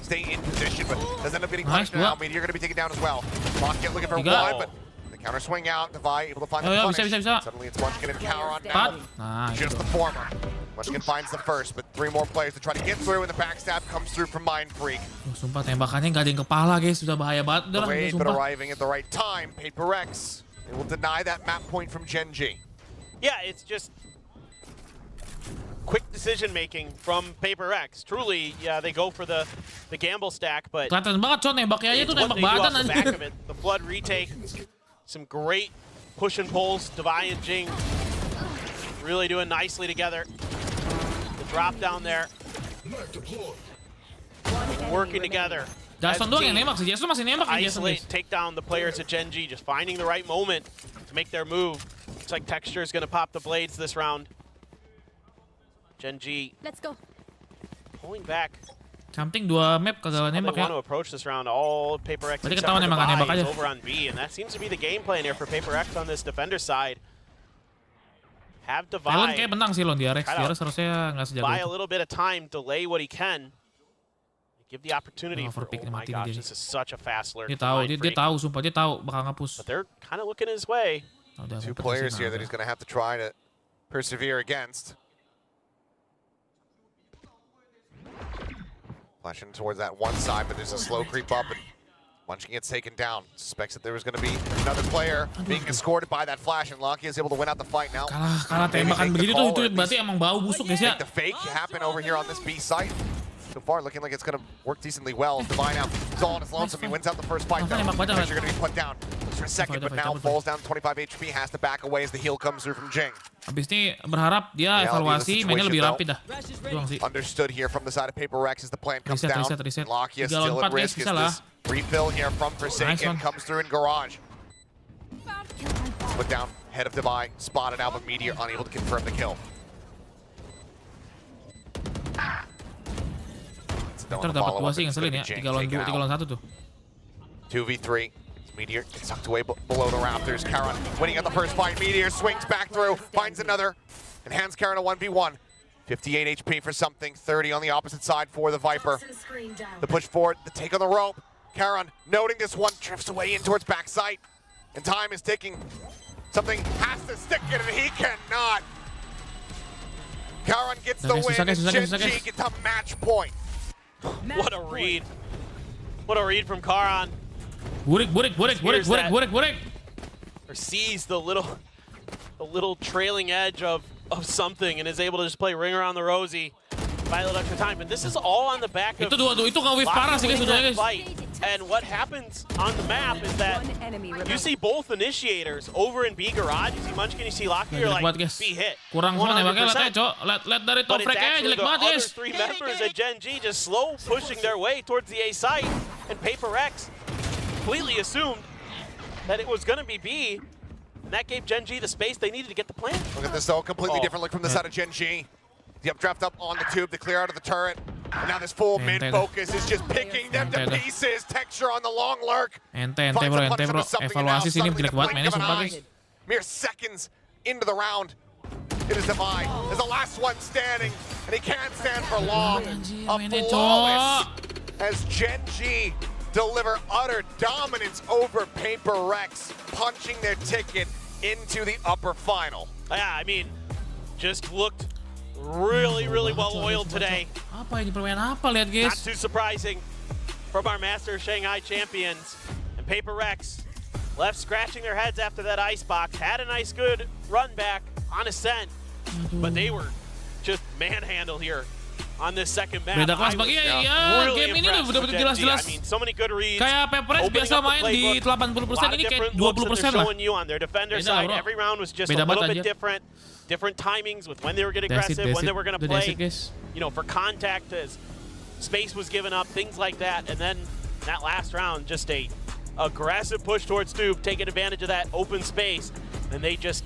stay in position, but does end up getting punished now. Meteor going to be taken down as well. Rocket looking for one, but the counter swing out. Divide able to find the punish. Bisa. Suddenly it's Munchkin and Cower on now. Nah, Just the former. Munchkin finds the first, but 3 more players to try to get through, and the backstab comes through from Mind Freak. Sumpah tembakannya nggak ada yang kepala guys, sudah bahaya banget. Udah lah, Wade, but sumpah. arriving at the right time. Paperrex, they will deny that map point from Gen.G. Yeah, it's just quick decision making from Paperrex. Truly, yeah, they go for the gamble stack, but Kelihatan banget Con, nembaknya aja it's tuh what nembak they do badan off the back aja. of it. The flood retake, some great push and pulls. ZOWIE and GENG really doing nicely together. The drop down there, working together. Jason doang yang nembak sih, Jason masih nembak kan Jason Isolate, guys. take down the players at Gen.G, just finding the right moment to make their move. Looks like Texture is going to pop the blades this round. Gen.G Let's go. pulling back. Something 2 map kagak They nembak want ya. to approach this round. All Paperrex Berarti except ketahuan for emang nggak nembak ZOWIE aja. is over on B, and that seems to be the game plan here for Paperrex on this defender side. Have Talent kayak ZOWIE menang sih lawan DRX. Kind of DRX harusnya nggak sejago buy a itu. little bit of time, delay what he can. Give the opportunity for, Overpick oh nih my mati gosh, nih this is such a fast lurk. Dia from tahu, Mind dia Freak. tahu, sumpah dia tahu bakal ngapus. But they're kind of looking his way. Oh, udah 2 ngumpet players di here sini, that he's going to have to try to persevere against. Flashing towards that one side, but there's a slow creep up, and Munchkin gets taken down. Suspects that there was going to be another player being escorted by that flash, and Locky is able to win out the fight now. Kalah tembakan begitu tuh, itu berarti emang bau busuk guys ya. Make the fake happen over here on this B site. So far, looking like it's going to work decently well. Divine out. He's all on his lonesome. He wins out the first fight, though. Pressure going to be put down. Looks for a second, but now falls down to 25 HP. Has to back away as the heal comes through from Jing. Habis ini berharap dia evaluasi, mainnya lebih rapi dah. Doang sih. Understood here from the side of Paperrex as the plan comes down. Reset. Locky is still at risk as this refill here from Forsaken comes through in Garage. Put down, head of Divine, spotted out, but Meteor unable to confirm the kill. Ntar dapat 2 sih ngeselin ya, 3 lawan 1 tuh. 2v3. Meteor gets sucked away below the Raptors. Karen winning at the first fight. Meteor swings back through, finds another, and hands Karen a 1v1. 58 HP for something, 30 on the opposite side for the Viper. The push forward, the take on the rope. Karen noting this one, drifts away in towards backside. And time is ticking. Something has to stick it, and he cannot. Karen gets the win, and Gen.G gets a match point. What a read. What a read from Karan. Burik. Or sees the little trailing edge of something and is able to just play Ring Around the Rosie. Buy a little extra time, but this is all on the back of Itu nge-whiff parah sih guys udah guys. And what happens on the map is that you see both initiators over in B Garage. You see Munchkin, you see Locky, you're like, B hit. Kurang sama nembaknya, lihat aja cok. Lihat dari top But it's frag aja actually jelek the banget other guys. 3 members at Gen.G just slow pushing their way towards the A site, and Paperrex completely assumed that it was going to be B, and that gave Gen.G the space they needed to get the plan. Look at this though, completely different look from the side of Gen.G. The updraft up on the tube to clear out of the turret. And now this full mid focus is just picking them to pieces. Texture on the long lurk. Ente bro. Evaluasi sini jelek banget mainnya sumpah guys. Mere seconds into the round. It is ZOWIE as the last one standing, and he can't stand for long. A flawless as Gen.G deliver utter dominance over Paperrex, punching their ticket into the upper final. Yeah, I mean, just looked really well oiled today. Apa ini permainan apa lihat guys? Not too surprising from our Master Shanghai champions. And Paperrex left scratching their heads after that icebox. Had a nice good run back on Ascent, but they were just manhandled here on this second map. Beda kelas bagi ya, game ini udah bener-bener jelas-jelas. I mean, so many good reads. Kayak Paperrex biasa main di 80% ini kayak 20% lah. Showing you on their defender Beda, side. bro. Every round was just Beda a little banget bit different. Different timings with when they were getting aggressive, when they were going to play, you know, for contact as space was given up, things like that. And then that last round, just a aggressive push towards Stoop, taking advantage of that open space. And they just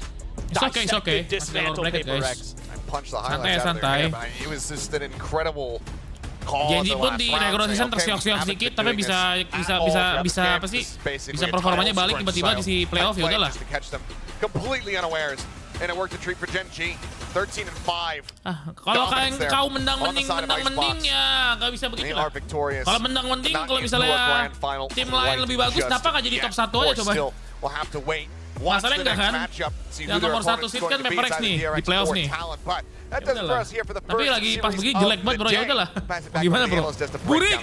dismantled Paperrex. I punched the highlights out of their head, but it was just an incredible call. Gen.G pun di negosiasi tersiok-siok sedikit, tapi bisa apa sih? Bisa performanya balik tiba-tiba di si playoff ya udahlah. Completely unawares. And it worked a treat for Gen.G. 13 and 5. Kalau kau mendang-mending ya nggak bisa begitu lah. Kalau mendang-mending, kalau misalnya tim lain lebih bagus, kenapa nggak jadi top 1 aja coba? We'll have to wait Masalahnya enggak kan? Yang nomor 1 seed kan Paperrex nih di playoff nih. Tapi lagi pas begini jelek banget bro, ya udahlah. Gimana bro? Burik.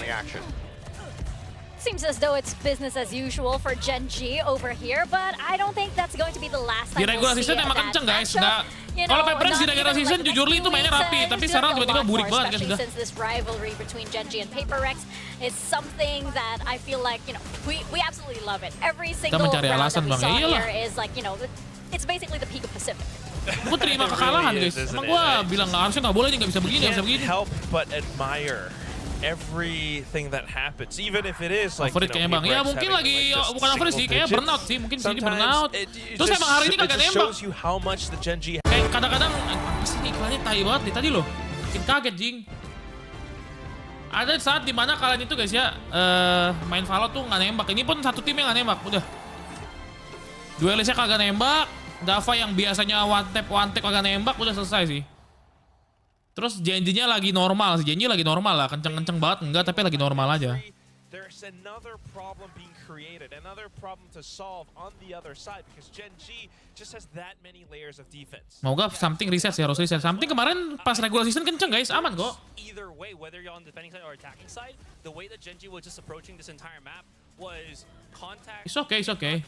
Seems as though it's business as usual for Gen.G over here, but I don't think that's going to be the last time Di regular season emang kenceng guys, nggak. Kalau Paperrex di regular season jujur li itu mainnya rapi, tapi sekarang tiba-tiba burik banget guys udah. Since this rivalry between Gen.G and Paperrex is something that I feel like, you know, we absolutely love it. Every single round that we saw here is like, you know, it's basically the peak of Pacific. Gue terima kekalahan guys. Emang gue bilang harusnya nggak boleh nih, nggak bisa begini, nggak bisa begini. Help but admire everything that happens, even if it is like, kayaknya bang, ya mungkin lagi bukan over sih, kayaknya burnout sih, mungkin sini burnout. Terus emang hari ini kagak nembak. Kayak kadang-kadang, pasti nih iklannya tai banget nih tadi loh, bikin kaget jing. Ada saat dimana kalian itu guys ya, main Valo tuh nggak nembak. Ini pun satu tim yang nggak nembak, udah. Duelisnya kagak nembak, Dava yang biasanya one tap kagak nembak, udah selesai sih. Terus Gen.G-nya lagi normal, Gen.G lagi normal lah, kenceng-kenceng banget enggak, tapi lagi normal aja. There's another problem being created, another problem to solve on the other side because Gen.G just has that many layers of defense. Moga something reset sih, harus reset. Something kemarin pas regular season kenceng guys, aman kok. Either way, whether you're on the defending side or attacking side, the way that Gen.G was just approaching this entire map was contact. It's okay.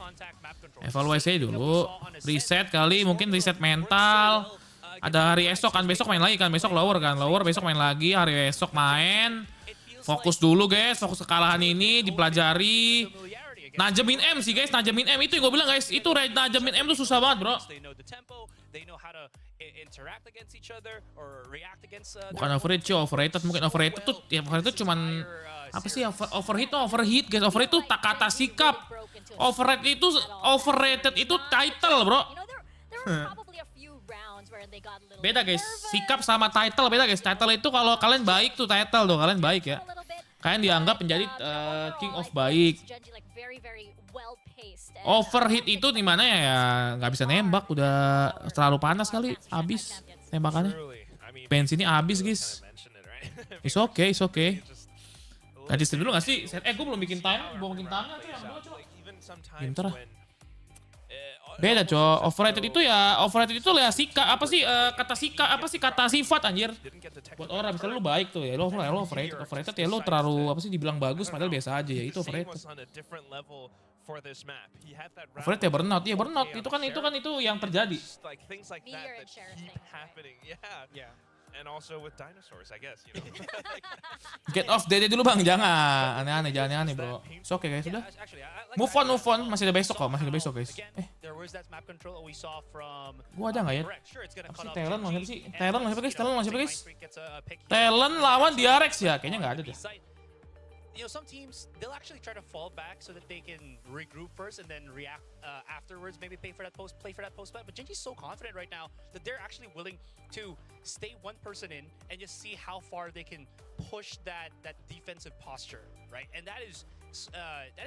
Evaluasi dulu, reset kali, mungkin reset mental. Ada hari esok kan, besok main lagi kan, besok lower kan, besok main lagi, hari esok main. Fokus dulu guys, fokus kekalahan ini, dipelajari. Najemin M sih guys, najemin M itu yang gue bilang guys, itu najemin M tuh susah banget bro. Bukan overrated cuy, overrated, mungkin overrated tuh, ya overrated cuman, apa sih overheat guys, overheat tuh kata sikap. Overrated itu title bro. Beda guys, sikap sama title beda guys. Title itu kalau kalian baik tuh title tuh, kalian baik ya. Kalian dianggap menjadi king of baik. Overheat itu dimana ya nggak bisa nembak, udah terlalu panas kali, habis tembakannya. Bensinnya habis guys. It's okay. Ganti stream dulu nggak sih? Gue belum bikin time, tuh yang dua coba. Bentar lah. Beda coy, overrated itu ya sikap, kata sifat anjir. Buat orang misalnya lu baik tuh ya, lu overrated ya lu terlalu dibilang bagus padahal biasa aja ya, itu overrated. Overrated ya burnout, itu yang terjadi. And also with dinosaurs, I guess, you know. Get off Dede dulu bang, jangan aneh-aneh bro. It's okay guys, sudah. Move on, masih ada besok guys. Gua ada nggak ya? Apa sih Talent masih guys? Talent lawan DRX ya, kayaknya nggak ada deh. You know, some teams, they'll actually try to fall back so that they can regroup first and then react afterwards, maybe play for that post plant. But Gen.G is so confident right now that they're actually willing to stay one person in and just see how far they can push that defensive posture, right? And that is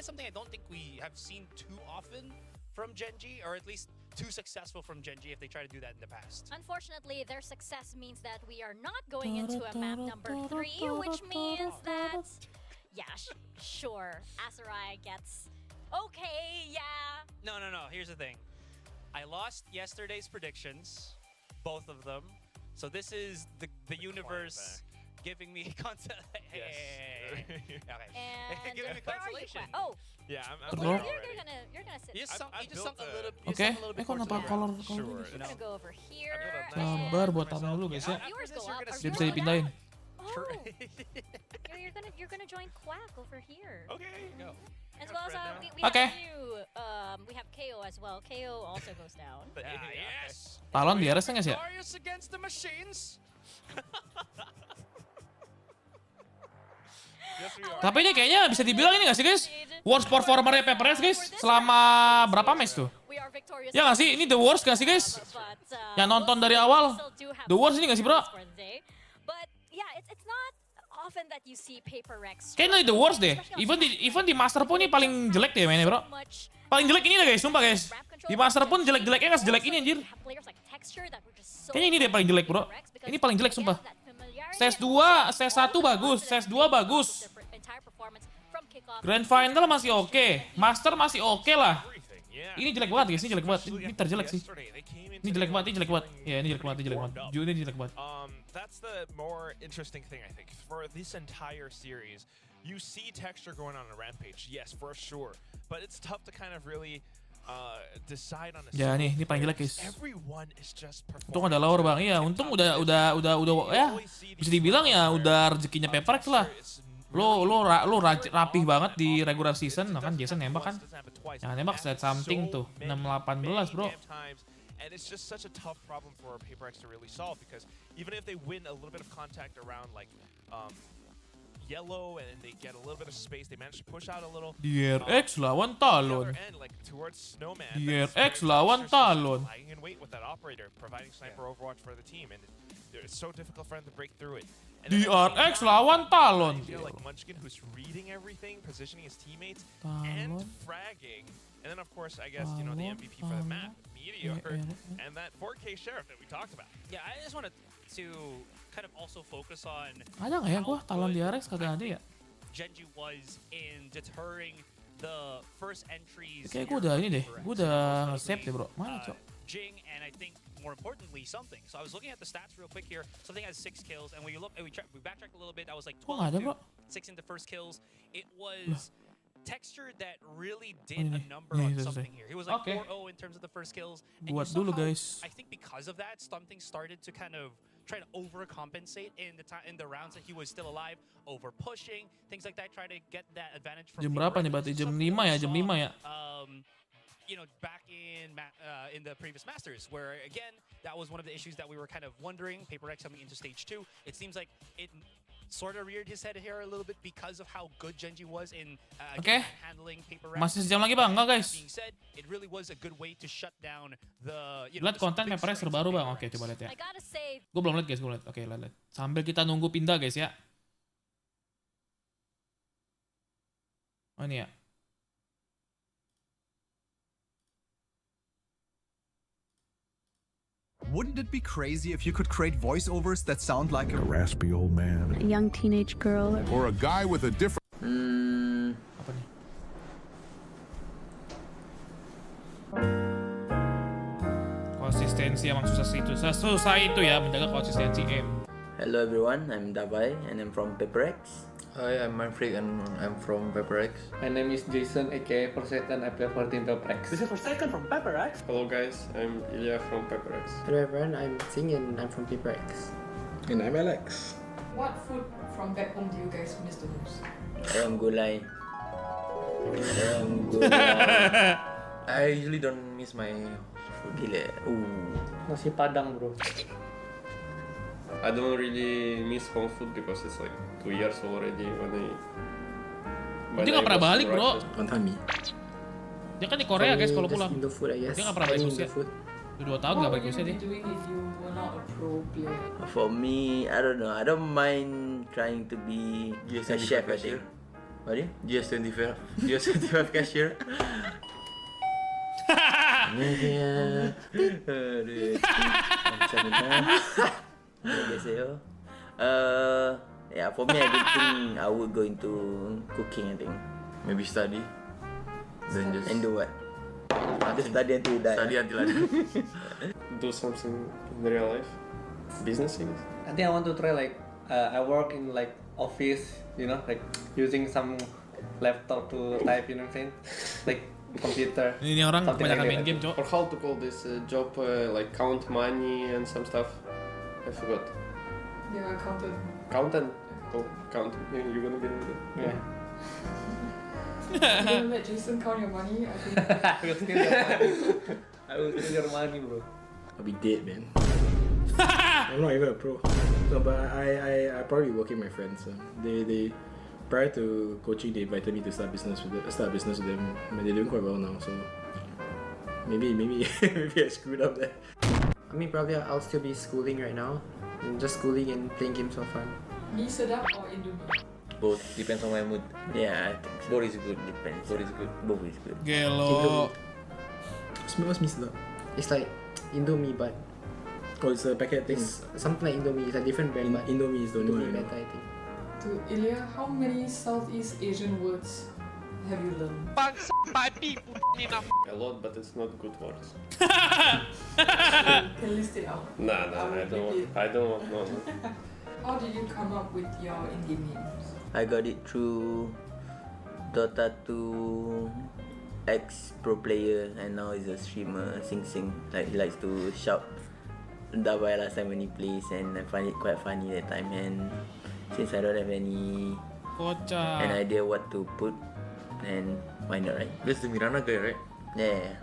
something I don't think we have seen too often from Gen.G, or at least too successful from Gen.G if they try to do that in the past. Unfortunately, their success means that we are not going into a map number 3, which means that... Yeah, sure. Asarai gets... Okay, yeah. No. Here's the thing. I lost yesterday's predictions, both of them. So this is the universe giving me consolation. Okay. And giving me consolation. Oh. Yeah, I'm you're gonna sit. You just sunk a little bit. Okay. Kenapa color? We're gonna go over here. Sabar buat tamu dulu guys ya. Dia bisa dipindahin. Oh, you're gonna join Quack over here. Okay, go. As well as we have KO as well. KO also goes down. Yes. Talon di RS nggak sih ya? Against the machines. Tapi ini kayaknya bisa dibilang ini nggak sih guys? Worst performernya Paperrex guys selama berapa match tuh? Ya nggak sih? Ini the worst nggak sih guys? Yang nonton dari awal, the worst ini nggak sih bro? Kayaknya the worst deh. Even di Master pun ini paling jelek deh mainnya bro. Paling jelek ini deh guys, sumpah guys. Di Master pun jelek-jeleknya nggak sejelek ini anjir. Kayaknya ini deh paling jelek bro. Ini paling jelek sumpah. Stage 2, stage 1 bagus, stage 2 bagus. Grand Final masih oke, Master masih oke lah. Ini jelek banget guys, ini jelek banget. Ini terjelek sih. Ini jelek banget, ini jelek banget. Ya, ini jelek banget, ini jelek banget. Ini jelek banget. That's the more interesting thing I think. For this entire series, you see texture going on a Rampage, yes, for sure. But it's tough to kind of really decide on a ya nih, ini paling jelek guys. Everyone is just Untung ada Laur bang, iya. Untung udah ya. Bisa dibilang ya udah rezekinya Paperrex lah. Lo rapih banget di regular season, nah kan Jason nembak kan. Yang nembak set something tuh, 6-18 bro. And it's just such a tough problem for Paperrex to really solve because even if they win a little bit of contact around like yellow and they get a little bit of space, they manage to push out a little. DRX lawan Talon. DRX lawan Talon. Lying in wait with that operator, providing sniper overwatch for the team, and it's so difficult for them to break through it. DRX lawan Talon. Like Munchkin, who's reading everything, positioning his teammates, and fragging. And then, of course, I guess, you know, the MVP for the map, Meteor, and that 4K Sheriff that we talked about. Yeah, I just wanted to kind of also focus on ada nggak ya gua Talon DRX kagak ada ya? Gen.G was in deterring the first entries. Kayak gua udah ini deh, gua udah nge-save deh bro. Mana cok? GENG and I think more importantly something. So I was looking at the stats real quick here. Something has 6 kills, and when you look, we backtracked a little bit. That was like 12 to 6 into first kills. It was texture that really did a number on something here. He was like 4-0 in terms of the first kills. And buat dulu guys. I think because of that, something started to kind of try to overcompensate in the rounds that he was still alive, over pushing, things like that, try to get that advantage from. Jam berapa nih berarti? Jam 5 ya, jam 5 ya. You know, back in the previous Masters, where again, that was one of the issues that we were kind of wondering. Paperrex coming into stage 2, it seems like it sort of reared his head here a little bit because of how good Gen.G was in handling Paperrex. Masih sejam lagi bang, enggak guys? It really was a good way to shut down the. Lihat konten Paperrex terbaru bang, oke coba lihat ya. Gue belum lihat guys, gue lihat. Oke lihat. Sambil kita nunggu pindah guys ya. Oh ini ya. Wouldn't it be crazy if you could create voiceovers that sound like a raspy old man, a young teenage girl, or a guy with a different apa nih? Konsistensi emang susah itu ya menjaga konsistensi aim. Hello everyone, I'm Davai and I'm from Paperrex. Hi, I'm Manfred and I'm from Paperrex. My name is Jason, aka Forsaken. I play for Team Paperrex. This is Forsaken from Paperrex. Hello guys, I'm Ilya from Paperrex. Hello everyone, I'm Sing and I'm from Paperrex. And I'm Alex. What food from back home do you guys miss the most? Ayam gulai. I usually don't miss my food. Gila. Nasi Padang bro. I don't really miss home food because it's like 2 years already when Dia nggak pernah balik bro. Wantami. Dia kan di Korea guys kalau pulang. Food, I guess. Dia nggak pernah balik Rusia. 2 tahun nggak balik Rusia dia. For me, I don't know. I don't mind trying to be a chef I think. What do you? GS25 cashier. Yeah, for me, I don't think I would go into cooking. I think maybe study, then just and do what? Just study until you die. Study until I die. Do something in real life, business things. I think I want to try like I work in like office, you know, like using some laptop to type, you know what I'm saying, like computer. Ini orang kebanyakan main game, cok. Or how to call this job, like count money and some stuff. I forgot. Yeah, accountant. Accountant. Oh, accountant. You're gonna be with it. Yeah. You're gonna let Jason count your money? I think. I will steal your money. I will steal your money, bro. I'll be dead, man. I'm not even a pro. No, but I probably working with my friends. They prior to coaching, they invited me to start business with them. I mean, they're doing quite well now, so maybe I screwed up there. I mean, probably I'll still be schooling right now. Just schooling and playing games for fun. Mie sedap or Indomie? Both depends on my mood. Yeah, I think so. Both is good. Depends. Both is good. Both is good. Gelo. What's Miss Love? It's like Indomie, but it's a packet thing. It's something like Indomie. It's a different brand, but Indomie is the only one. better, I think. To Ilya, how many Southeast Asian words have you learned? A lot, but it's not good words. Can list it out. Nah, I don't want. No. How did you come up with your in-game names? I got it through Dota 2 ex-pro player, and now he's a streamer, Sing. Like, he likes to shout Dabai last time when he plays, and I find it quite funny that time. And since I don't have an idea what to put, and why not, right? That's the Mirana guy, right? Yeah.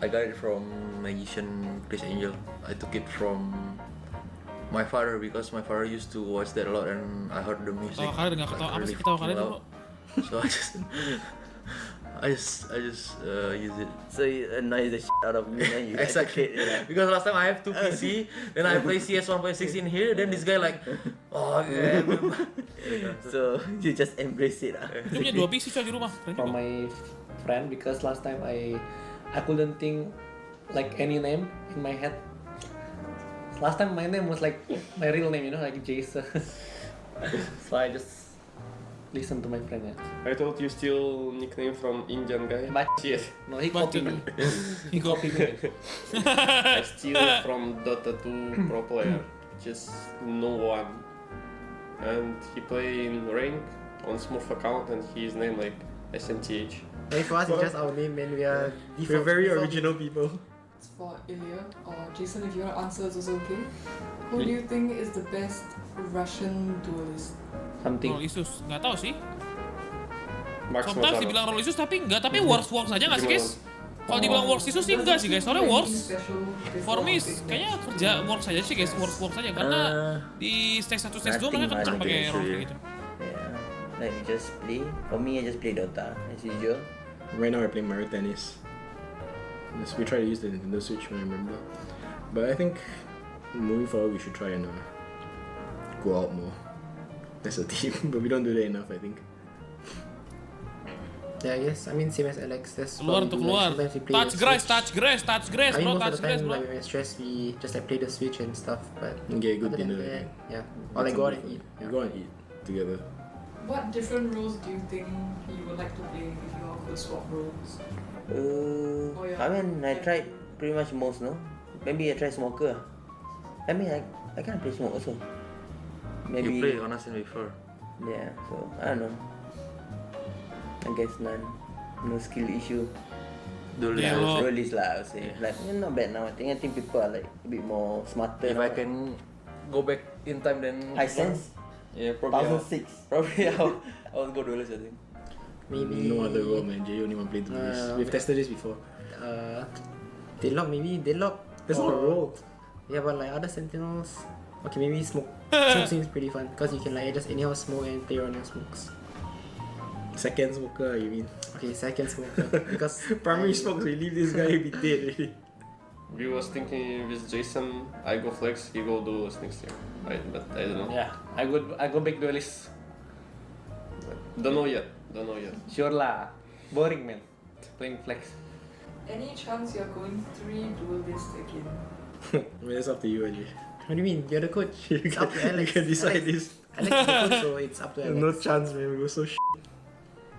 I got it from Magician Chris Angel. I took it from my father because my father used to watch that a lot, and I heard the music. Oh, kalian nggak ketawa apa sih ketawa kalian bro? So I just use it. So it annoys the shit out of me, and you exactly. Because last time I have 2 PC, then I play CS 1.6 in here, then this guy like, oh yeah. So you just embrace it. Dia punya 2 PC coy di rumah. From my friend, because last time I couldn't think like any name in my head. Last time my name was like my real name, you know, like Jason. So I just listen to my friend. Yeah. I thought you steal nickname from Indian guy. But yes. No, he copied me. He copied me. I steal it from Dota 2 pro player. Just no one. And he play in rank on Smurf account, and his name like SMTH. Hey, for us, it's just our name, man. We're very original people. It's for Ilya or Jason, if you want to answer, it's also okay. Who do you think is the best Russian duelist? Something. Rolisus, nggak tahu sih. Sometimes dibilang Rolisus tapi enggak, tapi works aja nggak sih guys? Kalau dibilang works itu sih enggak sih guys, soalnya works for me kayaknya kerja works aja sih guys, works aja karena di stage 1 stage 2 mereka kencang pakai role gitu. Yeah, like just play. For me, I just play Dota as usual. Right now I play Mario Tennis. We try to use the Nintendo Switch when I remember. But I think moving forward we should try and go out more as a team, but we don't do that enough, I think. Yeah, yes. I mean, same as Alex. That's keluar. Touch grass, I mean, bro. most of the time, like when we're stressed, we just like play the Switch and stuff. But get a good other than dinner. Yeah. Or like go out and eat. Yeah. Go out and eat together. What different roles do you think you would like to play if you all could swap roles? I mean, I tried pretty much most, no? Maybe I try Smoker. I mean, I can't play Smoke also. Maybe. You played on us before. Yeah, so I don't know. I guess none. No skill issue. Duelist lah, I would say. Like, not bad now. I think people are like a bit more smarter. If I can go back in time, then I sense. Yeah, probably. 2006. Probably I'll go duelist, I think. Maybe no other role, man. Jay only one play duelist. We've tested this before. Deadlock, maybe Deadlock. That's not a role. Yeah, but like other sentinels. Okay, maybe smoke. Smoke seems pretty fun because you can like just anyhow smoke and play on your smokes. Second smoker, you mean? Okay, second smoker. Because primary smokes, we leave this guy, he'll be dead already. We was thinking with Jason, I go flex, he go duelist next year. Right, but I don't know. Yeah, I go back duelist. Don't know yet. Sure lah. Boring, man. Playing flex. Any chance you're going 3 duelists again? I mean, it's up to you, Ajay. What do you mean? You're the coach. It's up to Alex. You can decide this. Alex is the coach, so it's up to Alex. No chance, man. We were so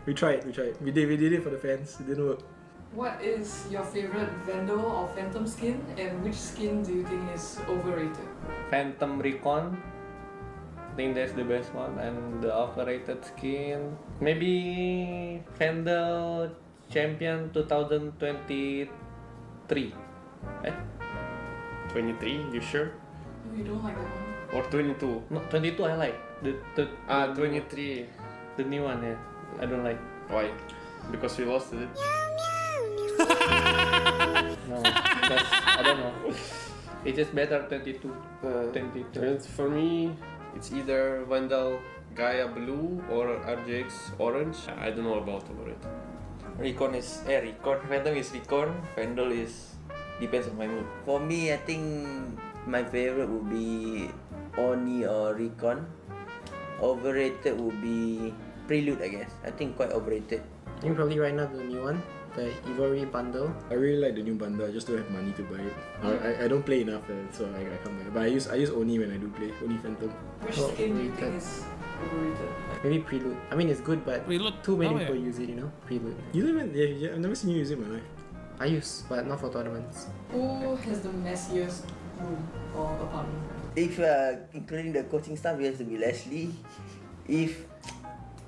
We tried. We did it for the fans. It didn't work. What is your favorite Vandal or Phantom skin, and which skin do you think is overrated? Phantom Recon. I think that's the best one, and the overrated skin maybe Vandal Champion 2023. 23? You sure? You don't like that one? Or 22? No, 22 I like. The 23. The new one, yeah. I don't like. Why? Because we lost it? No, that's, I don't know. It's just better 22. 22. For me, it's either Vandal Gaia Blue or RGX Orange. I don't know about it. Recon. Phantom is Recon. Vandal is depends on my mood. For me, I think my favorite would be Oni or Recon. Overrated would be Prelude, I guess. I think quite overrated. I think probably right now the new one, the Ivory bundle. I really like the new bundle. I just don't have money to buy it. I don't play enough, so I can't buy it. But I use Oni when I do play. Oni Phantom. Which skin do you think is overrated? Maybe Prelude. I mean, it's good, but too many people use it, Prelude. You don't even, I've never seen you use it, man. I use, but not for tournaments. Who has the messiest room or apartment? If including the coaching staff, it has to be Leslie. If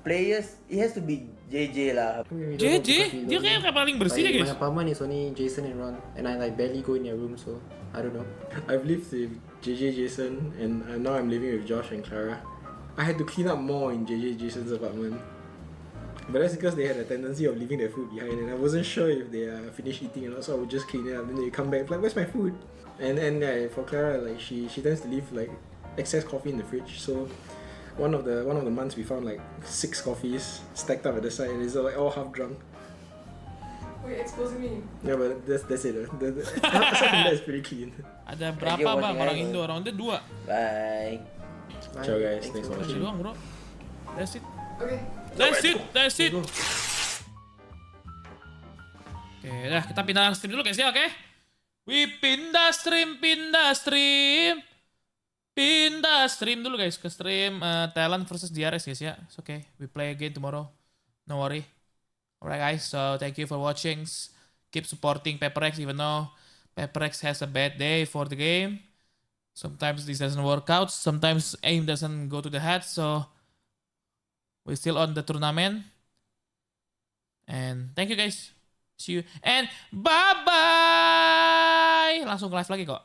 players, it has to be JJ lah. JJ? Dia kayak paling bersih deh, guys. My apartment is only Jason and Ron, and I like barely go in their room, so I don't know. I've lived with JJ, Jason, and now I'm living with Josh and Clara. I had to clean up more in JJ, Jason's apartment. But that's because they had a tendency of leaving their food behind, and I wasn't sure if they finished eating or not, so I would just clean it up. Then they come back like, "Where's my food?" And for Clara, like she tends to leave like excess coffee in the fridge. So one of the months we found like 6 coffees stacked up at the side, and it's like all half drunk. Wait, exposing me. Yeah, but that's it. Aside from that, it's pretty clean. Ada berapa bang orang Indo? Ronde 2. Bye. Ciao guys, thanks for watching. Doang, bro. That's it. Okay. That's it. Oke, dah kita pindah stream dulu guys ya, oke? Pindah stream dulu guys ke stream Talent versus DRX guys ya. It's okay, we play again tomorrow. No worry. Alright guys, so thank you for watching. Keep supporting Paperrex even though Paperrex has a bad day for the game. Sometimes this doesn't work out. Sometimes aim doesn't go to the head. So we're still on the tournament. And thank you guys. See you. And bye-bye. Langsung live lagi kok.